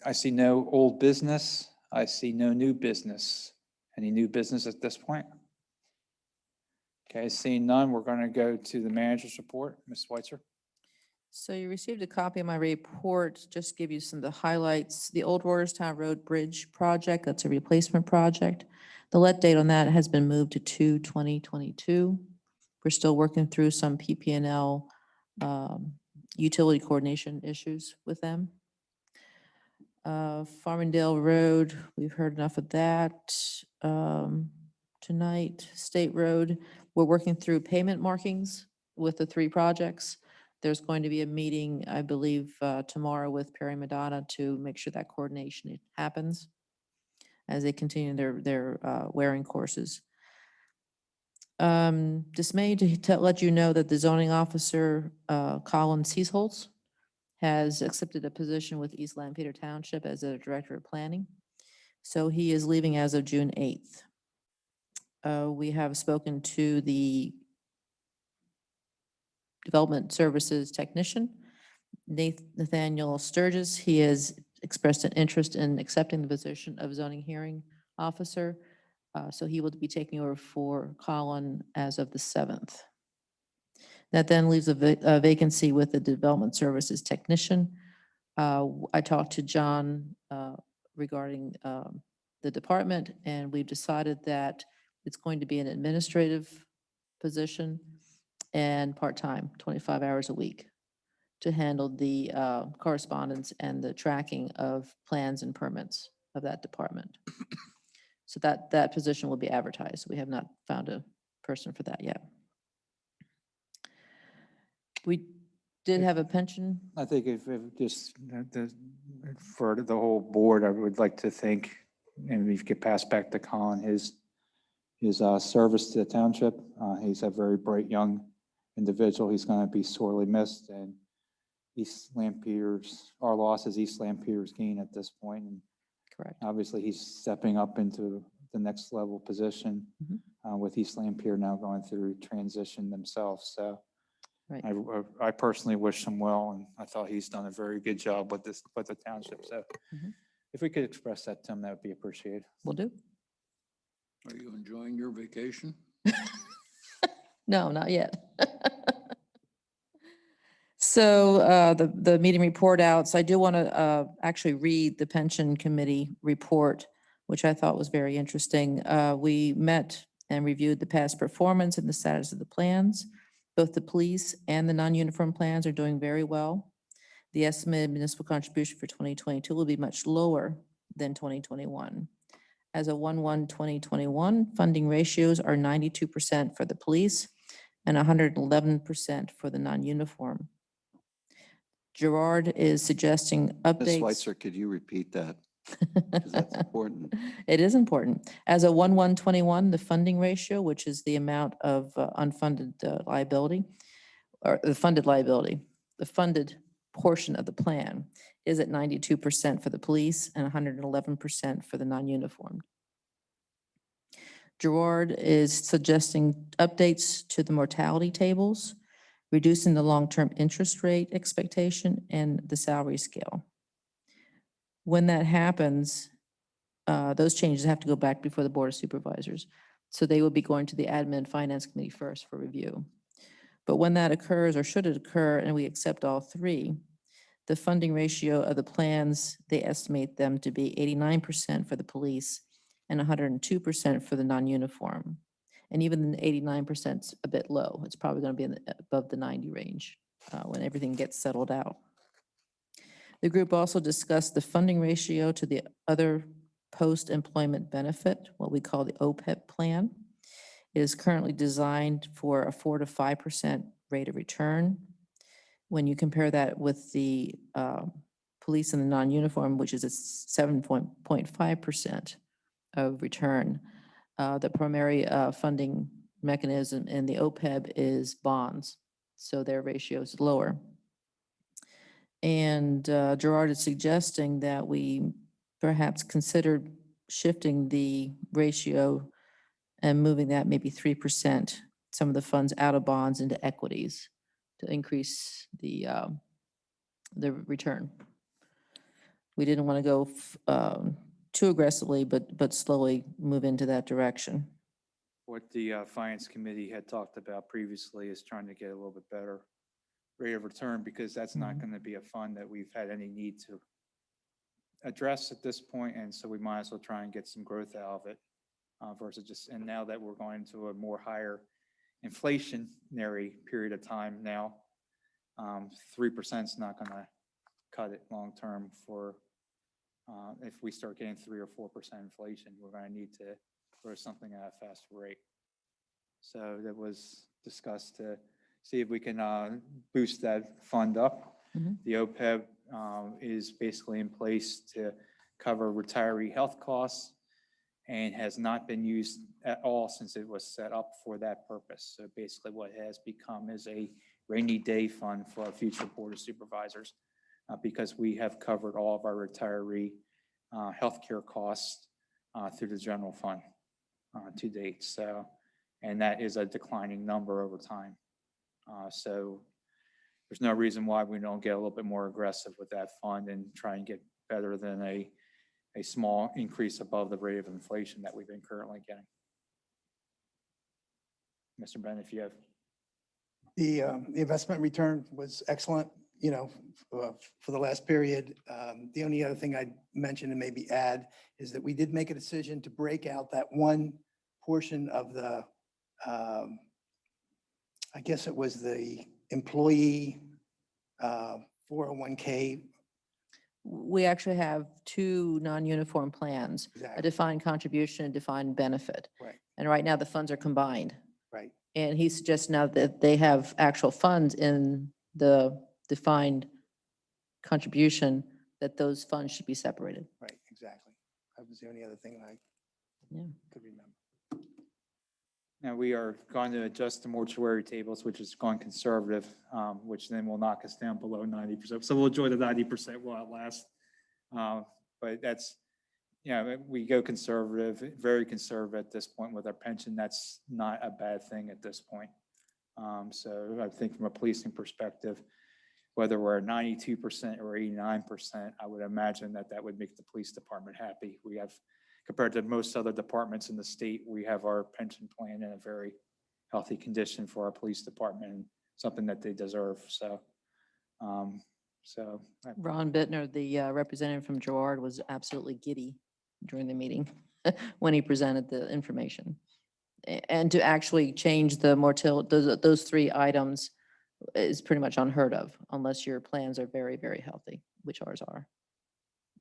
I see no old business. I see no new business. Any new business at this point? Okay, seeing none, we're going to go to the manager's report. Ms. Switzer? So you received a copy of my report, just give you some of the highlights. The Old Royerstown Road Bridge project, that's a replacement project. The let date on that has been moved to 2/2022. We're still working through some PP&L utility coordination issues with them. Farmingdale Road, we've heard enough of that. Tonight, State Road, we're working through payment markings with the 3 projects. There's going to be a meeting, I believe, tomorrow with Perry Madonna to make sure that coordination happens as they continue their wearing courses. Dismayed to let you know that the zoning officer, Colin Seesholtz, has accepted a position with East Lampeter Township as a director of planning. So he is leaving as of June 8th. We have spoken to the Development Services Technician, Nathaniel Sturgis. He has expressed an interest in accepting the position of zoning hearing officer. So he will be taking over for Colin as of the 7th. That then leaves a vacancy with the Development Services Technician. I talked to John regarding the department, and we've decided that it's going to be an administrative position and part-time, 25 hours a week, to handle the correspondence and the tracking of plans and permits of that department. So that position will be advertised. We have not found a person for that yet. We did have a pension. I think if just for the whole board, I would like to thank, and we could pass back to Colin, his service to the township. He's a very bright young individual. He's going to be sorely missed, and East Lampeter's, our loss is East Lampeter's gain at this point. And correct. Obviously, he's stepping up into the next level position with East Lampeter now going through transition themselves. So right. I personally wish him well, and I thought he's done a very good job with the township. So if we could express that to him, that would be appreciated. Will do. Are you enjoying your vacation? No, not yet. So the meeting report outs, I do want to actually read the pension committee report, which I thought was very interesting. We met and reviewed the past performance and the status of the plans. Both the police and the non-uniform plans are doing very well. The estimated municipal contribution for 2022 will be much lower than 2021. As of 1/1/2021, funding ratios are 92% for the police and 111% for the non-uniform. Gerard is suggesting Ms. updates. Schweitzer, could you repeat that? Because that's important. It is important. As of 1/1/21, the funding ratio, which is the amount of unfunded liability, or the funded liability, the funded portion of the plan is at 92% for the police and 111% for the non-uniformed. Gerard is suggesting updates to the mortality tables, reducing the long-term interest rate expectation and the salary scale. When that happens, those changes have to go back before the Board of Supervisors. So they will be going to the Admin and Finance Committee first for review. But when that occurs, or should it occur, and we accept all 3, the funding ratio of the plans, they estimate them to be 89% for the police and 102% for the non-uniform. And even the 89% is a bit low. It's probably going to be above the 90 range when everything gets settled out. The group also discussed the funding ratio to the other post-employment benefit, what we call the OPEB plan. It is currently designed for a 4 to 5% rate of return. When you compare that with the police and the non-uniform, which is a 7.5% of return, the primary funding mechanism in the OPEB is bonds, so their ratio is lower. And Gerard is suggesting that we perhaps consider shifting the ratio and moving that maybe 3%, some of the funds out of bonds into equities to increase the return. We didn't want to go too aggressively, but slowly move into that direction. What the Finance Committee had talked about previously is trying to get a little bit better rate of return, because that's not going to be a fund that we've had any need to address at this point, and so we might as well try and get some growth out of it versus just, and now that we're going into a more higher inflationary period of time now, 3% is not going to cut it long term for If we start getting 3 or 4% inflation, we're going to need to grow something at a faster rate. So that was discussed to see if we can boost that fund up. Mhm. The OPEB is basically in place to cover retiree health costs and has not been used at all since it was set up for that purpose. So basically what it has become is a rainy day fund for our future Board of Supervisors because we have covered all of our retiree healthcare costs through the general fund to date. So, and that is a declining number over time. So there's no reason why we don't get a little bit more aggressive with that fund and try and get better than a small increase above the rate of inflation that we've been currently getting. Mr. Ben, if you have. The investment return was excellent, you know, for the last period. The only other thing I'd mention and maybe add is that we did make a decision to break out that one portion of the, I guess it was the employee 401k. We actually have two non-uniform plans, a Exactly. defined contribution and defined benefit. Right, And right now the funds are combined. right. And he suggests now that they have actual funds in the defined contribution, that those funds should be separated. Right, exactly. That was the only other thing I Yeah. could remember. Now, we are going to adjust the mortuary tables, which is going conservative, which then will knock us down below 90%. So we'll enjoy the 90% while it lasts. But that's, you know, we go conservative, very conservative at this point with our pension. That's not a bad thing at this point. So I think from a policing perspective, whether we're at 92% or 89%, I would imagine that that would make the police department happy. We have, compared to most other departments in the state, we have our pension plan in a very healthy condition for our police department, and something that they deserve. So, Ron Bittner, the representative from Girard, was absolutely giddy during the meeting when he presented the information. And to actually change the mortality, those three items is pretty much unheard of unless your plans are very, very healthy, which ours are.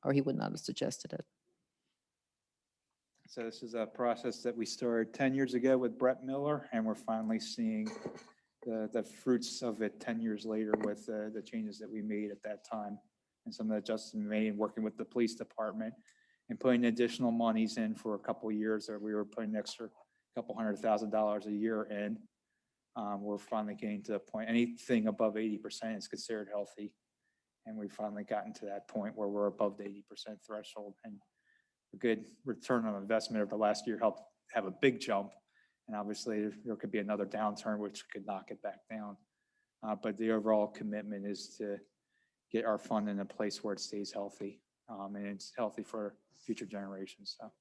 Or he would not have suggested it. So this is a process that we started 10 years ago with Brett Miller, and we're finally seeing the fruits of it 10 years later with the changes that we made at that time and some of the adjustments we made working with the police department and putting additional monies in for a couple of years that we were putting an extra couple $100,000 a year in. We're finally getting to the point, anything above 80% is considered healthy. And we've finally gotten to that point where we're above the 80% threshold, and a good return on investment over the last year helped have a big jump. And obviously there could be another downturn, which could knock it back down. But the overall commitment is to get our fund in a place where it stays healthy, and it's healthy for future generations. So.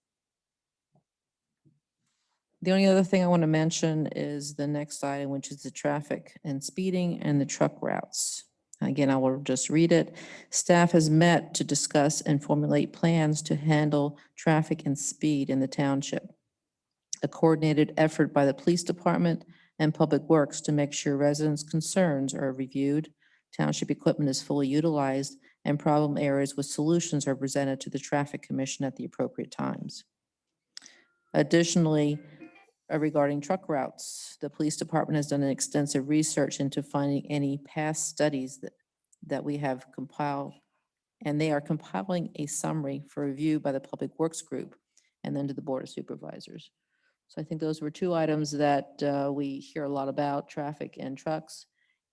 The only other thing I want to mention is the next item, which is the traffic and speeding and the truck routes. Again, I will just read it. Staff has met to discuss and formulate plans to handle traffic and speed in the township. A coordinated effort by the police department and public works to make sure residents' concerns are reviewed, township equipment is fully utilized, and problem areas with solutions are presented to the traffic commission at the appropriate times. Additionally, regarding truck routes, the police department has done an extensive research into finding any past studies that we have compiled, and they are compiling a summary for review by the Public Works Group and then to the Board of Supervisors. So I think those were two items that we hear a lot about, traffic and trucks,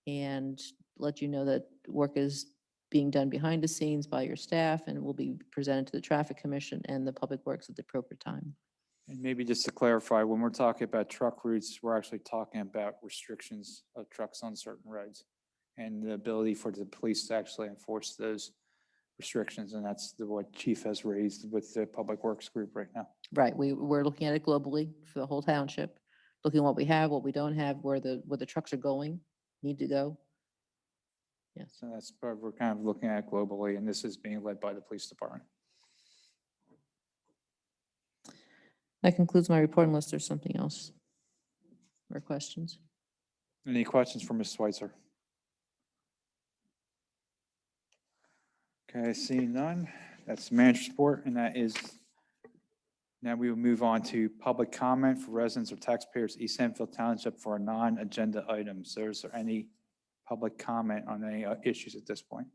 and let you know that work is being done behind the scenes by your staff and will be presented to the Traffic Commission and the Public Works at the appropriate time. And maybe just to clarify, when we're talking about truck routes, we're actually talking about restrictions of trucks on certain roads and the ability for the police to actually enforce those restrictions. And that's what Chief has raised with the Public Works Group right now. Right, we're looking at it globally for the whole township, looking at what we have, what we don't have, where the trucks are going, need to go. Yes. So that's what we're kind of looking at globally, and this is being led by the police department. That concludes my report unless there's something else or questions. Any questions for Ms. Schweitzer? Okay, seeing none, That's the manager's report, and that is, now we will move on to public comment for residents or taxpayers East Hempfield Township for non-agenda items. So is there any public comment on any issues at this point?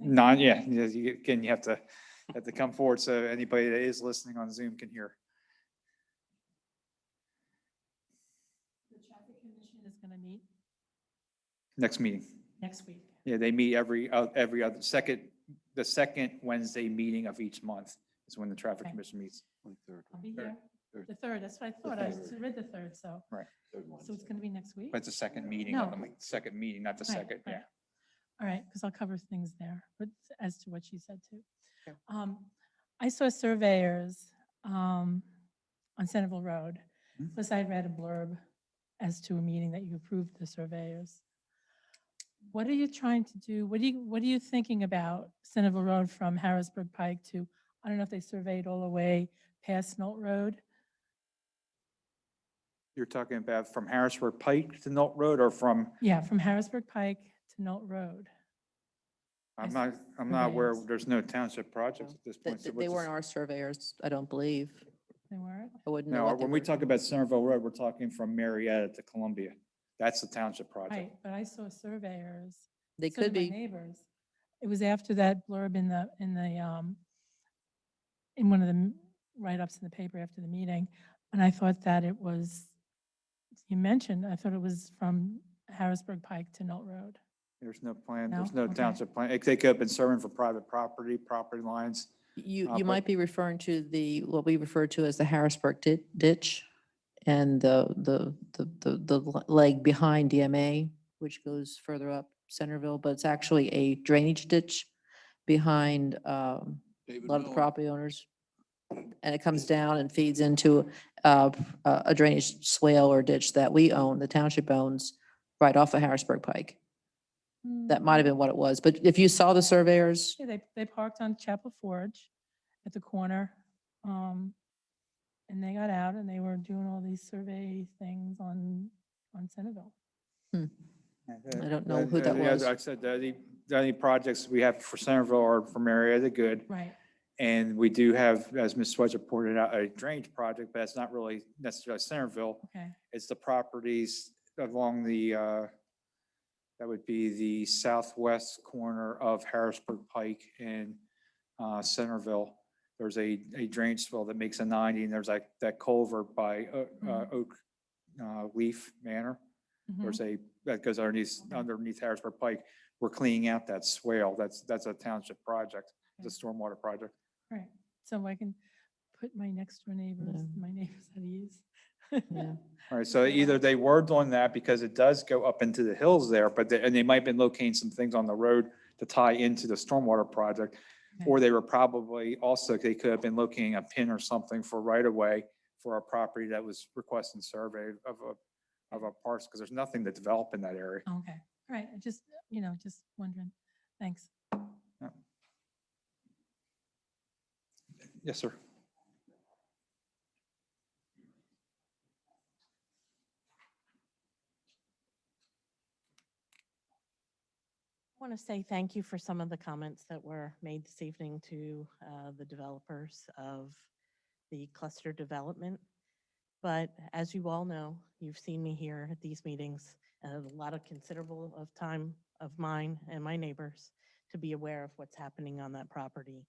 Yeah, again, you have to come forward so anybody that is listening on Zoom can hear. The traffic commission is going to meet Next meeting. next week. Yeah, they meet every other the second Wednesday meeting of each month is when the traffic Okay. commission meets. I'll be here. The third, that's what I thought. I read the third, so. Right. So it's going to be next week? But it's the second meeting of the No. month, second meeting, not the Right, second, right. yeah. All right, because I'll cover things there, but as to what she said too. Sure. I saw surveyors on Centerville Road. Mhm. Plus I read a blurb as to a meeting that you approved the surveyors. What are you trying to do? What are you thinking about Centerville Road from Harrisburg Pike to, I don't know if they surveyed all the way past Knoll Road? You're talking about from Harrisburg Pike to Knoll Road or from, Yeah, from Harrisburg Pike to Knoll Road. I'm I not aware, surveyors. there's no township projects at this point. so They what's weren't this- our surveyors, I don't believe. They weren't? I wouldn't know No, what they when we were. talk about Centerville Road, we're talking from Marietta to Columbia. That's the township project. Right, but I saw surveyors. They So did could my be, neighbors. It was after that blurb in one of the write-ups in the paper after the meeting. And I thought that it was, you mentioned, I thought it was from Harrisburg Pike to Knoll Road. There's no plan, No? there's no Okay. township plan. They could have been serving for private property lines. you but- might be referring to what we refer to as the Harrisburg ditch and the leg behind DMA, which goes further up Centerville, but it's actually a drainage ditch behind a David lot of the Miller. property owners. And it comes down and feeds into a drainage swale or ditch that we own, the township owns, right off of Harrisburg Pike. That might have been what it was. But if you saw the surveyors, Yeah, they parked on Chapel Forge at the corner. And they got out and they were doing all these survey things on Centerville. I don't know who that was. I said the only projects we have for Centerville are from Marietta Good. Right. And we do have, as Ms. Swedger pointed out, a drainage project, but it's not really necessarily Centerville. Okay. It's the properties along that would be the southwest corner of Harrisburg Pike and Centerville. There's a drainage swale that makes a 90, and there's like that culvert by Oak Leaf Manor. Mhm. That goes underneath Harrisburg Pike. We're cleaning out that swale. That's a township project, the stormwater project. Right. So I can put my next door neighbors, my neighbors at ease. Yeah. All right, so either they were doing that because it does go up into the hills there, and they might have been locating some things on the road to tie into the stormwater project. Okay. Or they were probably also, they could have been locating a pin or something for right of way for a property that was requesting survey of a parcel, because there's nothing to develop in that area. Okay. All right. I just, just wondering. Thanks. Yes, sir. I want to say thank you for some of the comments that were made this evening to the developers of the cluster development. But as you all know, you've seen me here at these meetings, and a lot of considerable of time of mine and my neighbors to be aware of what's happening on that property.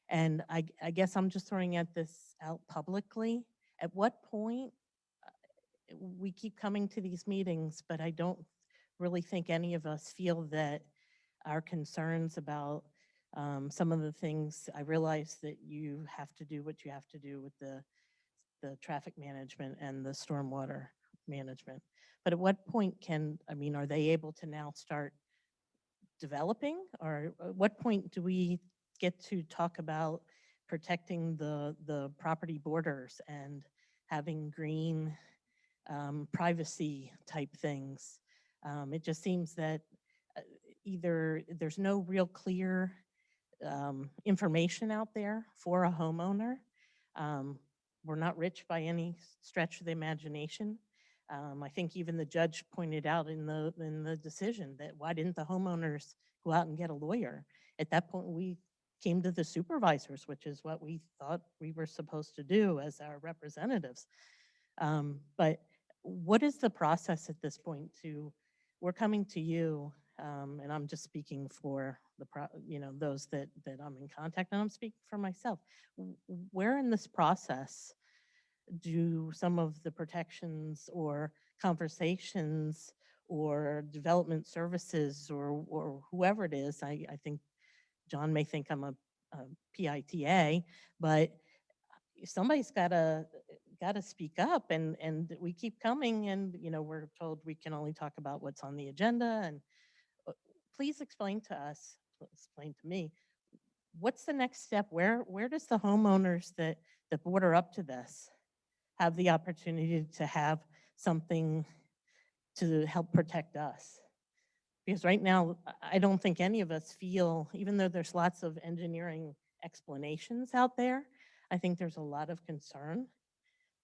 And I guess I'm just throwing this out publicly. At what point, we keep coming to these meetings, but I don't really think any of us feel that our concerns about some of the things, I realize that you have to do what you have to do with the traffic management and the stormwater management. But at what point are they able to now start developing? Or at what point do we get to talk about protecting the property borders and having green privacy type things? It just seems that either there's no real clear information out there for a homeowner. We're not rich by any stretch of the imagination. I think even the judge pointed out in the decision that why didn't the homeowners go out and get a lawyer? At that point, we came to the supervisors, which is what we thought we were supposed to do as our representatives. But what is the process at this point we're coming to you, and I'm just speaking for those that I'm in contact, and I'm speaking for myself. Where in this process do some of the protections or conversations or development services or whoever it is, I think John may think I'm a PITA, but somebody's gotta speak up, and we keep coming, and we're told we can only talk about what's on the agenda. And please explain to us, explain to me, what's the next step? Where does the homeowners that border up to this have the opportunity to have something to help protect us? Because right now, I don't think any of us feel, even though there's lots of engineering explanations out there, I think there's a lot of concern.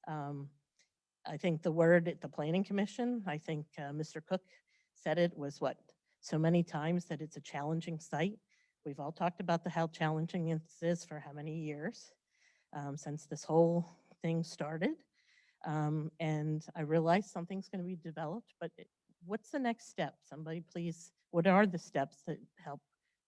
I think the word at the Planning Commission, I think Mr. Cook said it was so many times that it's a challenging site. We've all talked about how challenging it is for how many years since this whole thing started. And I realize something's going to be developed, but what's the next step? Somebody please, what are the steps that help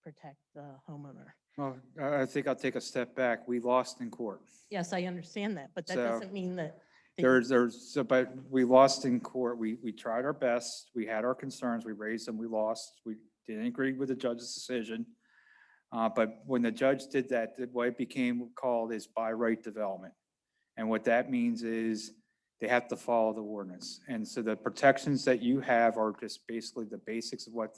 protect the homeowner? Well, I think I'll take a step back. We lost in court. Yes, I understand that, but that So, doesn't mean that. But we lost in court. We tried our best. We had our concerns. We raised them. We lost. We didn't agree with the judge's decision. But when the judge did that, what it became called is by right development. And what that means is they have to follow the ordinance. And so the protections that you have are just basically the basics of what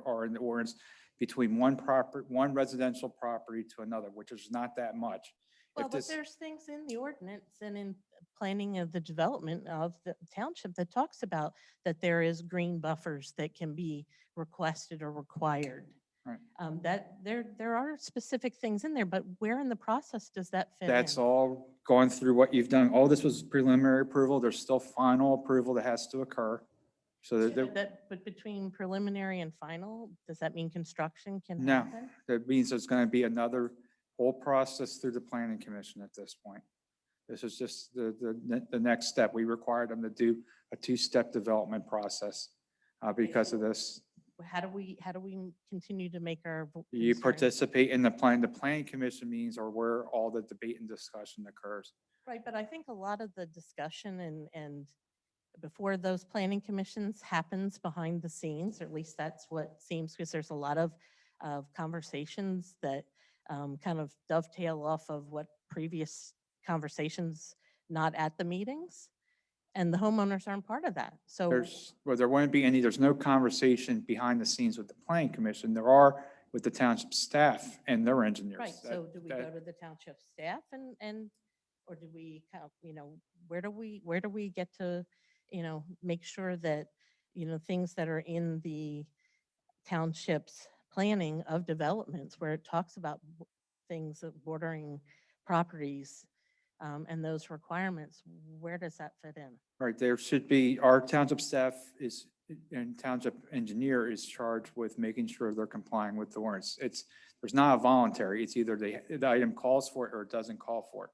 are in the ordinance between one residential property to another, which is not that much. Well, but there's things in the ordinance and in planning of the development of the township that talks about that there is green buffers that can be requested or required. Right. That there are specific things in there, but where in the process does that fit That's in? all going through what you've done. All this was preliminary approval. There's still final approval that has to occur. So But between preliminary and final, does that mean construction can no, happen? that means there's going to be another whole process through the planning commission at this point. This is just the next step. We required them to do a two-step development process because of this. How do we continue to make our You concerns- participate in the plan. The planning commission meetings are where all the debate and discussion occurs. Right, but I think a lot of the discussion and before those planning commissions happens behind the scenes, or at least that's what seems, because there's a lot of conversations that kind of dovetail off of what previous conversations not at the meetings, and the homeowners aren't part of that. So There won't be any, there's no conversation behind the scenes with the planning commission. There are with the township staff and their engineers. right, so do we go to the township staff and or do we kind of, where do we get to, make sure that, things that are in the township's planning of developments where it talks about things of bordering properties and those requirements, where does that fit in? Right, there should be, our township staff and township engineer is charged with making sure they're complying with the ordinance. There's not a voluntary, it's either the item calls for it or it doesn't call for it.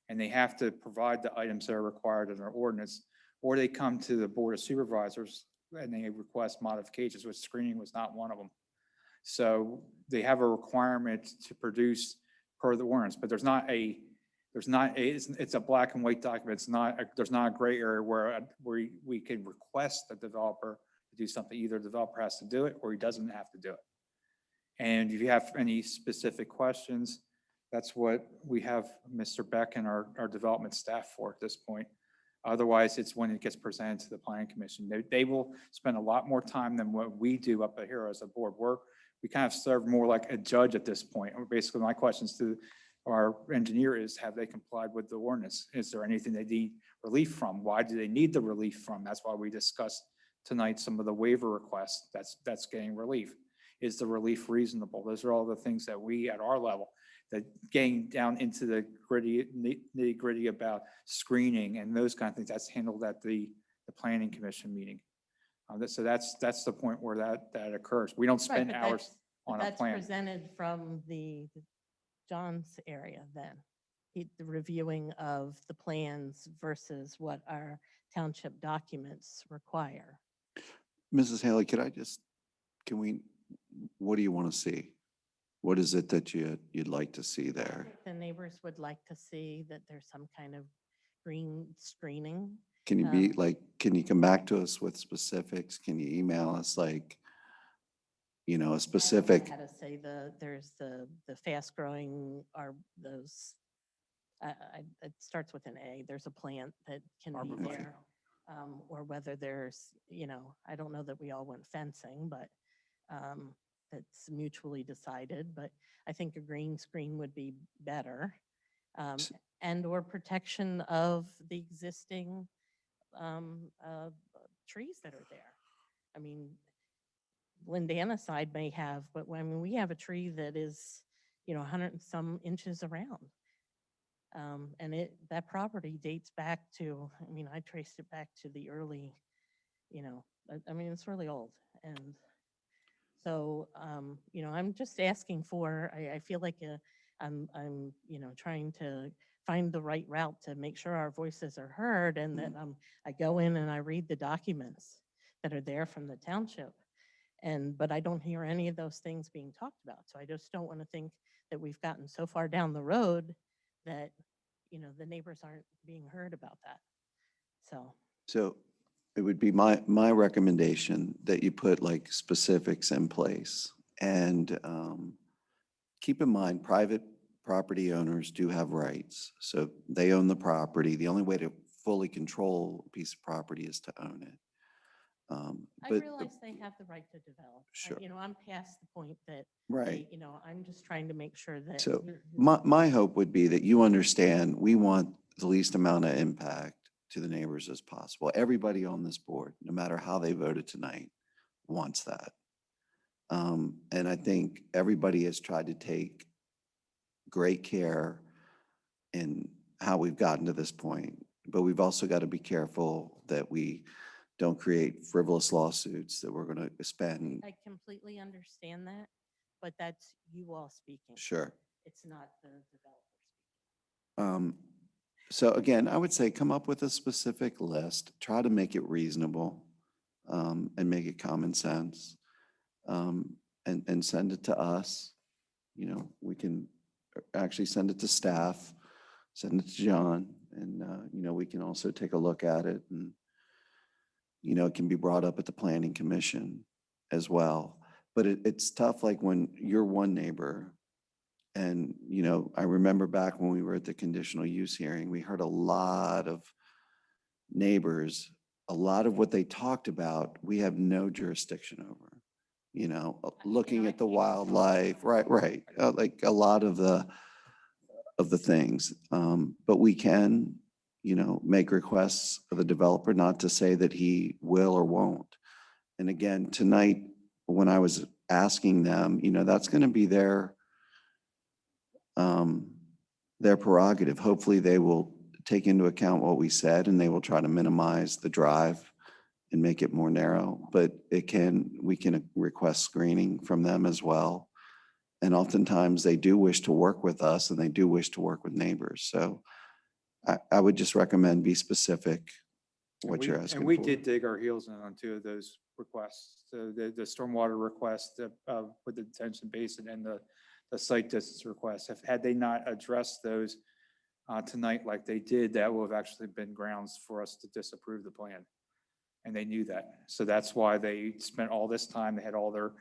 And they have to provide the items that are required in our ordinance, or they come to the Board of Supervisors and they request modifications, which screening was not one of them. So they have a requirement to produce per the ordinance, but it's a black and white document. There's not a gray area where we can request the developer to do something. Either the developer has to do it or he doesn't have to do it. And if you have any specific questions, that's what we have Mr. Beck and our development staff for at this point. Otherwise, it's when it gets presented to the planning commission. They will spend a lot more time than what we do up here as a board. We kind of serve more like a judge at this point. Basically, my questions to our engineer is, have they complied with the ordinance? Is there anything they need relief from? Why do they need the relief from? That's why we discussed tonight some of the waiver requests that's getting relief. Is the relief reasonable? Those are all the things that we at our level, that getting down into the nitty gritty about screening and those kind of things, that's handled at the the planning commission meeting. So that's the point where that occurs. We don't Right, spend but hours that's- on a That's plan. presented from the John's area then. The reviewing of the plans versus what our township documents require. Mrs. Haley, what do you want to see? What is it that you'd like to see there? The neighbors would like to see that there's some kind of green screening. Can you come back to us with specifics? Can you email us like, a specific? How to say there's the fast growing are those, it starts with an A. There's a plant that can be there. Or whether there's, I don't know that we all went fencing, but that's mutually decided, but I think a green screen would be better. And or protection of the existing trees that are there. I mean, Lindana side may have, but when we have a tree that is, 100 and some inches around. And that property dates back to, I traced it back to the early, it's really old. And so, I'm just asking for, I feel like I'm trying to find the right route to make sure our voices are heard and that I go in and I read the documents that are there from the township. But I don't hear any of those things being talked about. So I just don't want to think that we've gotten so far down the road that, the neighbors aren't being heard about that. So it would be my recommendation that you put like specifics in place and keep in mind, private property owners do have rights. So they own the property. The only way to fully control a piece of property is to own it. I But realize they have the right to develop. Sure. I'm past the point that, Right. I'm just trying to make sure that. So my hope would be that you understand, we want the least amount of impact to the neighbors as possible. Everybody on this board, no matter how they voted tonight, wants that. And I think everybody has tried to take great care in how we've gotten to this point, but we've also got to be careful that we don't create frivolous lawsuits that we're going to spend. I completely understand that, but that's you all speaking. Sure. It's not the developer speaking. So again, I would say come up with a specific list, try to make it reasonable, and make it common sense, and send it to us. We can actually send it to staff, send it to John, and, we can also take a look at it and, it can be brought up at the planning commission as well. But it's tough, like when you're one neighbor and, I remember back when we were at the conditional use hearing, we heard a lot of neighbors, a lot of what they talked about, we have no jurisdiction over, looking at the wildlife, right, like a lot of the things. But we can, make requests of the developer, not to say that he will or won't. And again, tonight, when I was asking them, that's going to be their prerogative. Hopefully they will take into account what we said and they will try to minimize the drive and make it more narrow, but we can request screening from them as well. And oftentimes they do wish to work with us and they do wish to work with neighbors. So I would just recommend be specific what you're asking for. And we did dig our heels in on two of those requests, the stormwater request with the detention basin and the site distance request. Had they not addressed those tonight like they did, that would have actually been grounds for us to disapprove the plan. And they knew that. So that's why they spent all this time. They had all their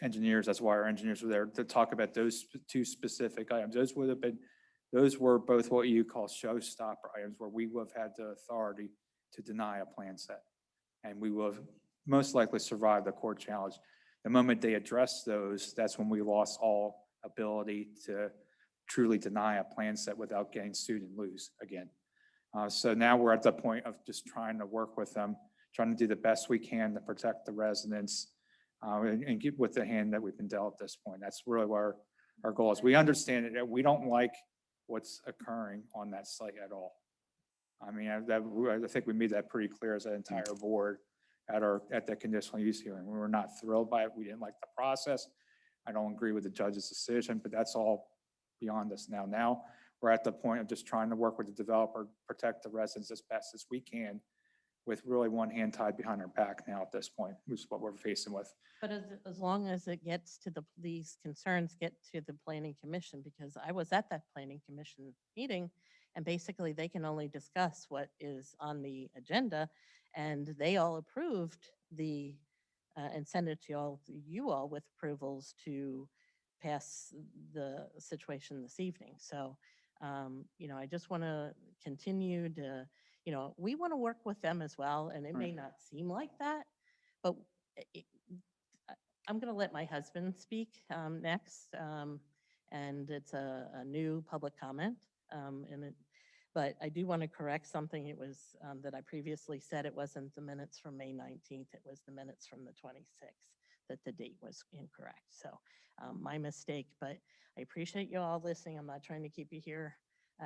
engineers. That's why our engineers were there to talk about those two specific items. Those were both what you call showstopper items where we would have had the authority to deny a plan set. And we would have most likely survived the court challenge. The moment they addressed those, that's when we lost all ability to truly deny a plan set without getting sued and lose again. So now we're at the point of just trying to work with them, trying to do the best we can to protect the residents and get with the hand that we've been dealt at this point. That's really what our goal is. We understand it. We don't like what's occurring on that site at all. I mean, I think we made that pretty clear as an entire board at that conditional use hearing. We were not thrilled by it. We didn't like the process. I don't agree with the judge's decision, but that's all beyond us now. Now, we're at the point of just trying to work with the developer, protect the residents as best as we can, with really one hand tied behind our back now at this point, which is what we're facing with. But as long as it gets to these concerns get to the planning commission, because I was at that planning commission meeting, and basically they can only discuss what is on the agenda, and they all approved and sent it to you all with approvals to pass the situation this evening. So, I just want to continue to, we want to work with them as well, and it may not seem like that, but I'm going to let my husband speak next, and it's a new public comment, but I do want to correct something. It was that I previously said it wasn't the minutes from May 19th. It was the minutes from the 26th, that the date was incorrect. So my mistake, but I appreciate you all listening. I'm not trying to keep you here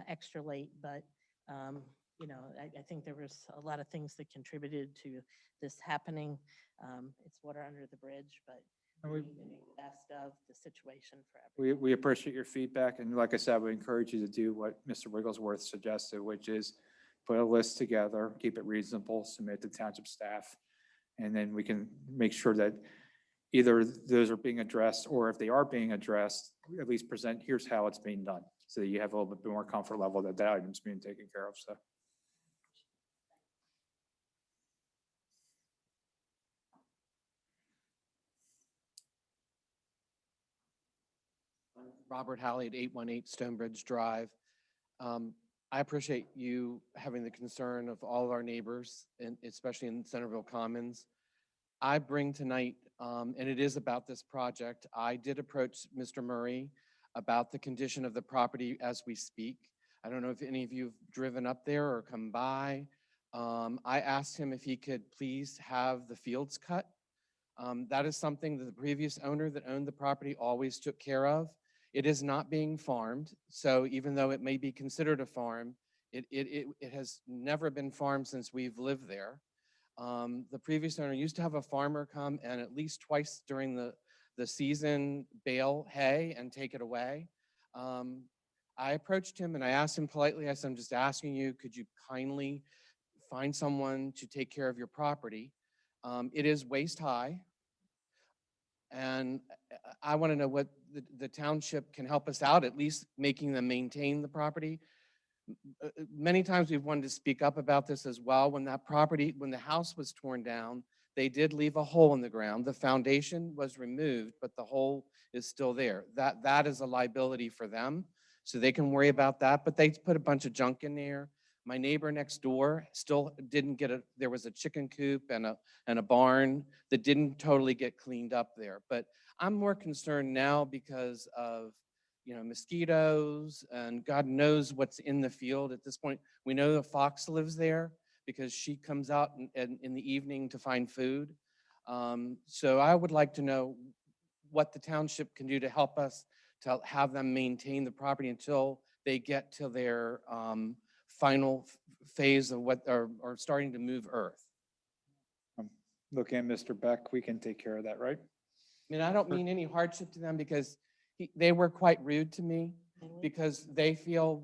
extra late, but I think there was a lot of things that contributed to this happening. It's water under the bridge, but we need to make the best of the situation for everyone. We appreciate your feedback, and like I said, we encourage you to do what Mr. Wigglesworth suggested, which is put a list together, keep it reasonable, submit to township staff, and then we can make sure that either those are being addressed, or if they are being addressed, at least present, here's how it's being done, so that you have a little bit more comfort level that that item's being taken care of, so. Robert Halley at 818 Stonebridge Drive. I appreciate you having the concern of all of our neighbors, and especially in Centerville Commons. I bring tonight, and it is about this project. I did approach Mr. Murray about the condition of the property as we speak. I don't know if any of you have driven up there or come by. I asked him if he could please have the fields cut. That is something that the previous owner that owned the property always took care of. It is not being farmed, so even though it may be considered a farm, it has never been farmed since we've lived there. The previous owner used to have a farmer come and at least twice during the season bale hay and take it away. I approached him and I asked him politely, I said, I'm just asking you, could you kindly find someone to take care of your property? It is waist high. And I want to know what the township can help us out, at least making them maintain the property. Many times we've wanted to speak up about this as well. When the house was torn down, they did leave a hole in the ground. The foundation was removed, but the hole is still there. That is a liability for them, so they can worry about that. But they put a bunch of junk in there. My neighbor next door still didn't get there was a chicken coop and a barn that didn't totally get cleaned up there. But I'm more concerned now because of, mosquitoes and God knows what's in the field at this point. We know the fox lives there because she comes out in the evening to find food. So I would like to know what the township can do to help us to have them maintain the property until they get to their final phase of what are starting to move earth. Look at Mr. Beck, we can take care of that, right? I mean, I don't mean any hardship to them because they were quite rude to me because they feel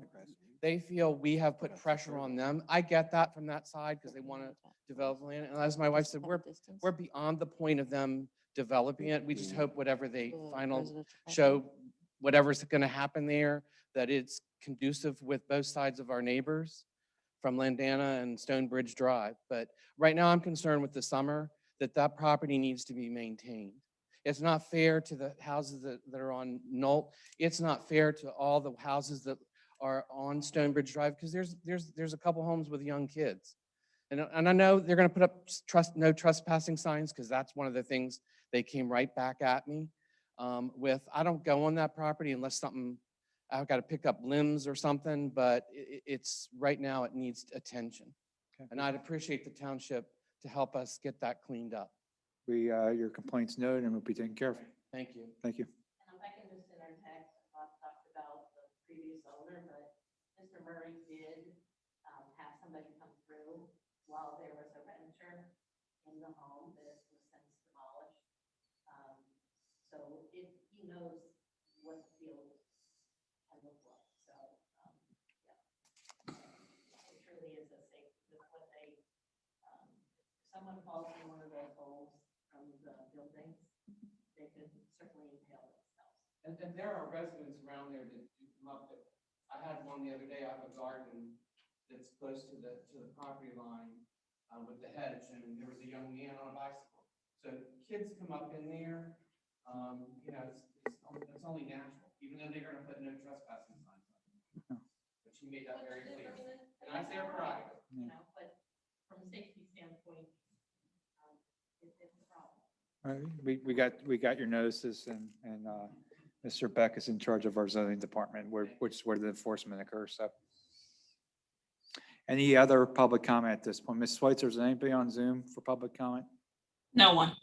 we have put pressure on them. I get that from that side because they want to develop land. And as my wife said, we're beyond the point of them developing it. We just hope whatever they show, whatever's going to happen there, that it's conducive with both sides of our neighbors from Landana and Stonebridge Drive. But right now I'm concerned with the summer that property needs to be maintained. It's not fair to the houses that are on Knoll. It's not fair to all the houses that are on Stonebridge Drive because there's a couple homes with young kids. And I know they're going to put up no trespassing signs because that's one of the things they came right back at me with. I don't go on that property unless I've got to pick up limbs or something, but it's right now it needs attention. Okay. And I'd appreciate the township to help us get that cleaned up. Your complaint's noted and we'll be taken care of. Thank you. Thank you. And if I can just interject, I've talked about the previous owner, but Mr. Murray did have some somebody come through while there was a renter in the home that was since demolished. So he knows what the field can look like. So, yeah, it truly is a safe, with what they, if someone falls in one of those holes from the buildings, they could certainly impale themselves. And there are residents around there that do come up that, I had one the other day, I have a garden that's close to the property line with the hedge, and there was a young man on a bicycle. So kids come up in there, you know, it's only natural, even though they're gonna put no trespassing signs on. But she made that very clear. And that's their prerogative. You know, but from a safety standpoint, it's a problem. All right, we got your notices, and Mr. Beck is in charge of our zoning department, which is where the enforcement occurs, so. Any other public comment at this point? Ms. Schweitzer, is there anybody on Zoom for public comment? No one.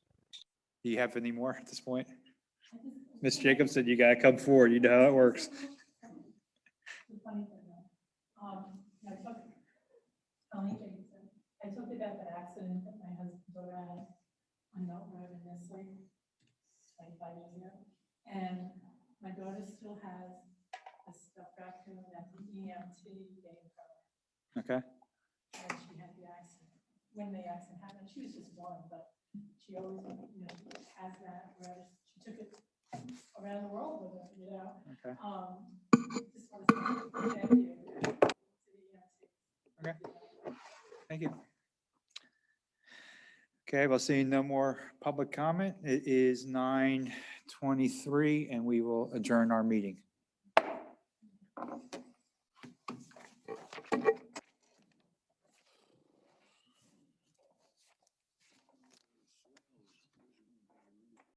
Do you have any more at this point? Ms. Jacobson, you gotta come forward, you know how it works. The funny thing, I talked, Tony Jacobson, I talked about the accident that my husband's daughter had on Milton Road in Nestle 25 years ago. And my daughter still has a stuff raccoon that the EMT gave her. Okay. And she had the accident. When the accident happened, she was just one, but she always, you know, has that, where she took it around the world with her, you know? Okay. Just want to say thank you to the EMT. Okay. Thank you. Okay, well, seeing no more public comment, it is 9:23 and we will adjourn our meeting.